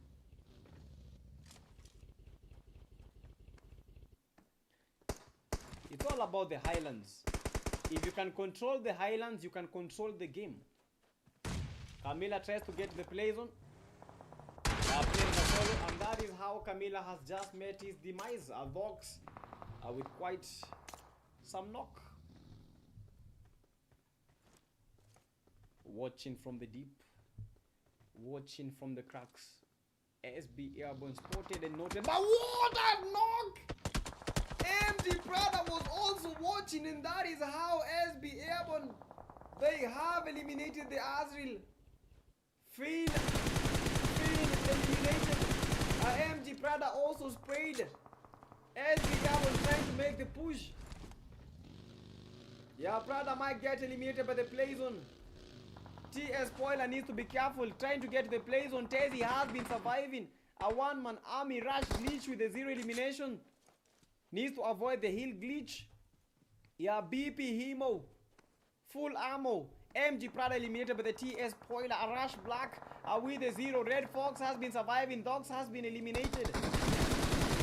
It's all about the highlands. If you can control the highlands, you can control the game. Camila tries to get to the play zone. And that is how Camila has just met his demise. Vox with quite some knock. Watching from the deep. Watching from the cracks. SB Airborne spotted and noted. But what a knock! MG Prada was also watching, and that is how SB Airborne, they have eliminated the Azrael. Finn eliminated. MG Prada also sprayed. SB Airborne trying to make the push. Yeah, Prada might get eliminated by the play zone. TS Spoiler needs to be careful trying to get to the play zone. Tezzy has been surviving. A one-man army rush glitch with the 0 elimination. Needs to avoid the heal glitch. Yeah, BP Hemo. Full ammo. MG Prada eliminated by the TS Spoiler. A rush black with the 0. Red Fox has been surviving. Dogs has been eliminated.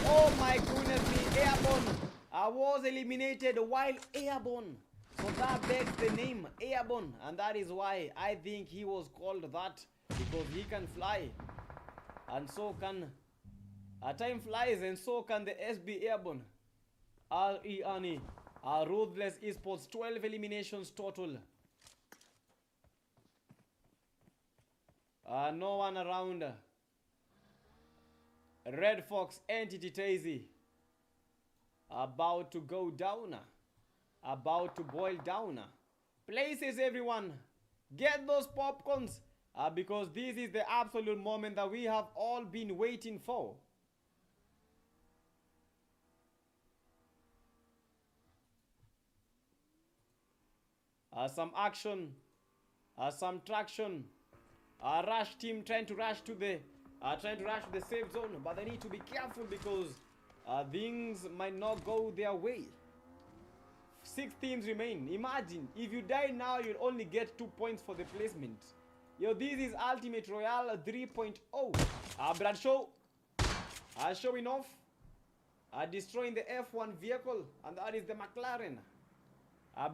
Oh my goodness me. Airborne was eliminated while Airborne. So that begs the name Airborne. And that is why I think he was called that. Because he can fly. And so can... time flies and so can the SB Airborne. RE Ruthless Esports, 12 eliminations total. No one around. Red Fox, Entity Tazy. About to go down. About to boil down. Places, everyone. Get those popcorns. Because this is the absolute moment that we have all been waiting for. Some action, some traction. Rush team trying to rush to the safe zone, but they need to be careful because things might not go their way. 6 teams remain. Imagine if you die now, you'll only get 2 points for the placement. Yo, this is Ultimate Royale 3.0. Bradshaw showing off, destroying the F1 vehicle, and that is the McLaren.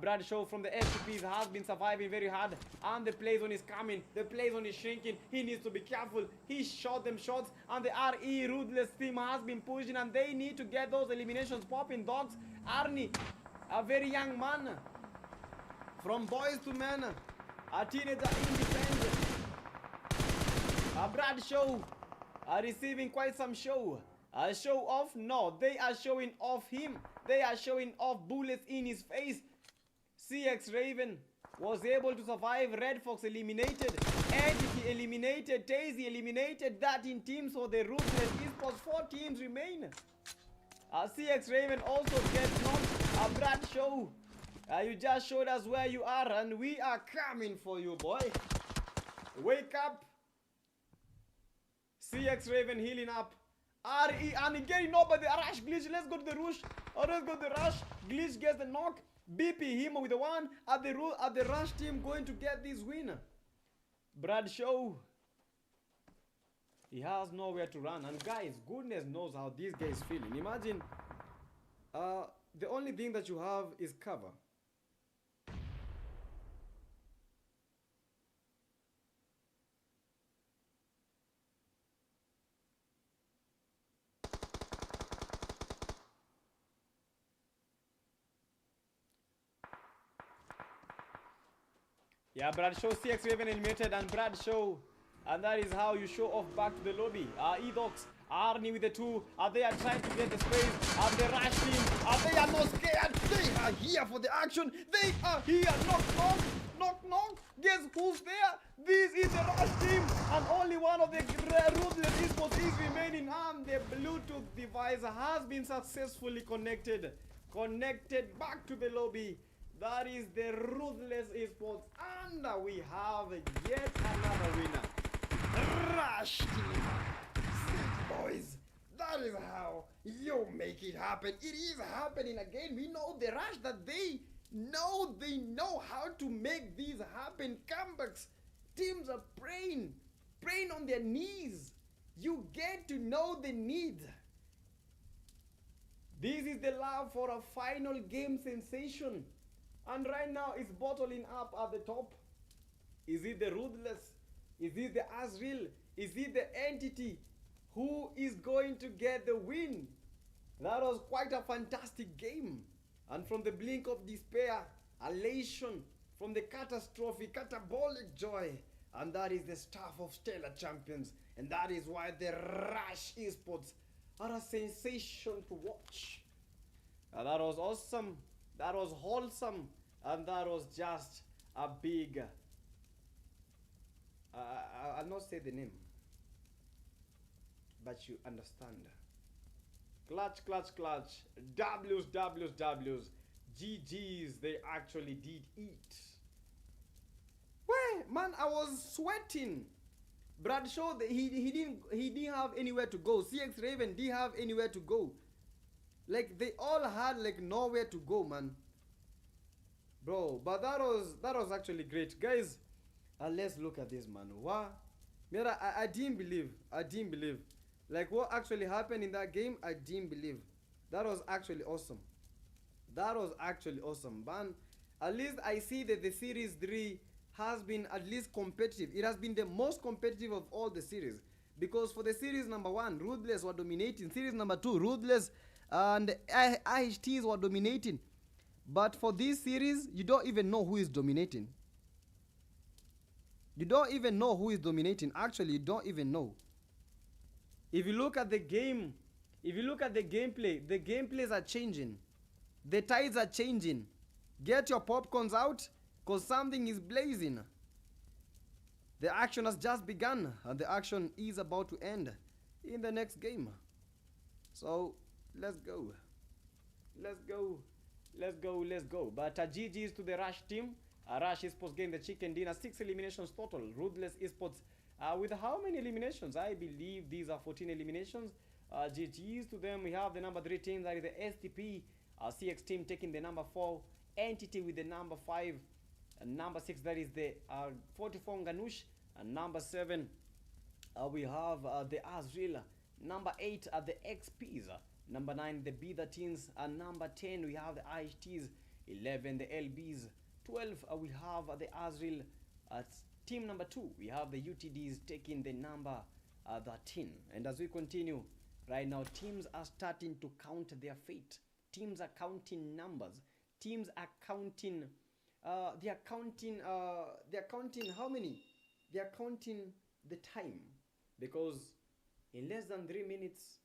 Bradshaw from the FTPs has been surviving very hard, and the play zone is coming. The play zone is shrinking. He needs to be careful. He shot them shots, and the RE Ruthless team has been pushing, and they need to get those eliminations popping. Dogs, Arnie, a very young man, from boys to men, a teenager independent. Bradshaw receiving quite some show. Show off? No, they are showing off him. They are showing off bullets in his face. CX Raven was able to survive. Red Fox eliminated. Entity eliminated. Tazy eliminated. That in teams for the Ruthless Esports. 4 teams remain. CX Raven also gets knocked. Bradshaw, you just showed us where you are, and we are coming for you, boy. Wake up. CX Raven healing up. RE and getting knocked by the rush glitch. Let's go to the rush. Let's go to the rush. Glitch gets the knock. BP him with the 1 at the rush team going to get this win. Bradshaw, he has nowhere to run, and guys, goodness knows how this guy is feeling. Imagine the only thing that you have is cover. Yeah, Bradshaw, CX Raven eliminated, and Bradshaw, and that is how you show off back to the lobby. Edox Arnie with the 2. They are trying to get the space. They rush in. They are not scared. They are here for the action. They are here. Knock, knock. Knock, knock. Guess who's there? This is the Rush team. And only one of the ruthless esports is remaining. And the Bluetooth device has been successfully connected. Connected back to the lobby. That is the ruthless esports. And we have yet another winner. Rush team. Boys, that is how you make it happen. It is happening again. We know the Rush that they know how to make these happen. Comebacks. Teams are praying on their knees. You get to know the need. This is the love for a final game sensation. And right now it's bottling up at the top. Is it the Ruthless? Is it the Azrael? Is it the Entity? Who is going to get the win? That was quite a fantastic game. And from the blink of despair, elation, from the catastrophe, catabolic joy. And that is the staff of Stellar Champions. And that is why the Rush esports are a sensation to watch. That was awesome. That was wholesome. And that was just a big... I'll not say the name. But you understand. Clutch, clutch, clutch. W's, W's, W's. GG's, they actually did it. Well, man, I was sweating. Bradshaw, he didn't have anywhere to go. CX Raven didn't have anywhere to go. Like, they all had like nowhere to go, man. Bro, but that was actually great. Guys, let's look at this, man. Wow. Mira, I didn't believe. Like, what actually happened in that game, I didn't believe. That was actually awesome. Man, at least I see that the Series 3 has been at least competitive. It has been the most competitive of all the series. Because for the series number 1, Ruthless were dominating. Series number 2, Ruthless and IHTs were dominating. But for this series, you don't even know who is dominating. Actually, you don't even know. If you look at the game, if you look at the gameplay, the gameplays are changing. The tides are changing. Get your popcorns out, because something is blazing. The action has just begun, and the action is about to end in the next game. So, let's go. But GG's to the Rush team. Rush Esports getting the chicken dinner. 6 eliminations total. Ruthless Esports with how many eliminations? I believe these are 14 eliminations. GG's to them. We have the number 3 team, that is the STP. CX team taking the number 4. Entity with the number 5. And number 6, that is the 44 Ganush. And number 7, we have the Azrael. Number 8 are the XPs. Number 9, the B13s. And number 10, we have the IHTs. 11, the LBs. 12, we have the Azrael. Team number 2, we have the UTDs taking the number 13. And as we continue, right now, teams are starting to count their fate. Teams are counting numbers. Teams are counting... they are counting how many? They are counting the time, because in less than 3 minutes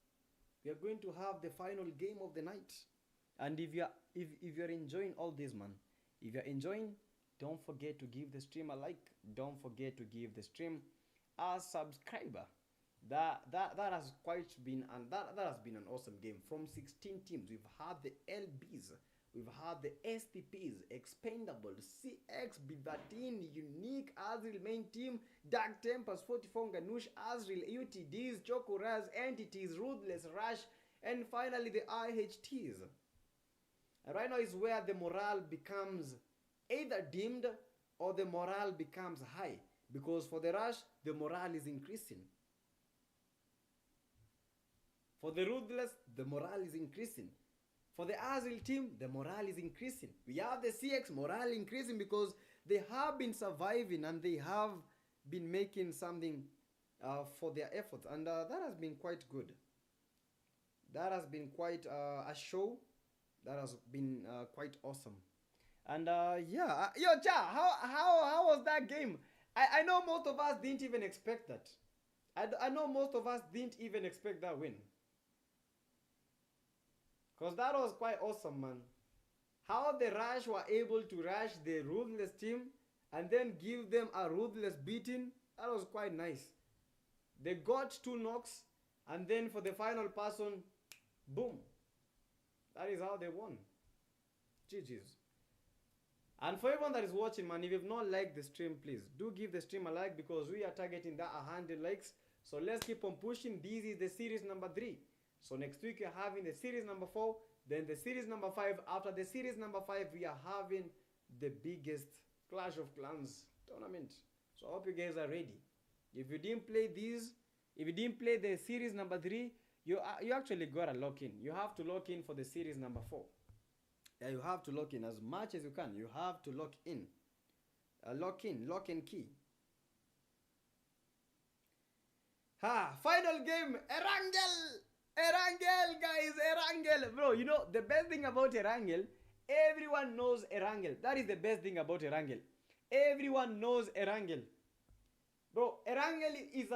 we are going to have the final game of the night. And if you're enjoying all this, man, if you're enjoying, don't forget to give the stream a like. Don't forget to give the stream a subscriber. That has quite been, and that has been an awesome game. From 16 teams, we've had the LBs. We've had the STPs, Expendable, CX, B13, Unique, Azrael main team, Dark Tempers, 44 Ganush, Azrael, UTDs, Chokoraz, Entities, Ruthless, Rush, and finally the IHTs. And right now is where the morale becomes either dimmed or the morale becomes high. Because for the Rush, the morale is increasing. For the Ruthless, the morale is increasing. For the Azrael team, the morale is increasing. We have the CX morale increasing because they have been surviving and they have been making something for their efforts. And that has been quite good. That has been quite a show. That has been quite awesome. And yeah, yo, Cha, how was that game? I know most of us didn't even expect that. I know most of us didn't even expect that win. Because that was quite awesome, man. How the Rush were able to rush the Ruthless team and then give them a ruthless beating, that was quite nice. They got 2 knocks, and then for the final person, boom. That is how they won. GG's. And for everyone that is watching, man, if you've not liked the stream, please do give the stream a like, because we are targeting that 100 likes. So let's keep on pushing. This is the series number 3. So next week we're having the series number 4, then the series number 5. After the series number 5, we are having the biggest Clash of Clans tournament. So I hope you guys are ready. If you didn't play these, if you didn't play the series number 3, you actually gotta lock in. You have to lock in for the series number 4. Yeah, you have to lock in as much as you can. You have to lock in. Lock in key. Final game, Erangel, guys, Erangel. Bro, you know, the best thing about Erangel, everyone knows Erangel. That is the best thing about Erangel. Everyone knows Erangel. Bro, Erangel is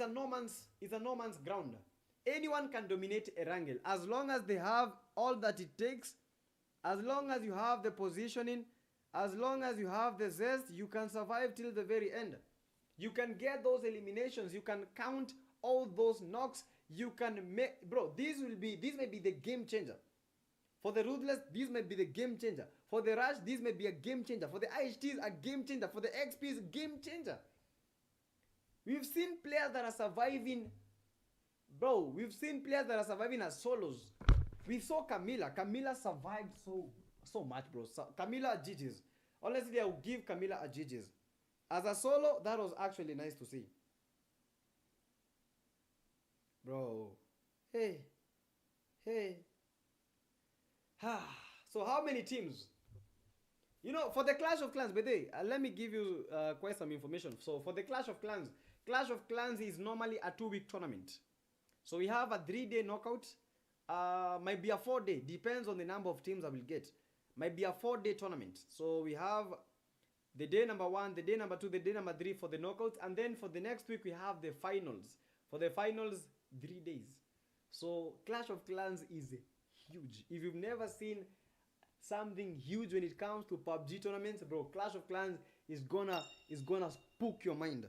a no man's ground. Anyone can dominate Erangel as long as they have all that it takes. As long as you have the positioning, as long as you have the zest, you can survive till the very end. You can get those eliminations. You can count all those knocks. You can make, bro, this may be the game changer. For the Ruthless, this may be the game changer. For the Rush, this may be a game changer. For the IHTs, a game changer. For the XPs, game changer. We've seen players that are surviving, bro. We've seen players that are surviving as solos. We saw Camilla. Camilla survived so much, bro. So, Camilla GG's. Honestly, I will give Camilla a GG's. As a solo, that was actually nice to see. Bro. Hey. So how many teams? You know, for the Clash of Clans, but let me give you quite some information. So for the Clash of Clans is normally a 2-week tournament. So we have a 3-day knockout. Might be a 4-day, depends on the number of teams I will get. Might be a 4-day tournament. So we have the day number 1, the day number 2, the day number 3 for the knockouts, and then for the next week we have the finals. For the finals, 3 days. So Clash of Clans is huge. If you've never seen something huge when it comes to PUBG tournaments, bro, Clash of Clans is gonna spook your mind.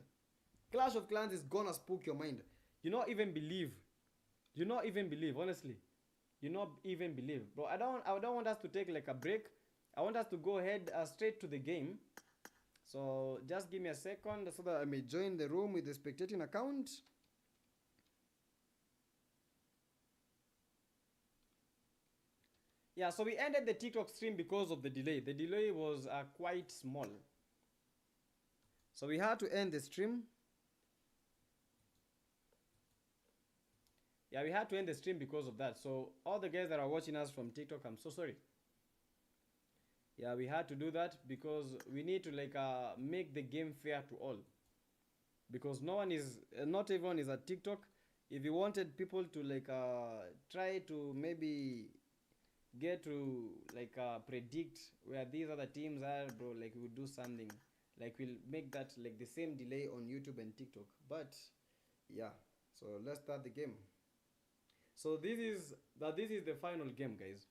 Clash of Clans is gonna spook your mind. You not even believe, honestly. You not even believe, bro. I don't want us to take like a break. I want us to go ahead straight to the game. So just give me a second so that I may join the room with the spectating account. Yeah, so we ended the TikTok stream because of the delay. The delay was quite small. So we had to end the stream. Yeah, we had to end the stream because of that. So all the guys that are watching us from TikTok, I'm so sorry. Yeah, we had to do that because we need to like make the game fair to all. Because not everyone is at TikTok. If you wanted people to like try to maybe get to like predict where these other teams are, bro, like we would do something. Like we'll make that like the same delay on YouTube and TikTok. But yeah, so let's start the game. So this is the final game, guys.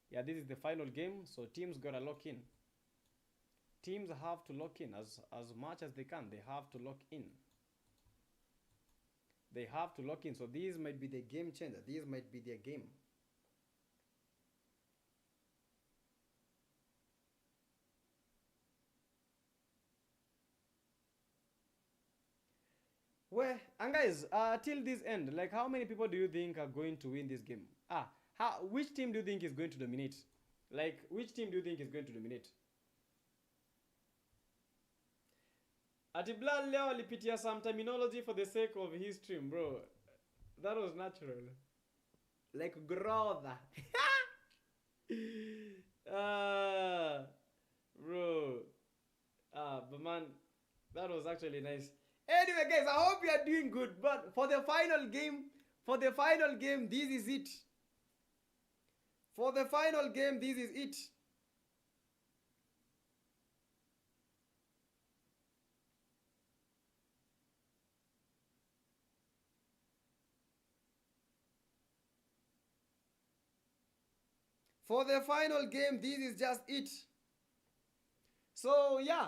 Yeah, this is the final game. So teams gotta lock in. Teams have to lock in as much as they can. They have to lock in. They have to lock in. So these might be the game changer. These might be their game. Well, and guys, till this end, like how many people do you think are going to win this game? Which team do you think is going to dominate? Like, which team do you think is going to dominate? Atibla Leo alipitia some terminology for the sake of his stream, bro. That was natural. Like growth. Bro. But man, that was actually nice. Anyway, guys, I hope you are doing good. But for the final game, this is it. For the final game, this is it. for the final game, this is just it. So yeah.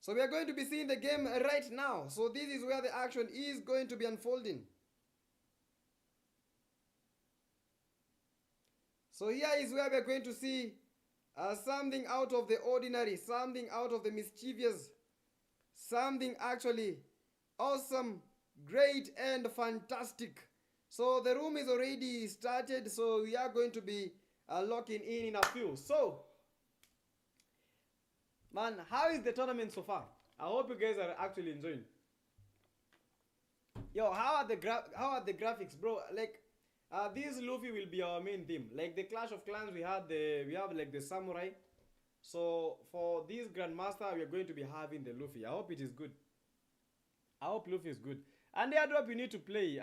So we are going to be seeing the game right now. So this is where the action is going to be unfolding. So here is where we are going to see something out of the ordinary, something out of the mischievous, something actually awesome, great, and fantastic. So the room is already started, so we are going to be locking in a few. So, man, how is the tournament so far? I hope you guys are actually enjoying. Yo, how are the graphics, bro? Like, this Luffy will be our main theme. Like the Clash of Clans, we have like the samurai. So for this Grandmaster, we are going to be having the Luffy. I hope it is good. I hope Luffy is good. And the airdrop you need to play.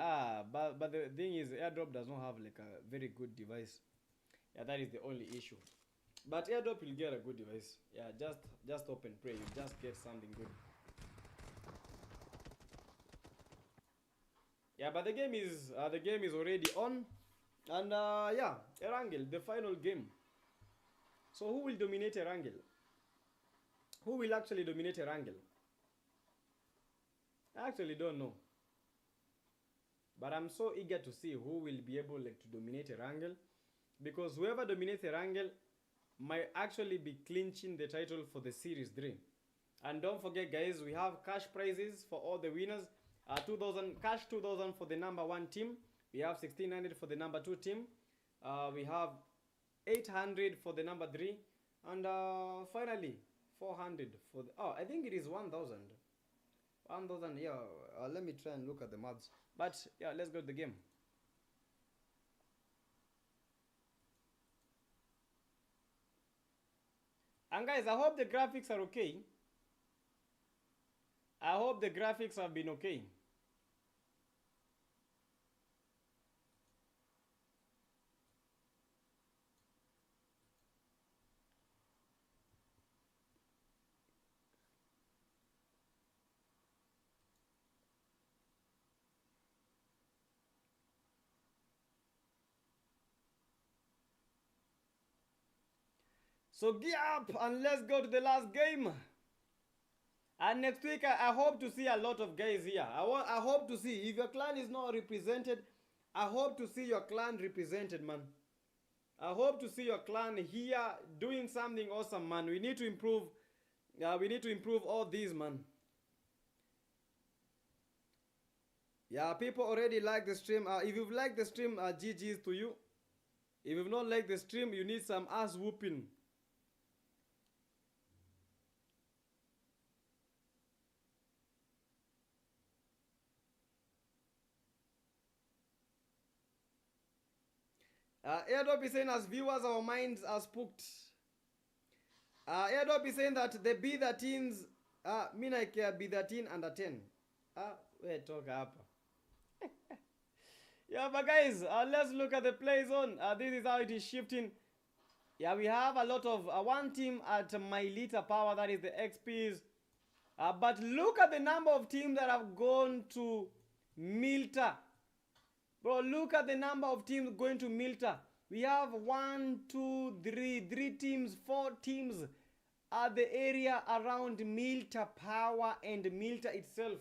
But the thing is, airdrop does not have like a very good device. Yeah, that is the only issue. But airdrop will get a good device. Yeah, just open pray. You just get something good. Yeah, but the game is already on, and yeah, Erangel, the final game. So who will dominate Erangel? Who will actually dominate Erangel? I actually don't know, but I'm so eager to see who will be able like to dominate Erangel, because whoever dominates Erangel might actually be clinching the title for the series 3. And don't forget, guys, we have cash prizes for all the winners. 2,000 cash, 2,000 for the number 1 team. We have 1,600 for the number 2 team. We have 800 for the number 3, and finally 400 for the, I think it is 1,000. 1,000. Yeah. Let me try and look at the maths. But yeah, let's go to the game. And guys, I hope the graphics are okay. I hope the graphics have been okay. So gear up and let's go to the last game. And next week, I hope to see a lot of guys here. I hope to see, if your clan is not represented, I hope to see your clan represented, man. I hope to see your clan here doing something awesome, man. We need to improve. We need to improve all these, man. Yeah, people already like the stream. If you've liked the stream, GG's to you. If you've not liked the stream, you need some ass whooping. Airdrop is saying, as viewers, our minds are spooked. Airdrop is saying that the B13s, me like B13 under 10. Wait, talk up. Yeah, but guys, let's look at the play zone. This is how it is shifting. Yeah, we have a lot of one team at my liter power, that is the XPs. But look at the number of teams that have gone to Milta. Bro, look at the number of teams going to Milta. We have 1, 2, 3 teams, 4 teams at the area around Milta Power and Milta itself.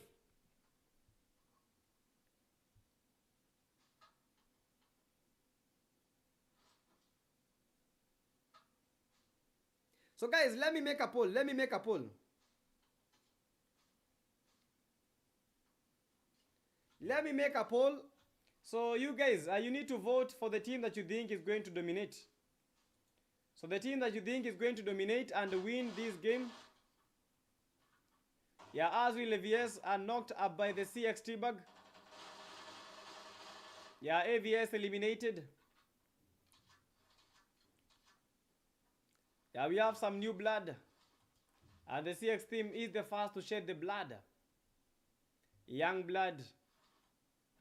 So guys, let me make a poll. Let me make a poll. Let me make a poll. So you guys, you need to vote for the team that you think is going to dominate. So the team that you think is going to dominate and win this game. Yeah, Azri Levies are knocked up by the CXT bug. Yeah, AVS eliminated. Yeah, we have some new blood. And the CX team is the first to shed the blood. Young blood.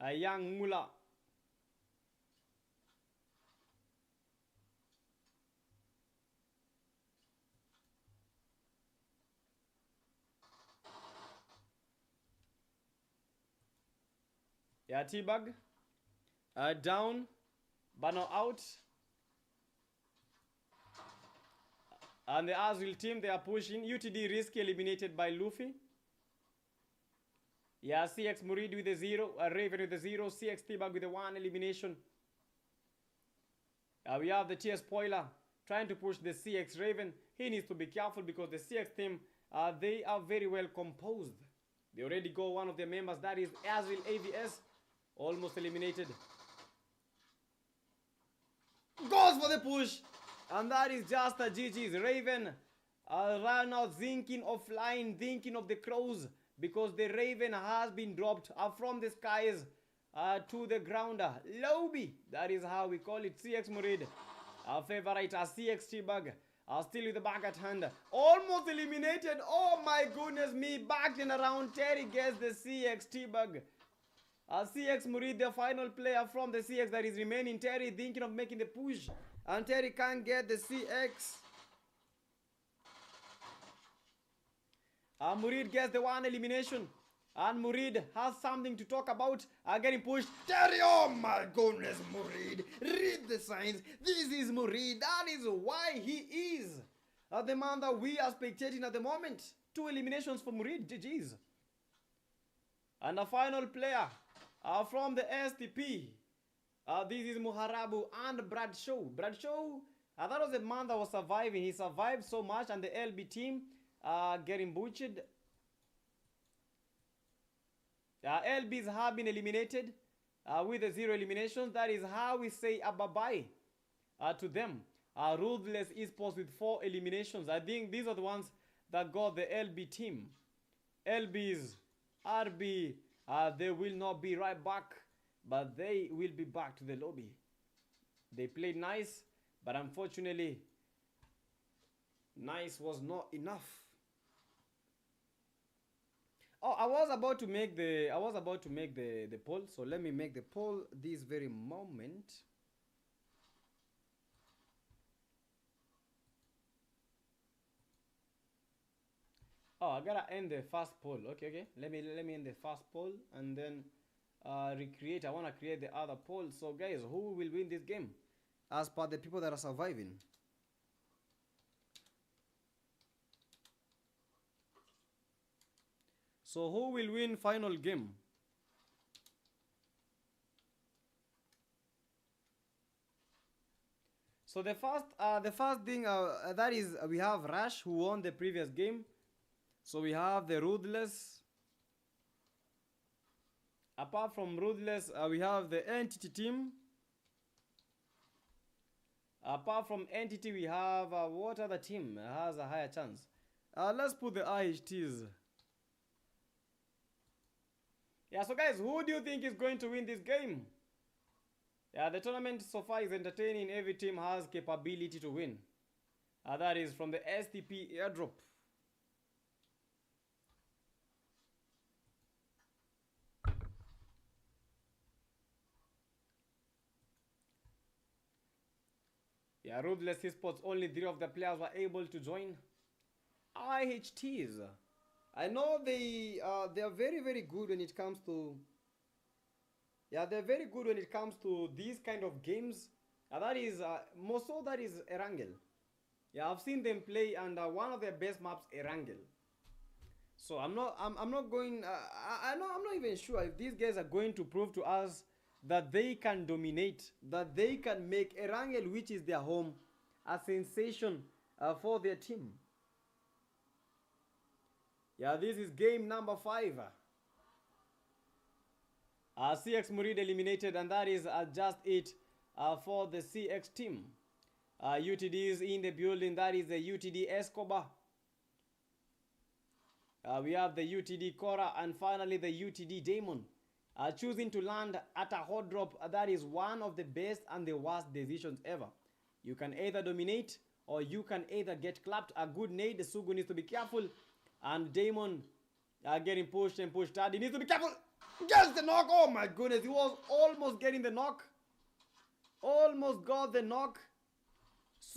A young mullah. Yeah, T-Bug. Down. Bano out. And the Azrael team, they are pushing. UTD Risky eliminated by Luffy. Yeah, CX Murid with a 0. Raven with a 0. CX T-Bag with a 1 elimination. We have the tier spoiler trying to push the CX Raven. He needs to be careful because the CX team, they are very well composed. They already got one of their members, that is Azrael AVS, almost eliminated. Goes for the push, and that is just a GG's. Raven ran out thinking of flying, thinking of the crows, because the Raven has been dropped from the skies to the ground. Lobby, that is how we call it. CX Murid, our favorite, CX T-Bag, still with the back at hand. Almost eliminated. Oh my goodness me, back and around. Terry gets the CX T-Bag. CX Murid, the final player from the CX that is remaining. Terry thinking of making the push, and Terry can't get the CX. Murid gets the 1 elimination, and Murid has something to talk about. Getting pushed. Terry, oh my goodness, Murid. Read the signs. This is Murid. That is why he is the man that we are spectating at the moment. 2 eliminations for Murid. GG's. And the final player from the STP. This is Muharabu and Bradshaw. Bradshaw, that was the man that was surviving. He survived so much, and the LB team getting butchered. LBs have been eliminated with the 0 eliminations. That is how we say a bye-bye to them. Ruthless Esports with 4 eliminations. I think these are the ones that got the LB team. LBs, RB, they will not be right back, but they will be back to the lobby. They played nice, but unfortunately, nice was not enough. Oh, I was about to make the poll, so let me make the poll this very moment. Oh, I gotta end the first poll. Okay. Let me end the first poll and then recreate. I wanna create the other poll. So guys, who will win this game as per the people that are surviving? So who will win final game? So the first thing that is we have Rush, who won the previous game. So we have the Ruthless. Apart from Ruthless, we have the Entity team. Apart from Entity, we have what other team has a higher chance? Let's put the IHTs. Yeah, so guys, who do you think is going to win this game? Yeah, the tournament so far is entertaining. Every team has capability to win. That is from the STP airdrop. Yeah, Ruthless Esports, only 3 of the players were able to join. IHTs. I know they are very, very good when it comes to... Yeah, they're very good when it comes to these kind of games. That is, more so that is Erangel. Yeah, I've seen them play, and one of their best maps, Erangel. So I'm not going... I'm not even sure if these guys are going to prove to us that they can dominate, that they can make Erangel, which is their home, a sensation for their team. Yeah, this is game number 5. CX Murid eliminated, and that is just it for the CX team. UTD is in the building. That is the UTD Escobar. We have the UTD Cora, and finally the UTD Damon. Choosing to land at a hot drop, that is one of the best and the worst decisions ever. You can either dominate, or you can either get clapped. A good nade, the Sugu needs to be careful. And Damon getting pushed and pushed hard. He needs to be careful. Gets the knock. Oh my goodness. He was almost getting the knock. Almost got the knock.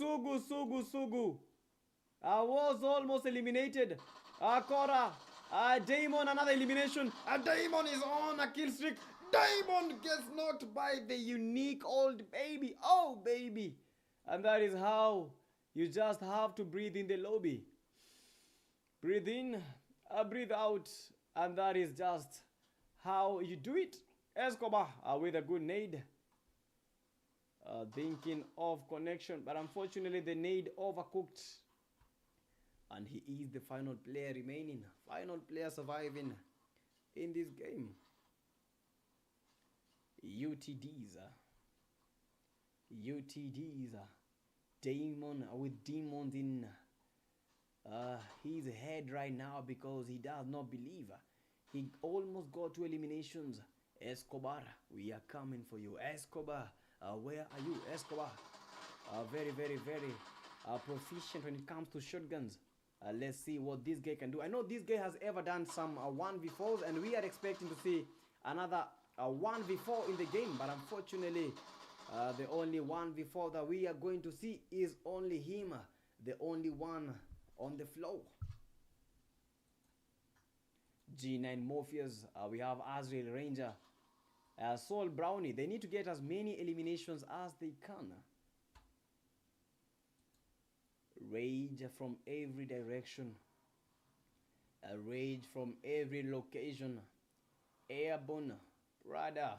Sugu was almost eliminated. Cora. Damon, another elimination. Damon is on a kill streak. Damon gets knocked by the unique old baby. Oh, baby. And that is how You just have to breathe in the lobby. Breathe in, breathe out, and that is just how you do it. Escobar with a good nade. Thinking of connection, but unfortunately the nade overcooked. And he is the final player remaining. Final player surviving in this game. UTDs. UTDs. Demon with demons in his head right now because he does not believe. He almost got 2 eliminations. Escobar, we are coming for you. Escobar, where are you? Escobar, very, very, very proficient when it comes to shotguns. Let's see what this guy can do. I know this guy has ever done some 1v4s, and we are expecting to see another 1v4 in the game, but unfortunately the only 1v4 that we are going to see is only him, the only one on the floor. G9 Morpheus, we have Azrael Ranger, Soul Brownie. They need to get as many eliminations as they can. Rage from every direction, rage from every location. Airborne, Radar,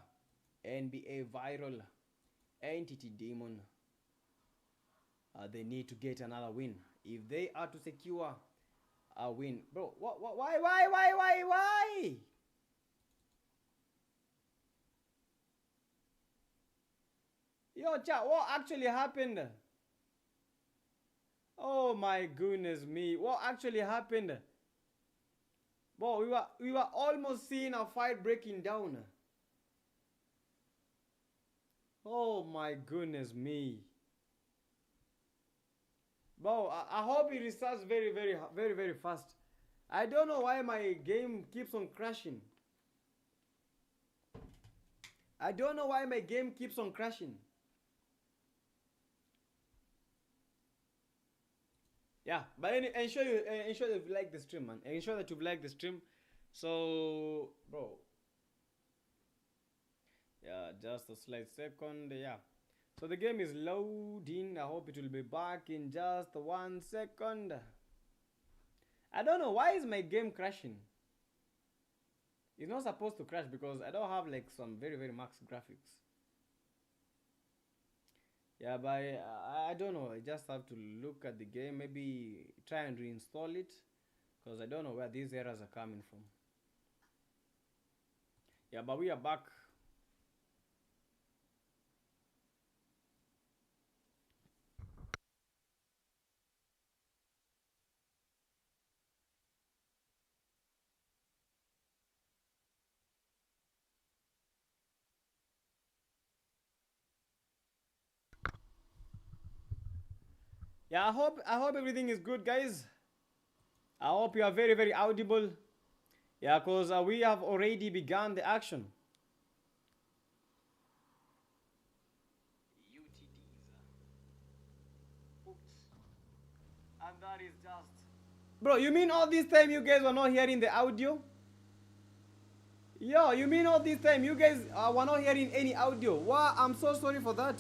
NBA Viral, Entity Demon. They need to get another win if they are to secure a win. Bro, why? Yo, chat, what actually happened? Oh my goodness me, what actually happened? Bro, we were almost seeing a fight breaking down. Oh my goodness me. Bro, I hope it restarts very fast. I don't know why my game keeps on crashing. I don't know why my game keeps on crashing. Yeah, but ensure that you like the stream, man. Ensure that you've liked the stream. So, bro. Yeah, just a slight second. Yeah. So the game is loading. I hope it will be back in just 1 second. I don't know why is my game crashing. It's not supposed to crash because I don't have like some very max graphics. Yeah, but I don't know. I just have to look at the game. Maybe try and reinstall it because I don't know where these errors are coming from. Yeah, but we are back. Yeah, I hope everything is good, guys. I hope you are very audible. Yeah, because we have already begun the action. And that is just... Bro, you mean all this time you guys were not hearing the audio? Yo, you mean all this time you guys were not hearing any audio? Wow, I'm so sorry for that.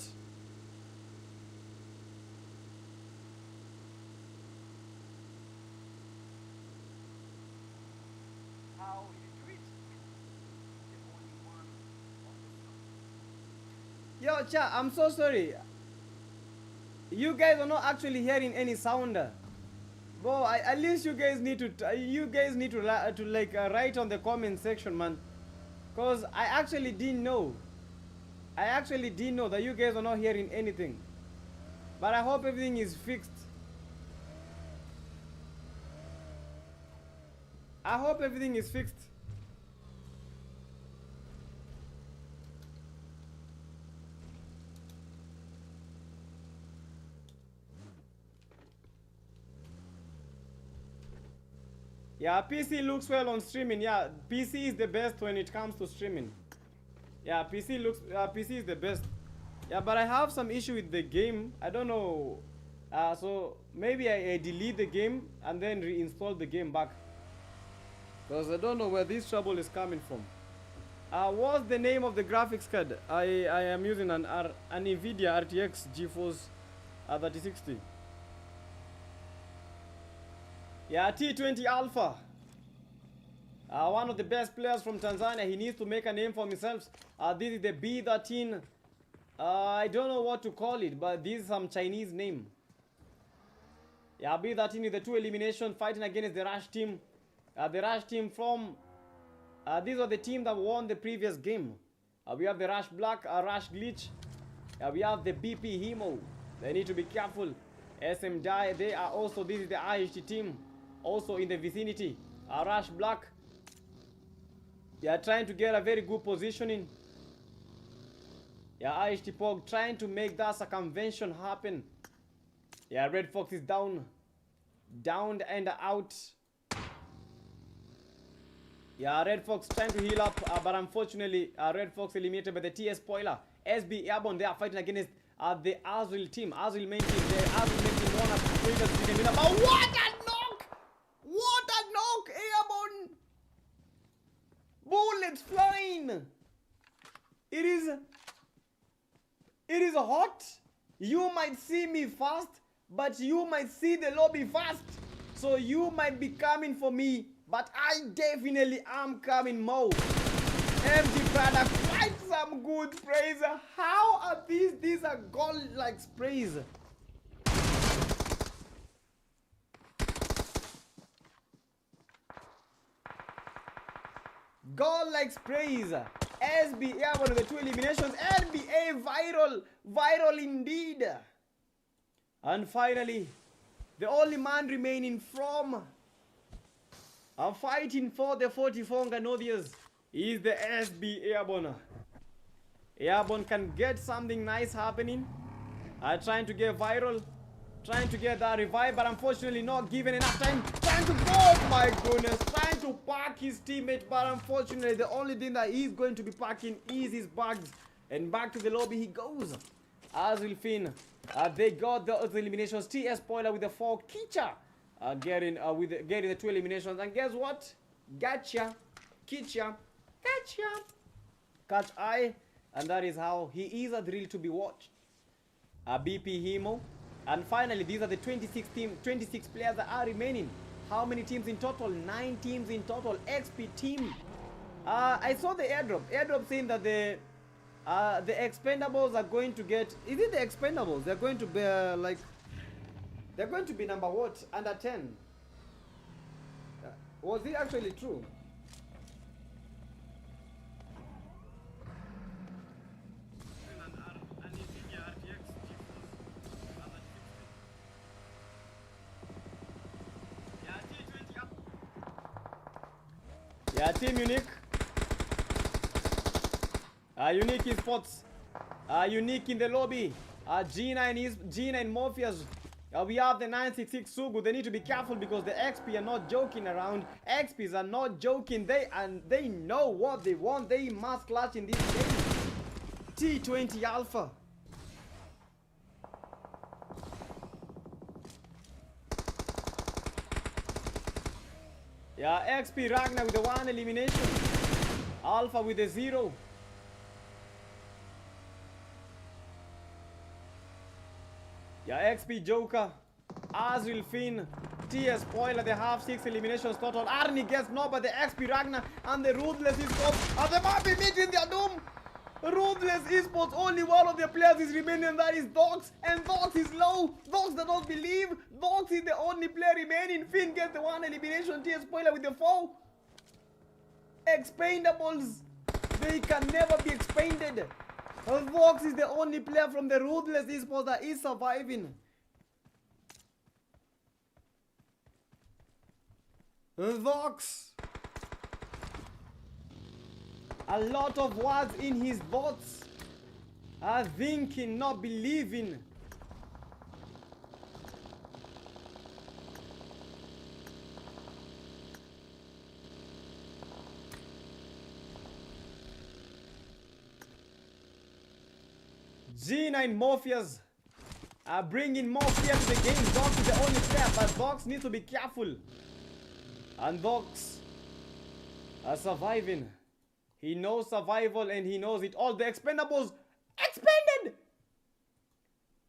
Yo, chat, I'm so sorry. You guys are not actually hearing any sound. Bro, at least you guys need to write on the comment section, man. Cause I actually didn't know. That you guys are not hearing anything. But I hope everything is fixed. I hope everything is fixed. Yeah, PC looks well on streaming. Yeah, PC is the best when it comes to streaming. Yeah, PC is the best. Yeah, but I have some issue with the game. I don't know. So maybe I delete the game and then reinstall the game back. Because I don't know where this trouble is coming from. What's the name of the graphics card? I am using an NVIDIA RTX GeForce 3060. Yeah, T20 Alpha. One of the best players from Tanzania. He needs to make a name for himself. This is the B13. I don't know what to call it, but this is some Chinese name. Yeah, B13 is the 2 elimination fighting against the Rush team. The Rush team from... these are the team that won the previous game. We have the Rush Black, Rush Glitch. We have the BP Hemo. They need to be careful. SM Die, they are also... This is the IHT team. Also in the vicinity. Rush Black. They are trying to get a very good positioning. Yeah, IHT Pog trying to make that circumvention happen. Yeah, Red Fox is down. Down and out. Yeah, Red Fox trying to heal up, but unfortunately, Red Fox eliminated by the TS Spoiler. SB Airborne, they are fighting against the Azrael team. Azrael main team. The Azrael main team won a previous season winner. But what a knock! What a knock! Airborne! Bullets flying! It is hot. You might see me fast, but you might see the lobby fast. So you might be coming for me, but I definitely am coming more. MG product, quite some good sprays. How are these? These are gold-like sprays. Gold-like sprays. SB Airborne with the 2 eliminations. NBA viral indeed. And finally, the only man remaining from fighting for the 44 Nganodias is the SB Airborne. Airborne can get something nice happening. Trying to get viral. Trying to get that revive, but unfortunately not given enough time. Trying to go, oh my goodness. Trying to pack his teammate, but unfortunately the only thing that he's going to be packing is his bags. And back to the lobby he goes. Azrael Finn. They got the eliminations. TS Spoiler with the 4. Kicha getting the 2 eliminations. And guess what? Gotcha. Kicha. Gotcha. Catch eye. And that is how he is a drill to be watched. BP Hemo. And finally, these are the 26 players that are remaining. How many teams in total? 9 teams in total. XP team. I saw the airdrop. Airdrop saying that the expendables are going to get... Is it the expendables? They're going to be like... They're going to be number what? Under 10. Was it actually true? Yeah, Team Unique. Unique esports. Unique in the lobby. G9 Morpheus. We have the 966 Sugu. They need to be careful because the XP are not joking around. XPs are not joking. They know what they want. They must clutch in this game. T20 Alpha. Yeah, XP Ragnar with the 1 elimination. Alpha with the 0. Yeah, XP Joker. Azrael Finn. TS Spoiler, they have 6 eliminations total. Arnie gets no, but the XP Ragnar and the Ruthless Esports are the might be meeting their doom. Ruthless Esports, only one of their players is remaining, and that is Dogs. And Dogs is low. Dogs does not believe. Dogs is the only player remaining. Finn gets the 1 elimination. TS Spoiler with the 4. Expendables. They can never be expanded. Vox is the only player from the Ruthless Esports that is surviving. Vox. A lot of words in his thoughts. Thinking, not believing. G9 Morpheus are bringing more fear to the game. Vox is the only player, but Vox needs to be careful. And Vox are surviving. He knows survival and he knows it all. The expendables expanded.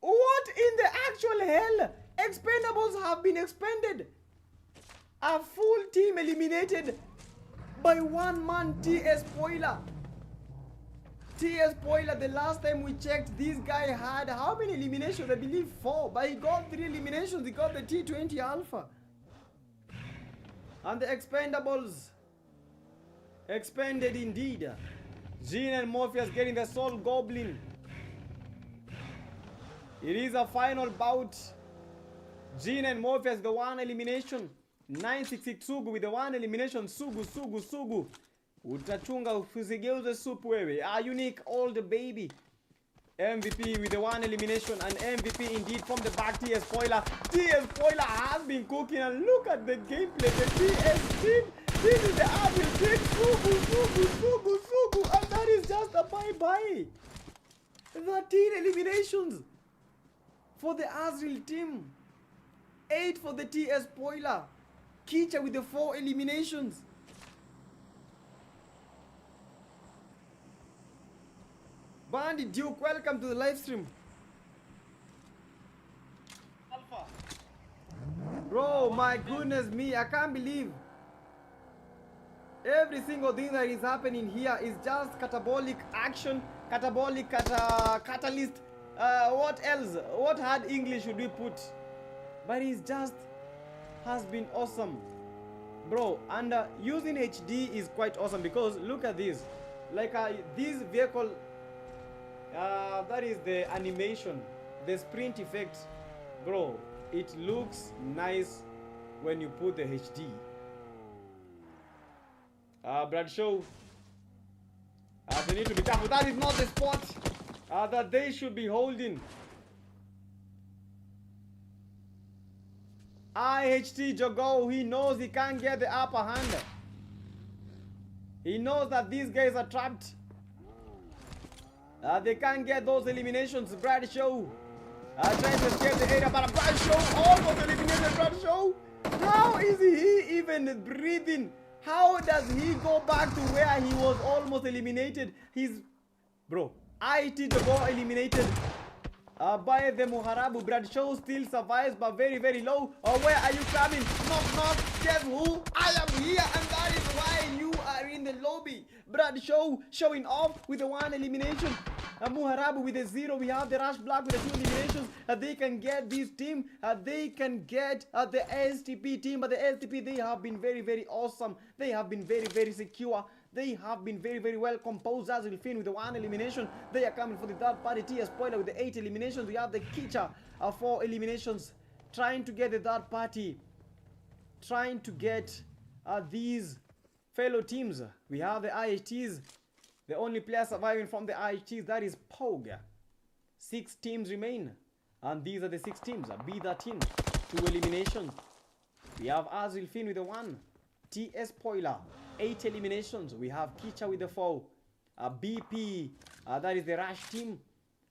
What in the actual hell? Expendables have been expanded. A full team eliminated by one man, TS Spoiler. TS Spoiler, the last time we checked, this guy had how many eliminations? I believe 4, but he got 3 eliminations. He got the T20 Alpha. And the Expendables expanded indeed. Jean and Morpheus getting the Soul Goblin. It is a final bout. Jean and Morpheus, the 1 elimination. 966 Sugu with the 1 elimination. Sugu. Utachunga usigeuze soup wewe. A unique old baby. MVP with the 1 elimination. An MVP indeed from the back. TS Spoiler. TS Spoiler has been cooking, and look at the gameplay. The TS team. This is the Azil team. Sugu. And that is just a bye-bye. 13 eliminations for the Azil team. 8 for the TS Spoiler. Kicha with the 4 eliminations. Bandit Duke, welcome to the live stream. Alpha. Bro, my goodness me, I can't believe every single thing that is happening here is just catabolic action, catabolic catalyst. What else? What hard English should we put? But it's just has been awesome, bro. And using HD is quite awesome because look at this. Like this vehicle, that is the animation, the sprint effect, bro. It looks nice when you put the HD. Bradshaw, they need to be careful. That is not the spot that they should be holding. IHT Jogo, he knows he can't get the upper hand. He knows that these guys are trapped. They can't get those eliminations. Bradshaw trying to escape the area, but Bradshaw almost eliminated Bradshaw. How is he even breathing? How does he go back to where he was almost eliminated? Bro, IHT Jogo eliminated by the Muharabu. Bradshaw still survives, but very, very low. Where are you coming? Knock. Guess who? I am here, and that is why you are in the lobby. Bradshaw showing off with the 1 elimination. Muharabu with a 0. We have the Rush Black with the 2 eliminations. They can get this team. They can get the STP team. But the STP, they have been very, very awesome. They have been very, very secure. They have been very, very well composed. As will fin with the 1 elimination. They are coming for the third party. TS Spoiler with the 8 eliminations. We have the Kicha 4 eliminations. Trying to get the third party. Trying to get these fellow teams. We have the IHTs. The only player surviving from the IHTs, that is Poga. 6 teams remain. And these are the 6 teams. B13. 2 eliminations. We have Azil Fin with the 1. TS Spoiler. 8 eliminations. We have Kicha with the 4. BP. That is the Rush team.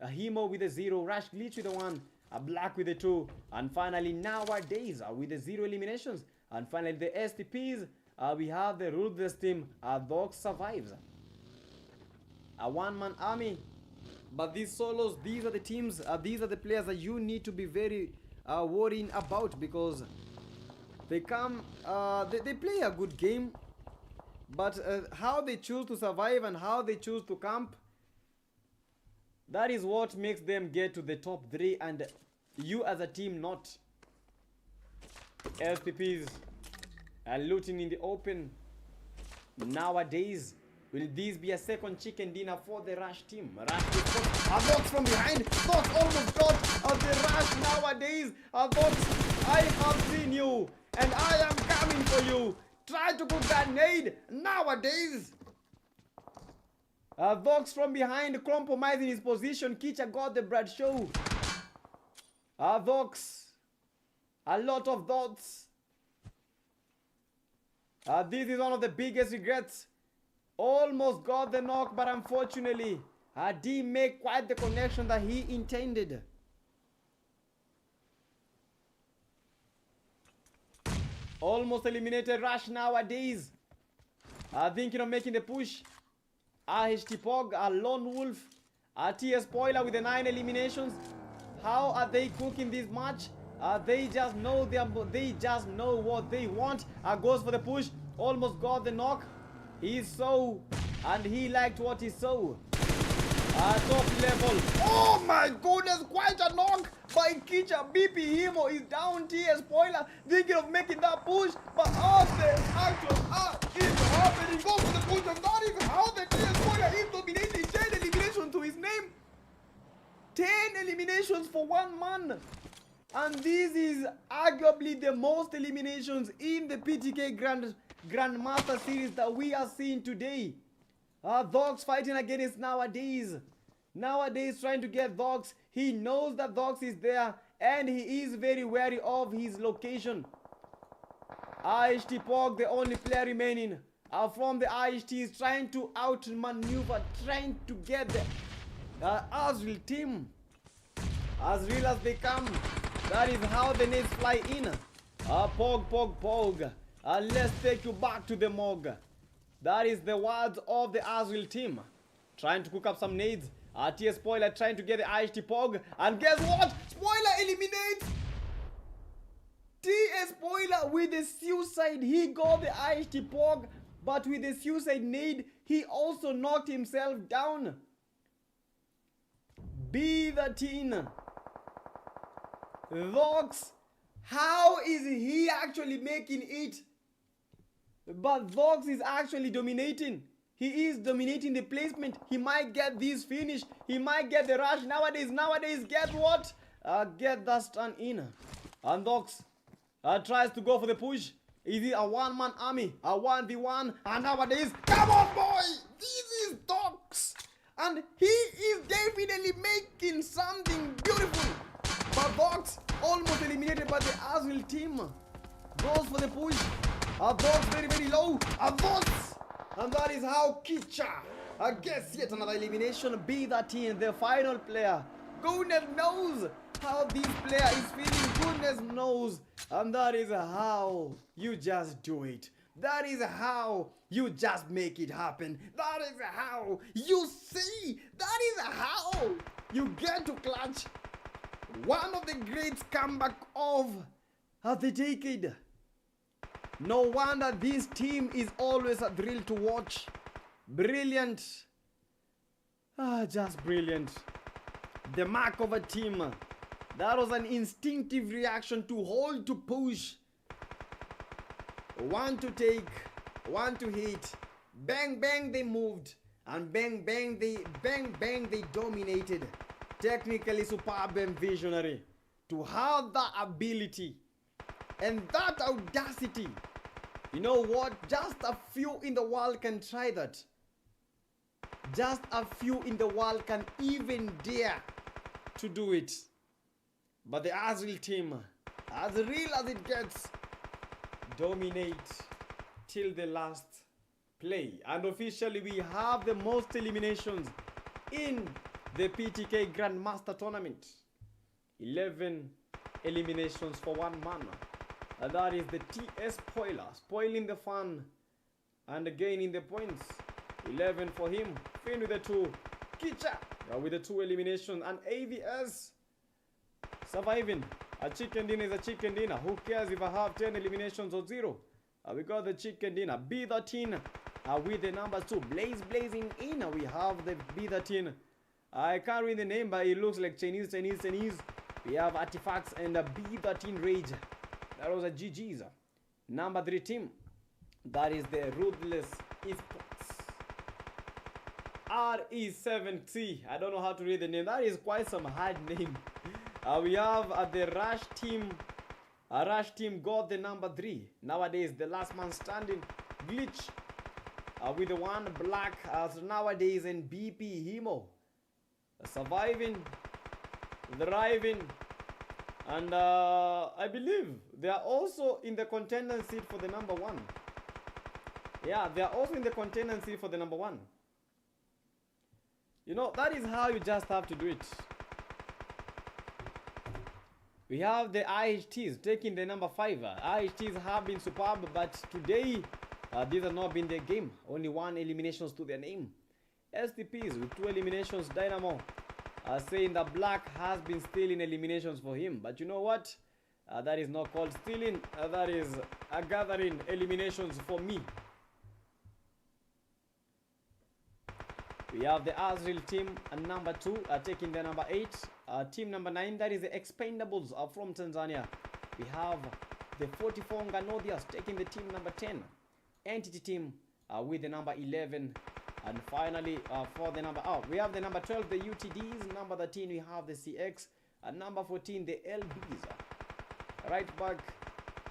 Himo with the 0. Rush Glitch with the 1. Black with the 2. And finally, nowadays, with the 0 eliminations. And finally, the STPs. We have the Ruthless team. Dog survives. A 1-man army. But these solos, these are the teams, these are the players that you need to be very worrying about, because they come, they play a good game, but how they choose to survive and how they choose to camp, that is what makes them get to the top 3, and you as a team not. SPPs are looting in the open. Nowadays, will this be a second chicken dinner for the Rush team? Rush a box from behind. Thoughts almost got the Rush nowadays. Thoughts, I have seen you and I am coming for you. Try to put that nade nowadays. Vox from behind, compromising his position. Kicha got the Bradshaw. Vox, a lot of thoughts. This is one of the biggest regrets. Almost got the knock, but unfortunately, didn't make quite the connection that he intended. Almost eliminated Rush nowadays. Thinking of making the push. HT Pog, a Lone Wolf, TS Spoiler with the 9 eliminations. How are they cooking this match? They just know what they want. Goes for the push. Almost got the knock. He saw and he liked what he saw. Top level. Oh my goodness, quite a knock by Kicha. BP Himo is down tier. Spoiler, thinking of making that push, but all the actual is happening. Go for the push, and that is how the tier spoiler is dominating. 10 eliminations to his name. 10 eliminations for one man. And this is arguably the most eliminations in the PTK Grandmaster series that we are seeing today. Dogs fighting against Nowadays. Nowadays trying to get Dogs. He knows that Dogs is there and he is very wary of his location. IHT Pog, the only player remaining from the IHT, is trying to outmaneuver, trying to get the Azrael team. As real as they come. That is how the nades fly in. Pog. Let's take you back to the Mog. That is the words of the Azrael team. Trying to cook up some nades. TS Spoiler trying to get the IHT Pog. And guess what? Spoiler eliminates TS Spoiler with the suicide. He got the IHT Pog. But with the suicide nade, he also knocked himself down. B13. Vox, how is he actually making it? But Vox is actually dominating. He is dominating the placement. He might get this finish. He might get the rush. Nowadays, get what? Get that stun in. And Vox tries to go for the push. Is it a one-man army? A 1v1? And Nowadays, come on, boy! This is Vox. And he is definitely making something beautiful. But Vox almost eliminated by the Azrael team. Goes for the push. Vox very low. Vox. And that is how Kicha gets yet another elimination. B13, the final player. Goodness knows how this player is feeling. Goodness knows. And that is how you just do it. That is how you just make it happen. That is how you see. That is how you get to clutch one of the great comeback of the decade. No wonder this team is always a thrill to watch. Brilliant. Just brilliant. The mark of a team. That was an instinctive reaction to hold, to push. One to take, one to hit. Bang bang they moved. And bang bang they dominated. Technically superb and visionary. To have that ability and that audacity. You know what? Just a few in the world can try that. Just a few in the world can even dare to do it. But the Azrael team, as real as it gets, dominate till the last play. And officially we have the most eliminations in the PTK Grandmaster tournament. 11 eliminations for one man. And that is the TS Spoiler, spoiling the fun and gaining the points. 11 for him. Finn with the 2. Kicha with the 2 eliminations. And AVS surviving. A chicken dinner is a chicken dinner. Who cares if I have 10 eliminations or 0? We got the chicken dinner. B13 with the number 2. Blazing in. We have the B13. I can't read the name, but it looks like Chinese. We have Artifacts and a B13 Rage. That was a GG's. Number 3 team. That is the Ruthless Esports. RE7T. I don't know how to read the name. That is quite some hard name. We have the Rush team. Rush team got the number 3. Nowadays, the last man standing. Glitch with the 1 black as Nowadays and BP Himo. Surviving, thriving, and I believe they are also in the contender seat for the number 1. Yeah, they are also in the contender seat for the number 1. You know, that is how you just have to do it. We have the IHTs taking the number 5. IHTs have been superb, but today these have not been their game. Only 1 eliminations to their name. STPs with 2 eliminations. Dynamo saying that Black has been stealing eliminations for him. But you know what? That is not called stealing. That is gathering eliminations for me. We have the Azrael team number 2 taking the number 8. Team number 9, that is the Expendables from Tanzania. We have the 44 Nganodias taking the team number 10. Entity team with the number 11. And finally, for the number, we have the number 12, the UTDs. Number 13, we have the CX. And number 14, the LBs. Right back.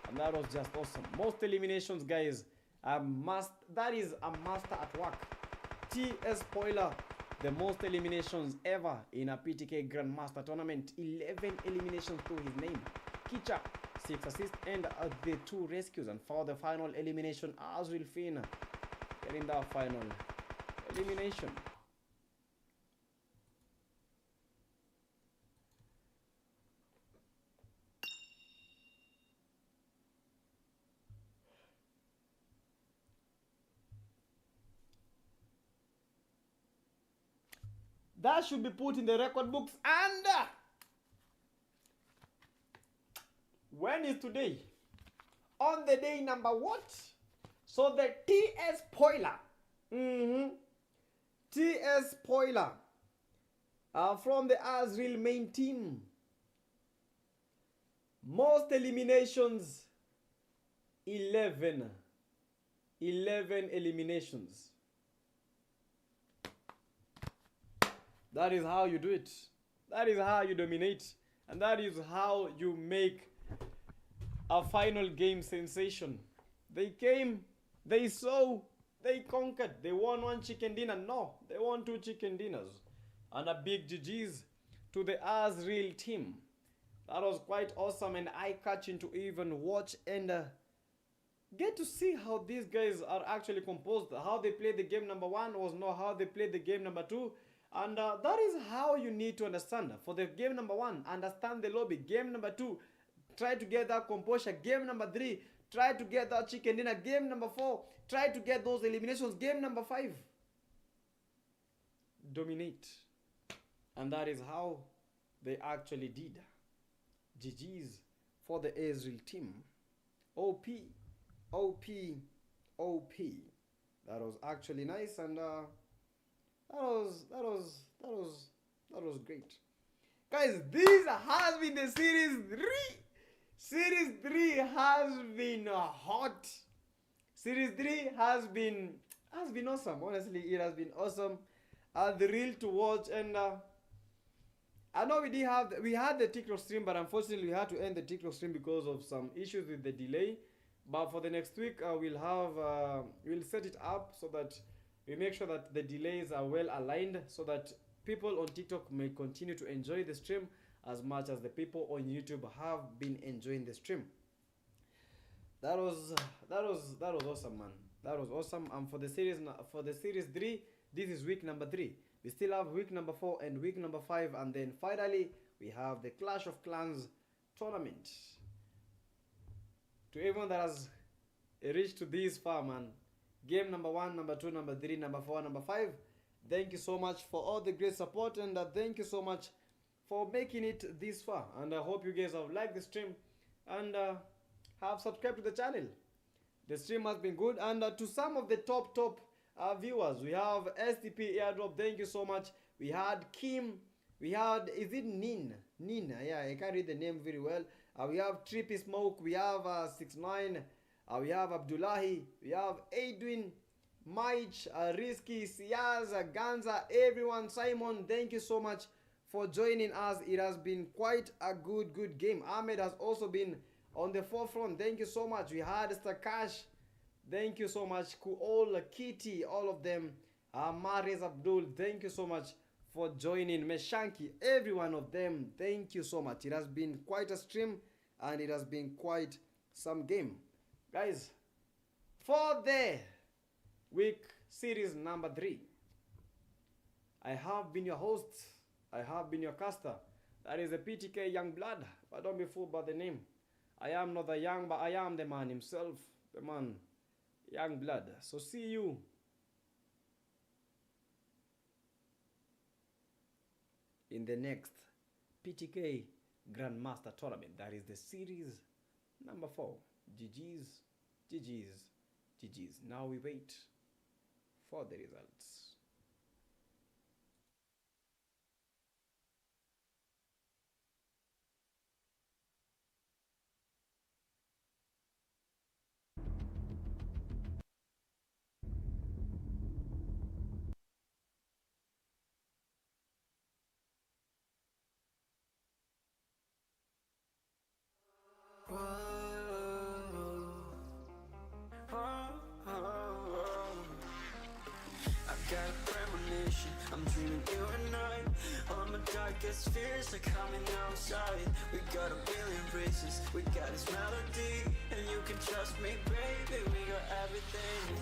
And that was just awesome. Most eliminations, guys. That is a master at work. TS Spoiler, the most eliminations ever in a PTK Grandmaster tournament. 11 eliminations to his name. Kicha, 6 assists and the 2 rescues. And for the final elimination, Azrael Finn getting the final elimination. That should be put in the record books. And when is today? On the day number what? So the TS Spoiler. TS Spoiler from the Azrael main team. Most eliminations, 11. 11 eliminations. That is how you do it. That is how you dominate. And that is how you make a final game sensation. They came, they saw, they conquered. They won 1 chicken dinner. No, they won 2 chicken dinners. And a big GG's to the Azrael team. That was quite awesome and eye-catching to even watch and get to see how these guys are actually composed. How they played the game number 1 was not how they played the game number 2. And that is how you need to understand. For the game number 1, understand the lobby. Game number 2, try to get that composure. Game number 3, try to get that chicken dinner. Game number 4, try to get those eliminations. Game number 5, dominate. And that is how they actually did. GG's for the Azrael team. OP, OP, OP. That was actually nice and that was great. Guys, this has been the series 3. Series 3 has been hot. Series 3 has been awesome. Honestly, it has been awesome. The reel to watch and I know we had the TikTok stream, but unfortunately we had to end the TikTok stream because of some issues with the delay. But for the next week, we'll set it up so that we make sure that the delays are well aligned so that people on TikTok may continue to enjoy the stream as much as the people on YouTube have been enjoying the stream. That was awesome, man. That was awesome. And for the series 3, this is week number 3. We still have week number 4 and week number 5, and then finally we have the Clash of Clans tournament. To everyone that has reached to this far, man. Game number 1, number 2, number 3, number 4, number 5. Thank you so much for all the great support and thank you so much for making it this far. And I hope you guys have liked the stream and have subscribed to the channel. The stream has been good. And to some of the top viewers, we have STP Airdrop. Thank you so much. We had Kim. We had, is it Nin? Nin, yeah, I can't read the name very well. We have Trippy Smoke. We have 6ix9ine. We have Abdullahi, we have Edwin, Mike, Risky, Siaz, Ganza, everyone, Simon, thank you so much for joining us. It has been quite a good game. Ahmed has also been on the forefront. Thank you so much. We had Stakash. Thank you so much. Kuol, Kitty, all of them. Maris Abdul, thank you so much for joining. Meshanki, every one of them, thank you so much. It has been quite a stream and it has been quite some game. Guys, for the week series number 3, I have been your host. I have been your caster. That is the PTK Young Blood. But don't be fooled by the name. I am not the young, but I am the man himself. The man, Young Blood. So see you in the next PTK Grandmaster Tournament. That is the series number 4. GG's, GG's, GG's. Now we wait for the results. I'm dreaming you and I. All my darkest fears are coming outside. We got a billion races, we got this melody, and you can trust me, baby, we got everything.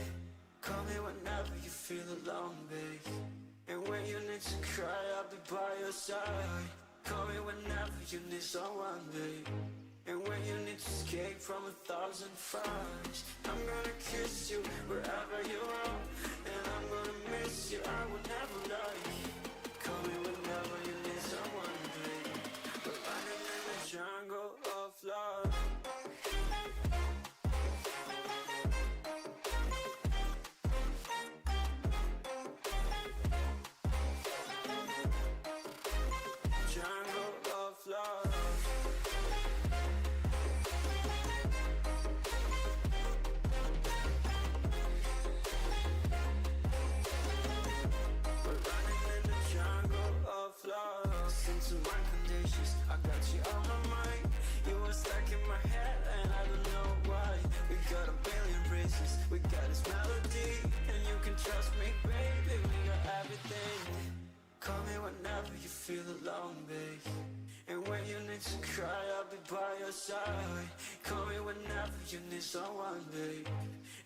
Call me whenever you feel alone, babe. And when you need to cry, I'll be by your side. Call me whenever you need someone, babe. And when you need to escape from 1,000 fires, I'm gonna kiss you wherever you are. And I'm gonna miss you, I will never lie. Call me whenever you need someone, babe. We're running in the jungle of love. Jungle of love. To my conditions, I got you on my mind. You were stuck in my head and I don't know why. We got a billion races, we got this melody, and you can trust me, baby, we got everything. Call me whenever you feel alone, babe. And when you need to cry, I'll be by your side. Call me whenever you need someone, babe.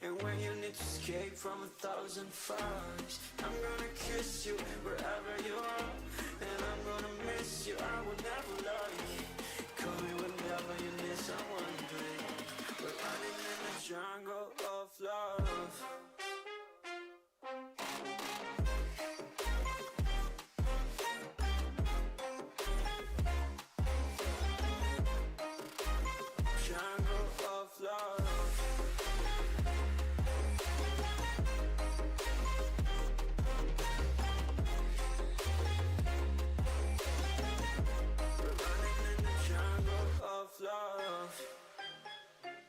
And when you need to escape from 1,000 fires, I'm gonna kiss you wherever you are.